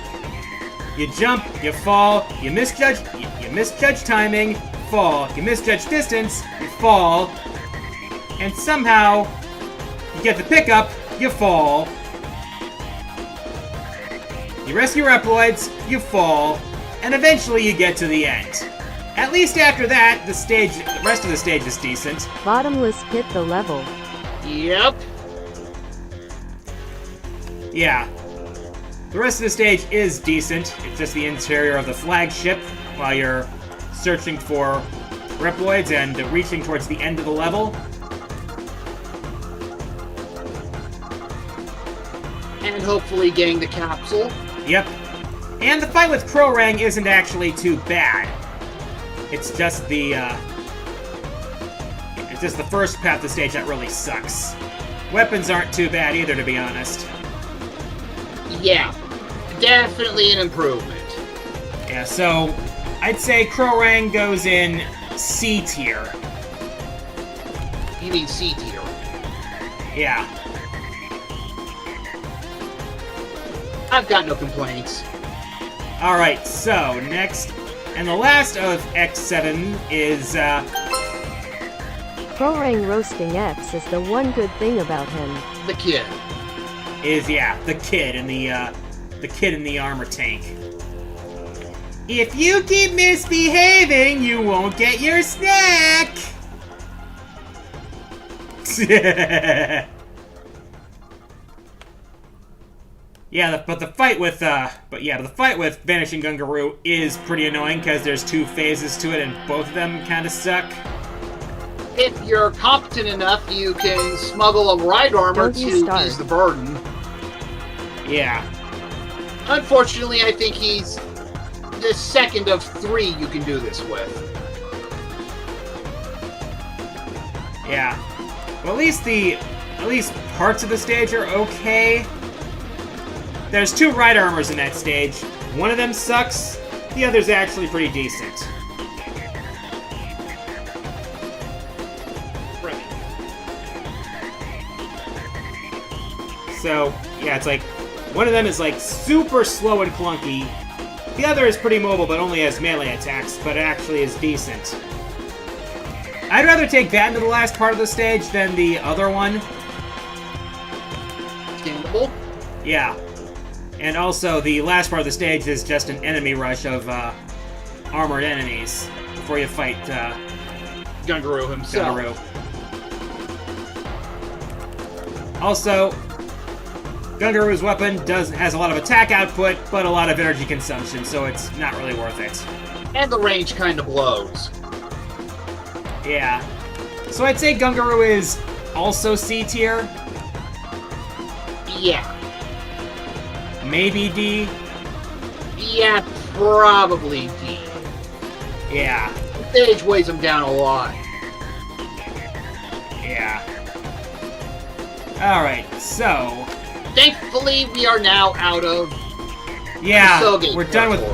You jump, you fall, you misjudge timing, fall. You misjudge distance, you fall. And somehow, you get the pickup, you fall. You rescue Reploids, you fall. And eventually you get to the end. At least after that, the rest of the stage is decent. Bottomless pit the level. Yep. Yeah. The rest of the stage is decent. It's just the interior of the flagship while you're searching for Reploids and reaching towards the end of the level. And hopefully getting the capsule. Yep. And the fight with Krorang isn't actually too bad. It's just the first path of the stage that really sucks. Weapons aren't too bad either, to be honest. Yeah, definitely an improvement. Yeah, so I'd say Krorang goes in C tier. You mean C tier? Yeah. I've got no complaints. Alright, so next, and the last of X7 is, Krorang roasting X is the one good thing about him. The kid. the kid in the armor tank. If you keep misbehaving, you won't get your snack! But the fight with Vanishing Gungaroo is pretty annoying because there's two phases to it and both of them kind of suck. If you're competent enough, you can smuggle a ride armor Don't you to start. ease the burden. Yeah. Unfortunately, I think he's the second of 3 you can do this with. Yeah. Well, at least parts of the stage are okay. There's 2 ride armors in that stage. One of them sucks. The other's actually pretty decent. Right. So, yeah, it's like, one of them is like super slow and clunky. The other is pretty mobile, but only has melee attacks, but actually is decent. I'd rather take that into the last part of the stage than the other one. Understandable. Yeah. And also, the last part of the stage is just an enemy rush of armored enemies before you fight Gungaroo himself. Gungaroo. Also, Gungaroo's weapon has a lot of attack output, but a lot of energy consumption, so it's not really worth it. And the range kind of blows. Yeah. So I'd say Gungaroo is also C tier, Yeah. maybe D. Yeah, probably D. Yeah. The stage weighs him down a lot. Yeah. Alright, so... Thankfully, we are now out of... Yeah, Soge we're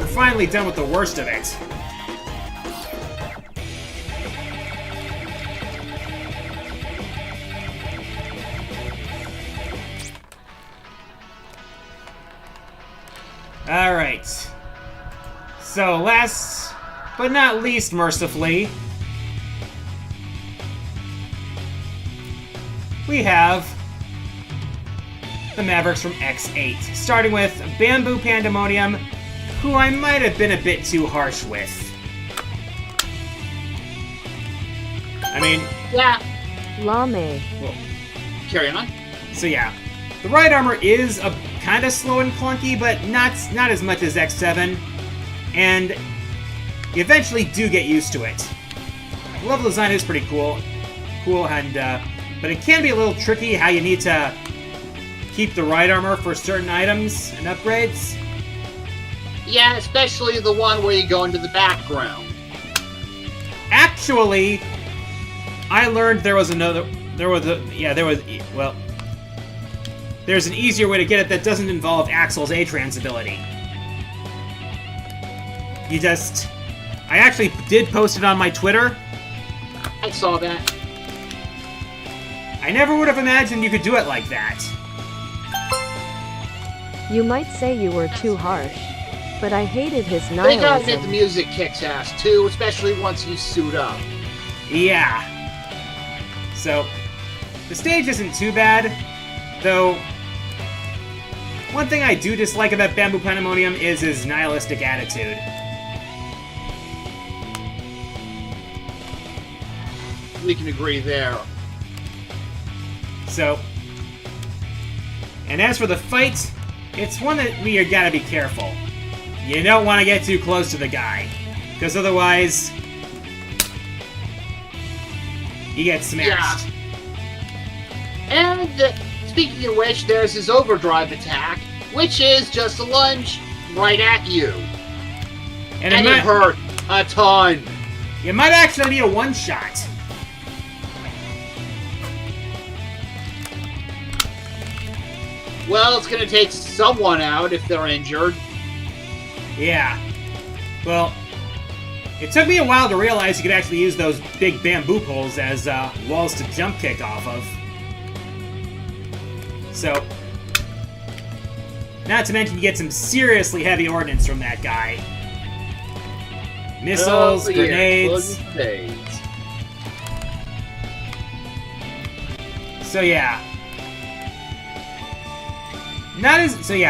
finally done with the worst of it. Alright. So, last but not least, mercifully, we have the Mavericks from X8, starting with Bamboo Pandemonium, who I might have been a bit too harsh with. I mean, Yeah. Lame. Carry on. so yeah. The ride armor is a kind of slow and clunky, but not as much as X7, and you eventually do get used to it. The level design is pretty cool, and but it can be a little tricky how you need to keep the ride armor for certain items and upgrades. Yeah, especially the one where you go into the background. Actually, I learned there's an easier way to get it that doesn't involve Axel's A-Trans ability. I actually did post it on my Twitter. I saw that. I never would have imagined you could do it like that. You might say you were too harsh, but I hated his They gotta admit the nihilism. music kicks ass too, especially once you suit up. Yeah. So, the stage isn't too bad, though. One thing I do dislike about Bamboo Pandemonium is his nihilistic attitude. We can agree there. So, and as for the fight, it's one that we gotta be careful. You don't want to get too close to the guy, because otherwise, you get smashed. And speaking of which, there's his overdrive attack, which is just a lunge right at you. And And it hurt a ton. it might actually be a one-shot. Well, it's gonna take someone out if they're injured. Yeah. Well, it took me a while to realize you could actually use those big bamboo poles as walls to jump kick off of. So, not to mention you get some seriously heavy ordnance from that guy. Missiles, Oh, yeah, grenades. grenades. So yeah.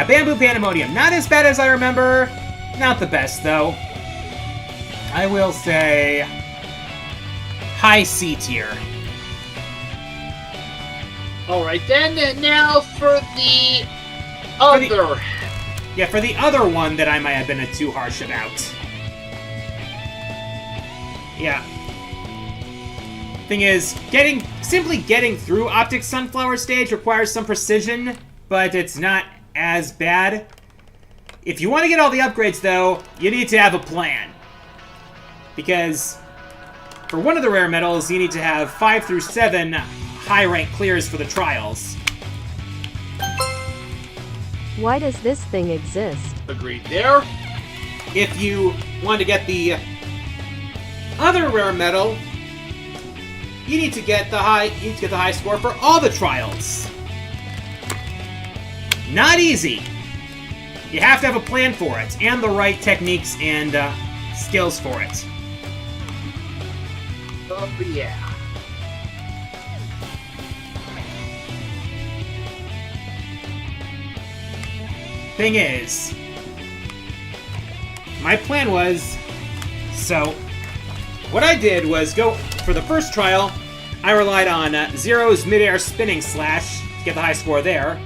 Bamboo Pandemonium. Not as bad as I remember. Not the best, though. I will say high C tier. Alright then, and now for the other. Yeah, for the other one that I might have been too harsh about. Yeah. Thing is, simply getting through Optic Sunflower stage requires some precision, but it's not as bad. If you want to get all the upgrades, though, you need to have a plan. Because for one of the rare medals, you need to have 5 through 7 high rank clears for the trials. Why does this thing exist? Agreed there. If you want to get the other rare medal, you need to get the high score for all the trials. Not easy. You have to have a plan for it, and the right techniques and skills for it. Oh yeah. Thing is, my plan was, so what I did was go for the first trial. I relied on Zero's midair spinning slash to get the high score there.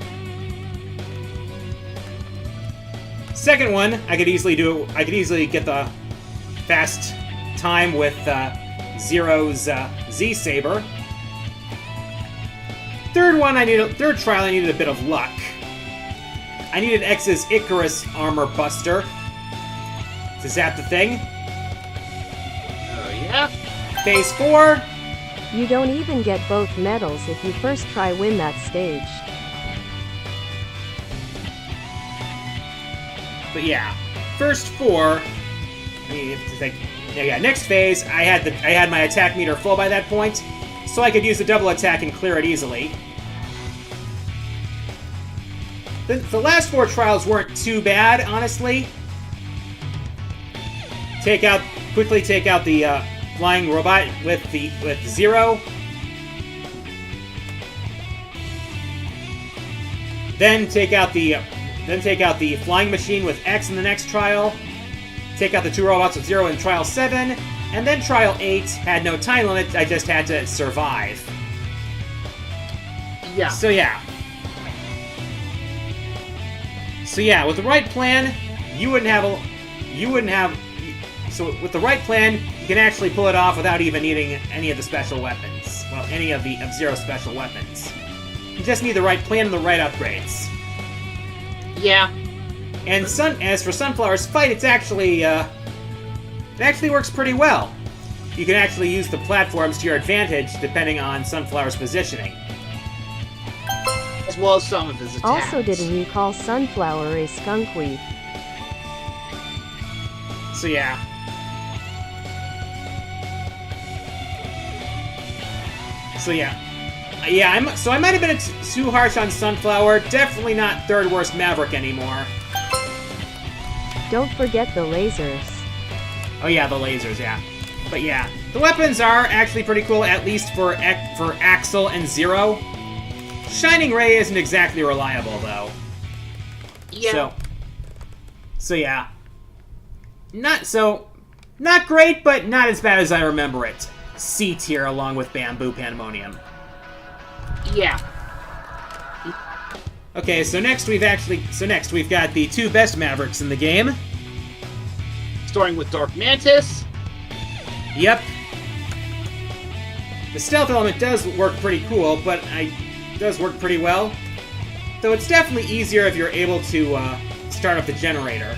Second one, I could easily get the fast time with Zero's Z Saber. Third trial, I needed a bit of luck. I needed X's Icarus Armor Buster to zap the thing. Oh yeah. Phase 4, You don't even get both medals if you first try win that stage. but yeah, first 4. I mean, it's like, yeah. Next phase, I had my attack meter full by that point, so I could use a double attack and clear it easily. The last 4 trials weren't too bad, honestly. Quickly take out the flying robot with Zero. Then take out the flying machine with X in the next trial. Take out the 2 robots with Zero in trial 7, and then trial 8 had no time limit. I just had to survive. Yeah. So yeah, with the right plan, So with the right plan, you can actually pull it off without even needing any of the special weapons. Well, any of the F-Zero special weapons. You just need the right plan and the right upgrades. Yeah. And as for Sunflower's fight, it actually works pretty well. You can actually use the platforms to your advantage depending on Sunflower's positioning. As well as some of his attacks. Also, didn't you call Sunflower a skunkweed? So yeah. Yeah, I might have been too harsh on Sunflower. Definitely not third worst Maverick anymore. Don't forget the lasers. Oh yeah, the lasers, yeah. But yeah, the weapons are actually pretty cool, at least for Axel and Zero. Shining Ray isn't exactly reliable, though. Yeah. So yeah. Not great, but not as bad as I remember it. C tier along with Bamboo Pandemonium. Yeah. Okay, so next we've got the two best Mavericks in the game. Starting with Dark Mantis. Yep. The stealth element does work pretty cool, but does work pretty well. Though it's definitely easier if you're able to start up the generator.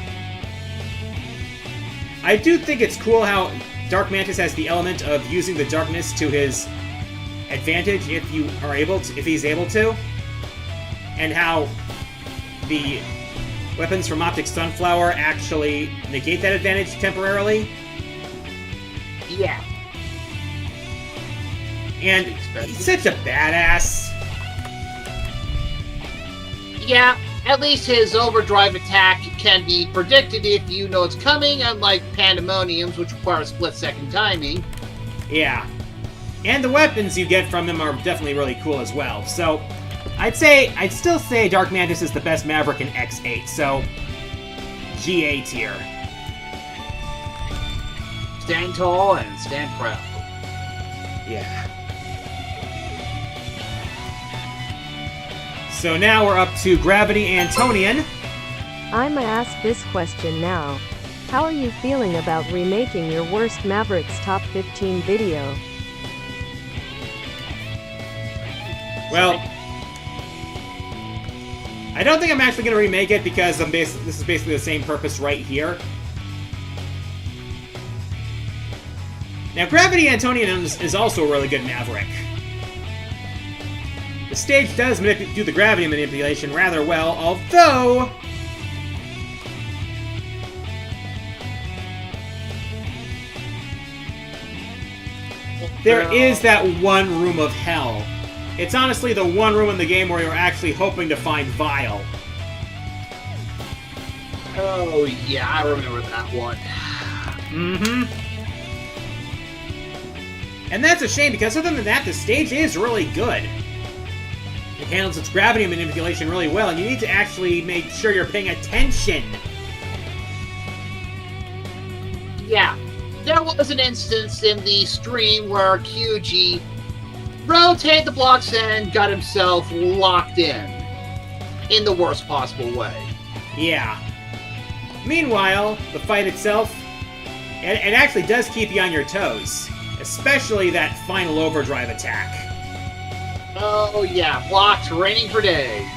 I do think it's cool how Dark Mantis has the element of using the darkness to his advantage if he's able to, and how the weapons from Optic Sunflower actually negate that advantage temporarily. Yeah. And he's such a badass. Yeah, at least his overdrive attack can be predicted if you know it's coming, unlike Pandemonium's, which requires split-second timing. Yeah. And the weapons you get from him are definitely really cool as well. So, I'd still say Dark Mantis is the best Maverick in X8, so GA tier. Stand tall and stand proud. Yeah. So now we're up to Gravity Antonian. I'ma ask this question now. How are you feeling about remaking your worst Mavericks top 15 video? Well, I don't think I'm actually going to remake it because this is basically the same purpose right here. Now, Gravity Antonian is also a really good Maverick. The stage does do the gravity manipulation rather well, although there is that one room of hell. It's honestly the one room in the game where you're actually hoping to find Vile. Oh, yeah, I remember that one. Mm-hmm. And that's a shame, because other than that, the stage is really good. It handles its gravity manipulation really well, and you need to actually make sure you're paying attention. Yeah, there was an instance in the stream where QG rotated the blocks and got himself locked in the worst possible way. Yeah. Meanwhile, the fight itself, it actually does keep you on your toes. Especially that final overdrive attack. Oh yeah, blocks raining for days.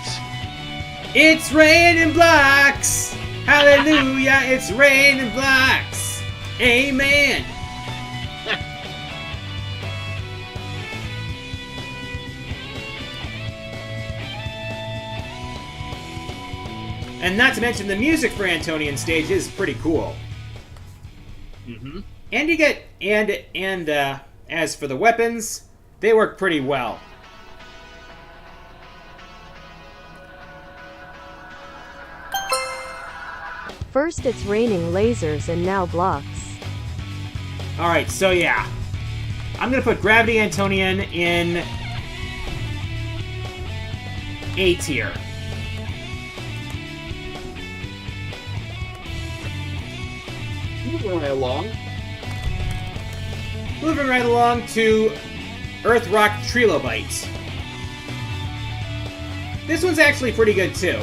It's raining blocks! Hallelujah, it's raining blocks! Amen! And not to mention, the music for Antonian stage is pretty cool. Mm-hmm. And you get, as for the weapons, they work pretty well. First it's raining lasers and now blocks. Alright, so yeah. I'm gonna put Gravity Antonian in A tier. Moving right along. Moving right along to Earth Rock Trilobite. This one's actually pretty good too.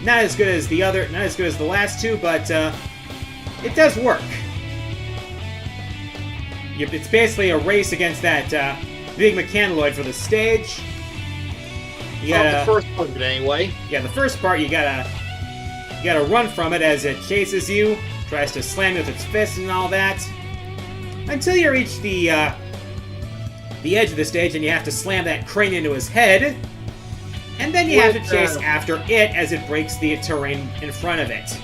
Not as good as the last two, but it does work. It's basically a race against that big mechanoid for the stage. The first part of it anyway. Yeah, the first part you gotta run from it as it chases you, tries to slam you with its fists and all that. Until you reach the edge of the stage and you have to slam that crane into his head. And then you have to chase after it as it breaks the terrain in front of it.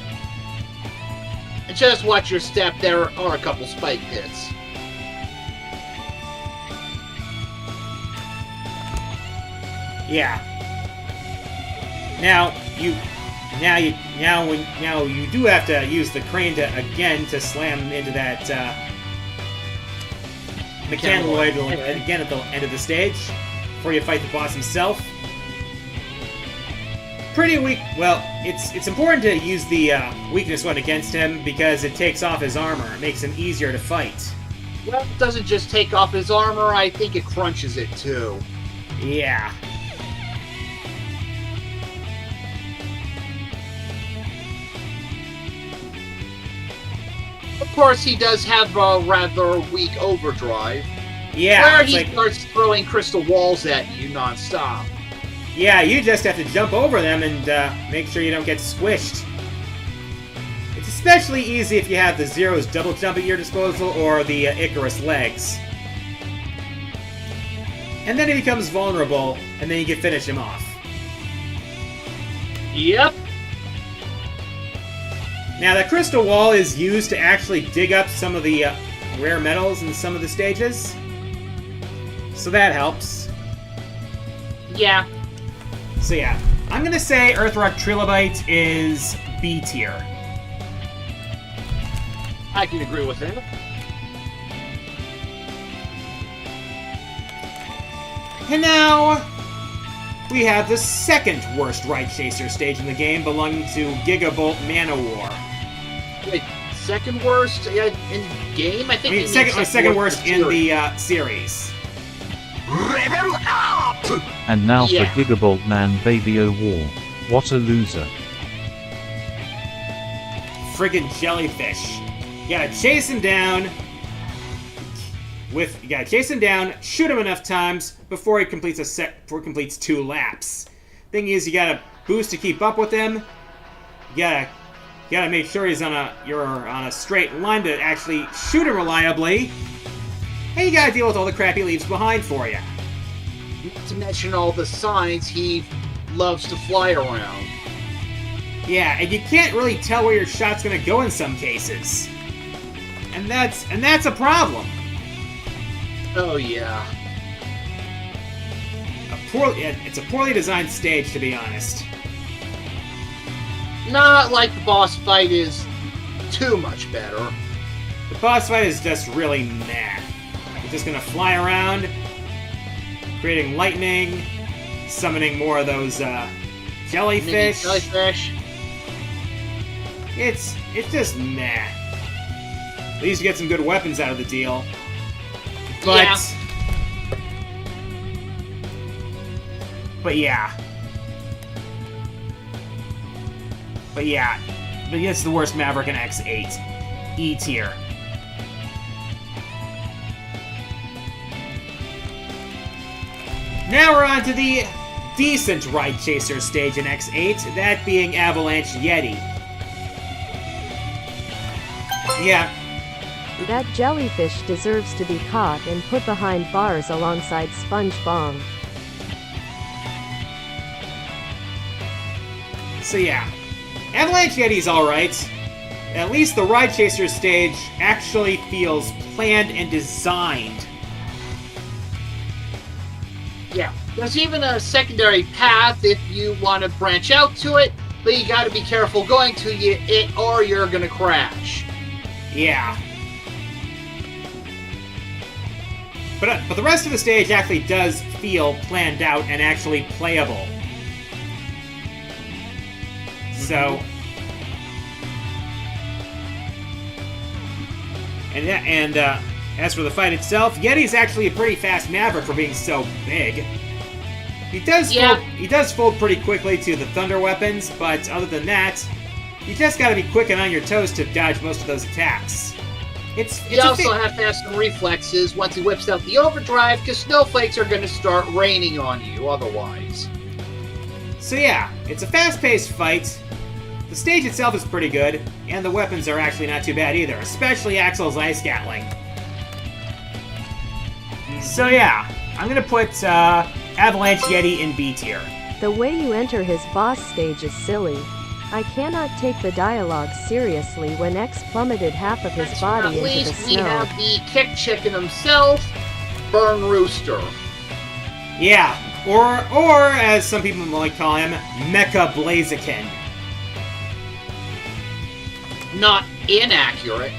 And just watch your step, there are a couple spike pits. Yeah. Now you do have to use the crane to slam into that mechanoid again at the end of the stage before you fight the boss himself. Pretty weak. Well, it's important to use the weakness one against him because it takes off his armor. It makes him easier to fight. Well, it doesn't just take off his armor, I think it crunches it too. Yeah. Of course, he does have a rather weak overdrive. Yeah. Where he starts throwing crystal walls at you nonstop. Yeah, you just have to jump over them and make sure you don't get squished. It's especially easy if you have the Zero's double jump at your disposal or the Icarus legs. And then he becomes vulnerable, and then you can finish him off. Yep. Now, the crystal wall is used to actually dig up some of the rare metals in some of the stages. So that helps. Yeah. So yeah, I'm gonna say Earthrock Trilobite is B tier. I can agree with him. And now, we have the second worst Ride Chaser stage in the game, belonging to Gigabolt Manowar. Wait, second worst in game? I think. Second worst in the series. Level up! And now Yeah. for Gigabolt Man Baby O War. What a loser. Friggin' jellyfish. You gotta chase him down. You gotta chase him down, shoot him enough times before he completes 2 laps. Thing is, you gotta boost to keep up with him. You gotta make sure you're on a straight line to actually shoot him reliably. And you gotta deal with all the crap he leaves behind for you. Not to mention all the signs he loves to fly around. Yeah, and you can't really tell where your shot's gonna go in some cases. And that's a problem. Oh yeah. It's a poorly designed stage, to be honest. Not like the boss fight is too much better. The boss fight is just really meh. You're just gonna fly around, creating lightning, summoning more of those jellyfish. Jellyfish. It's just meh. At least you get some good weapons out of the deal. But Yeah. But yeah. But it's the worst Maverick in X8. E tier. Now we're on to the decent Ride Chaser stage in X8, that being Avalanche Yeti. Yeah, That jellyfish deserves to be caught and put behind bars alongside Sponge Bong. so yeah. Avalanche Yeti's alright. At least the Ride Chaser stage actually feels planned and designed. Yeah. There's even a secondary path if you want to branch out to it, but you gotta be careful going to it or you're gonna crash. Yeah. But the rest of the stage actually does feel planned out and actually playable. So... And as for the fight itself, Yeti's actually a pretty fast Maverick for being so big. He does fold pretty quickly to the thunder weapons, but other than that, you just gotta be quick and on your toes to dodge most of those attacks. He also has to have some reflexes once he whips out the overdrive, because snowflakes are going to start raining on you otherwise. So yeah, it's a fast-paced fight. The stage itself is pretty good, and the weapons are actually not too bad either, especially Axel's Ice Gatling. So yeah, I'm gonna put Avalanche Yeti in B tier. The way you enter his boss stage is silly. I cannot take the dialogue seriously when X plummeted half of his body At into the least we snow. have the kick chicken himself, Burn Rooster. Yeah, Or as some people might call him, Mecha Blaziken. Not inaccurate.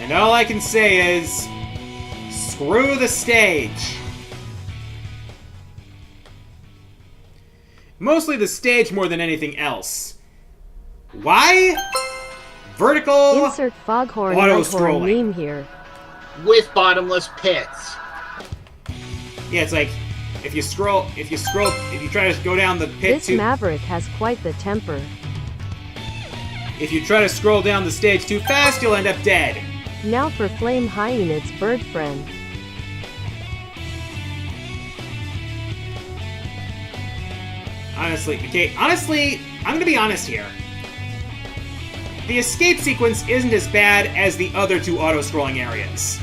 And all I can say is, screw the stage. Mostly the stage more than anything else. Why? Vertical Insert Foghorn auto-scrolling. Leghorn meme here. With bottomless pits. Yeah, it's like if you try to go down the pit This Maverick has quite the temper. If you try to scroll down the stage too fast, you'll end up dead. Now for Flame Hyena's bird friend. Honestly, I'm gonna be honest here. The escape sequence isn't as bad as the other two auto-scrolling areas.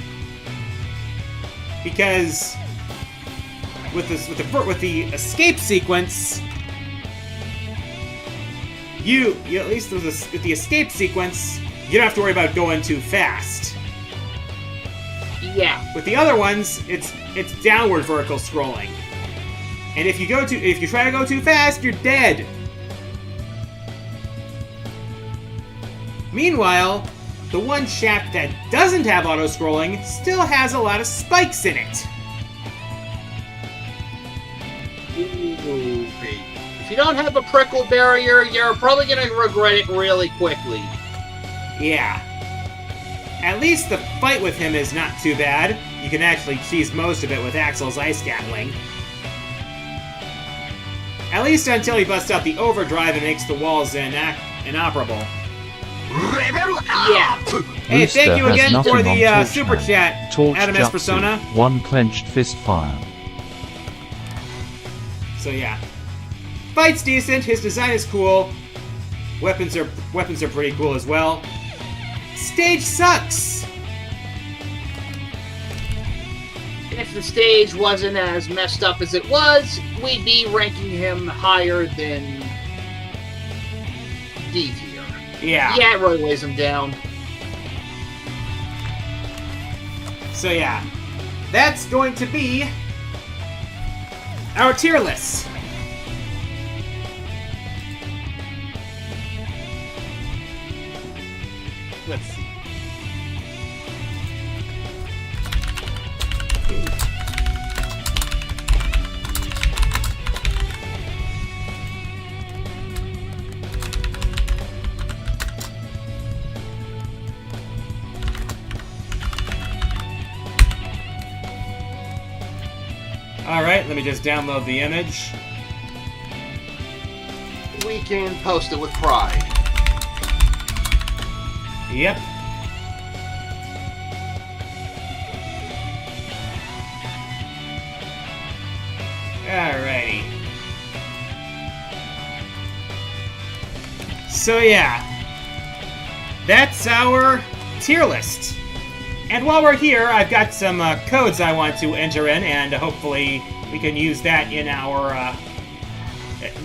Because with the escape sequence, you at least with the escape sequence, you don't have to worry about going too fast. Yeah. With the other ones, it's downward vertical scrolling. And if you try to go too fast, you're dead. Meanwhile, the one shaft that doesn't have auto-scrolling still has a lot of spikes in it. Ooh, if you don't have a prickle barrier, you're probably going to regret it really quickly. Yeah. At least the fight with him is not too bad. You can actually cheese most of it with Axel's Ice Gatling. At least until he busts out the overdrive and makes the walls inoperable. Level up! Yeah. Hey, Rooster thank you has again nothing for on the Torch super Man. chat, Torch Adam S. Jutsu, Persona. one clenched fist fire. So yeah. Fight's decent, his design is cool. Weapons are pretty cool as well. Stage sucks! If the stage wasn't as messed up as it was, we'd be ranking him higher than D tier. Yeah. Yeah, it really weighs him down. So yeah. That's going to be our tier list. Let's see. Alright, let me just download the image. We can post it with pride. Yep. Alrighty. So yeah. That's our tier list. And while we're here, I've got some codes I want to enter in, and hopefully we can use that in our...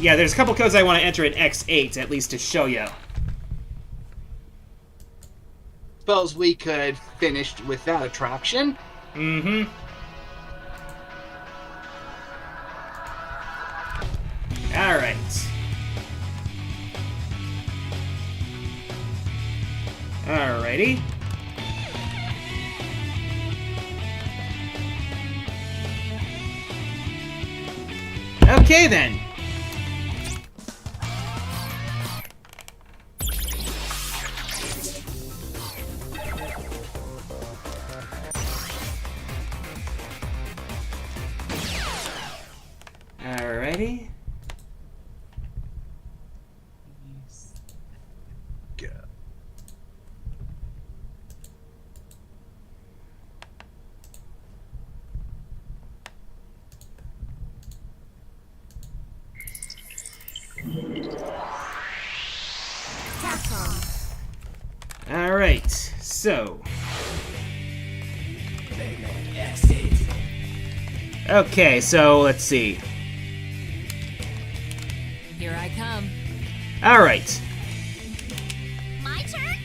yeah, there's a couple codes I want to enter in X8, at least to show you. Suppose we could finish with that attraction. Mm-hmm. Alright. Alrighty. Okay then. Alrighty. Go. Alright, so. Okay, so let's see. Here I come. Alright. My turn?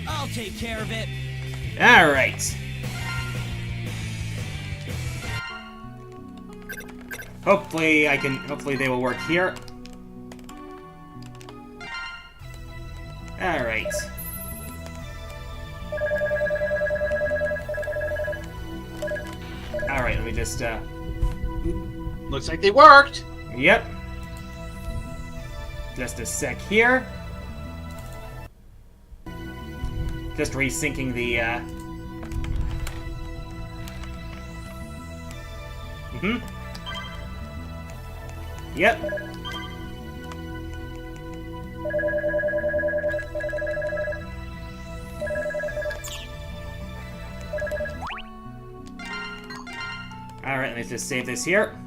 I'll take care of it. Alright. Hopefully they will work here. Alright. Alright, let me just, Looks like they worked. Yep. Just a sec here. Just resyncing the, Yep. Alright, let's just save this here.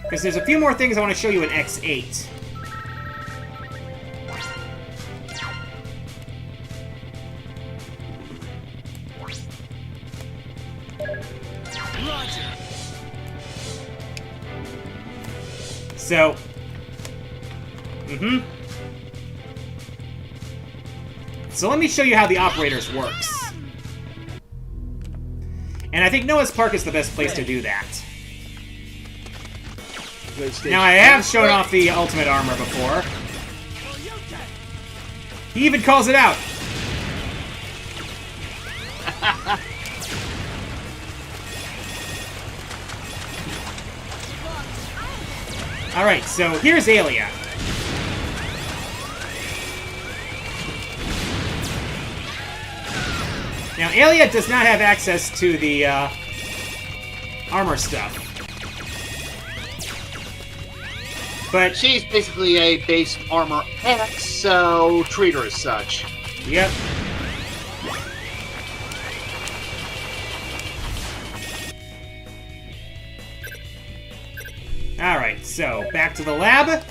Because there's a few more things I want to show you in X8. So, So let me show you how the operators works. And I think Noah's Park is the best place to do that. Now, I have shown off the ultimate armor before. He even calls it out. Alright, so here's Aelia. Now, Aelia does not have access to the armor stuff. But She's basically a base armor X, so treat her as such. Yep. Alright, so back to the lab.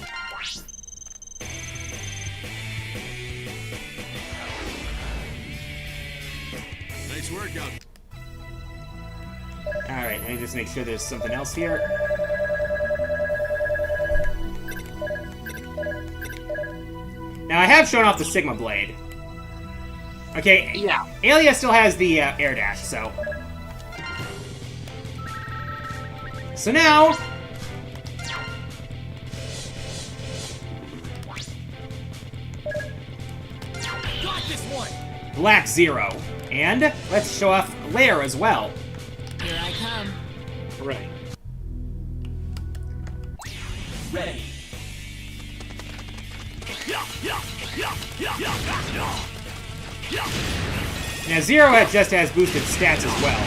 Nice workout. Alright, let me just make sure there's something else here. Now, I have shown off the Sigma Blade. Okay, Yeah. Aelia still has the air dash, so... So now... Got this one. Black Zero. And let's show off Lair as well. Here I come. Right. Ready. Now, Zero just has boosted stats as well.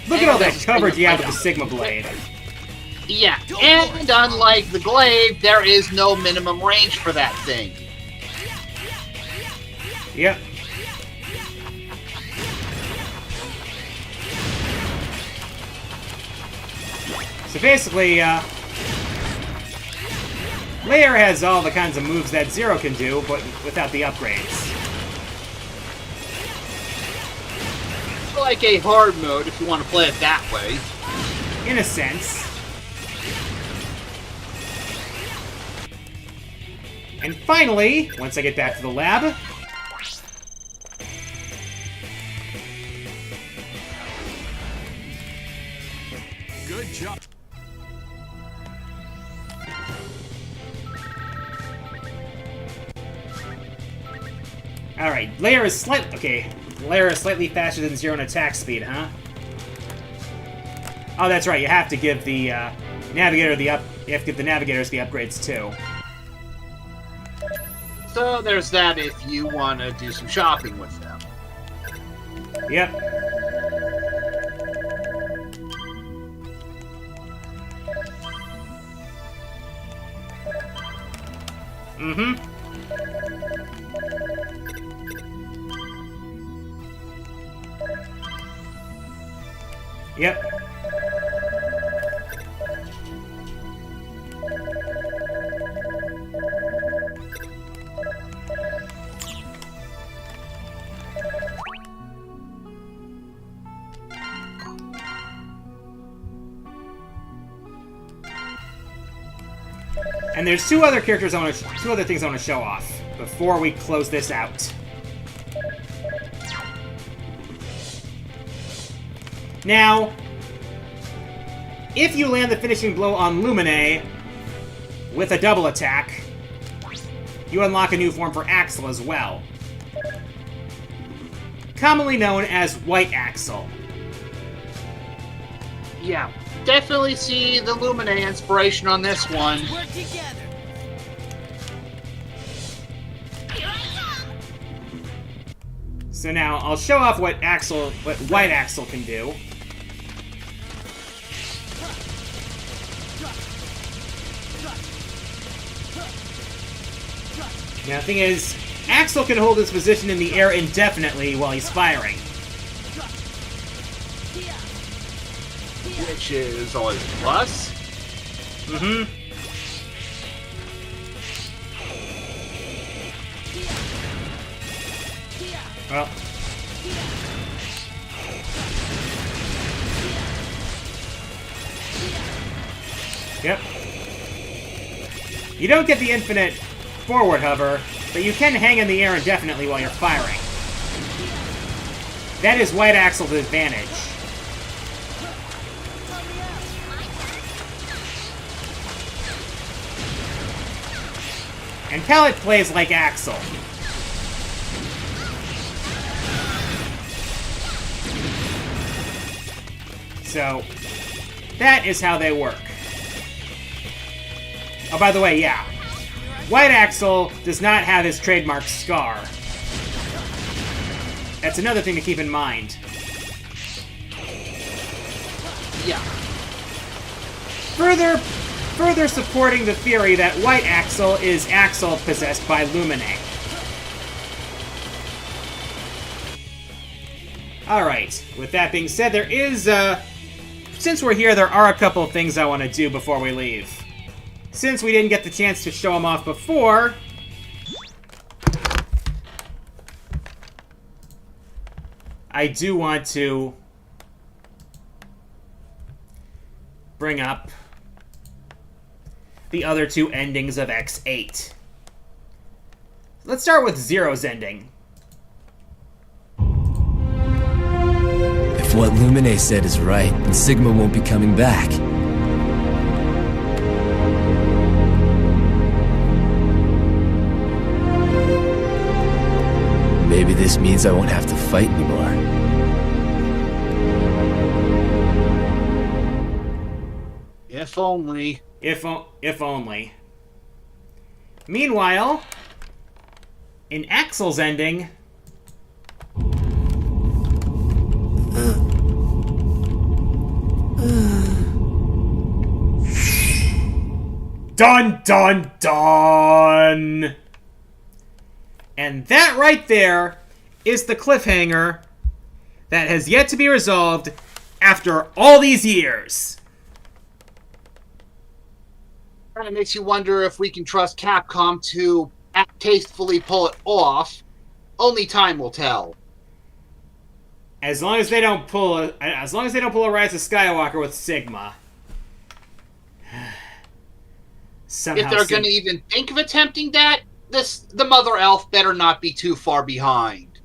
Look at all that coverage you have with the Sigma Blade. Yeah, and unlike the Glaive, there is no minimum range for that thing. Yep. So basically, Lair has all the kinds of moves that Zero can do, but without the upgrades. Like a hard mode, if you want to play it that way. In a sense. And finally, once I get back to the lab... Good job. Alright, Lair is slightly... Okay, Lair is slightly faster than Zero in attack speed, huh? Oh, that's right, you have to give the Navigator you have to give the Navigators the upgrades too. So there's that if you want to do some shopping with them. Yep. Mm-hmm. Yep. And there's two other things I want to show off before we close this out. Now, if you land the finishing blow on Lumine with a double attack, you unlock a new form for Axel as well. Commonly known as White Axel. Yeah, definitely see the Lumine inspiration on this one. Work together. Here I come. So now I'll show off what White Axel can do. Now the thing is, Axel can hold his position in the air indefinitely while he's firing. Which is always a plus. Mm-hmm. Well. Yep. You don't get the infinite forward hover, but you can hang in the air indefinitely while you're firing. That is White Axel's advantage. And Pallet plays like Axel. So, that is how they work. Oh, by the way, yeah. White Axel does not have his trademark scar. That's another thing to keep in mind. Yeah. Further supporting the theory that White Axel is Axel possessed by Lumine. Alright, with that being said, there is, since we're here, there are a couple of things I want to do before we leave. Since we didn't get the chance to show them off before, I do want to bring up the other two endings of X8. Let's start with Zero's ending. If what Lumine said is right, then Sigma won't be coming back. Maybe this means I won't have to fight anymore. If only. If only. Meanwhile, in Axel's ending, dun dun dun! And that right there is the cliffhanger that has yet to be resolved after all these years. Kind of makes you wonder if we can trust Capcom to tastefully pull it off. Only time will tell. As long as they don't pull a Rise of Skywalker with Sigma. Somehow If they're going to even think of attempting that, the Mother Elf better not be too far behind.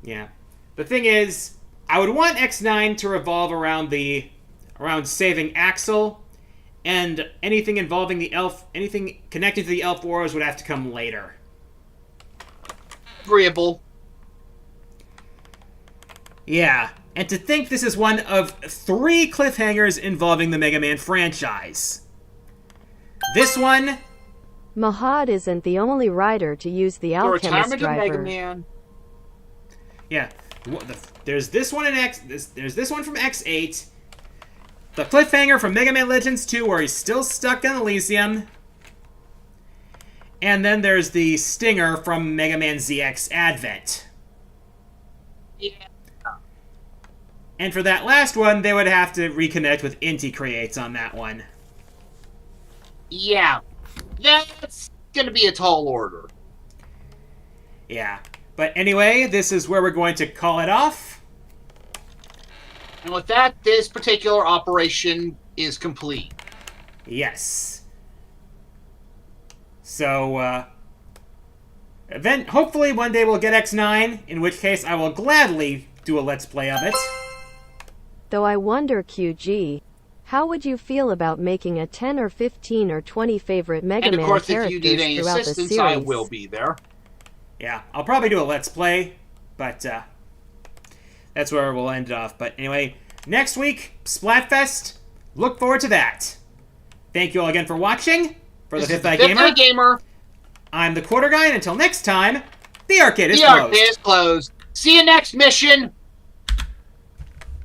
Yeah. The thing is, I would want X9 to revolve around saving Axel, and anything involving the elf, anything connected to the Elf Wars would have to come later. Agreeable. Yeah. And to think this is one of 3 cliffhangers involving the Mega Man franchise. This one... Mahad isn't the only rider to use the The Alchemist retirement of Mega driver. Man. Yeah. There's this one there's this one from X8. The cliffhanger from Mega Man Legends 2 where he's still stuck on Elysium. And then there's the stinger from Mega Man ZX Advent. Yeah. And for that last one, they would have to reconnect with Inti Creates on that one. Yeah. That's going to be a tall order. Yeah. But anyway, this is where we're going to call it off. And with that, this particular operation is complete. Yes. So, then hopefully one day we'll get X9, in which case I will gladly do a Let's Play of it. Though I wonder, QG, how would you feel about making a 10 or 15 or 20 favorite Mega And of Man course, if characters you need any throughout the assistance, series? I will be there. Yeah, I'll probably do a Let's Play, but that's where we'll end it off. But anyway, next week, Splatfest. Look forward to that. Thank you all again for watching. For the This is Fifth Eye Fifth Gamer, Eye Gamer. I'm the Quarter Guy, and until next time, the arcade is The closed. arcade is closed. See you next mission.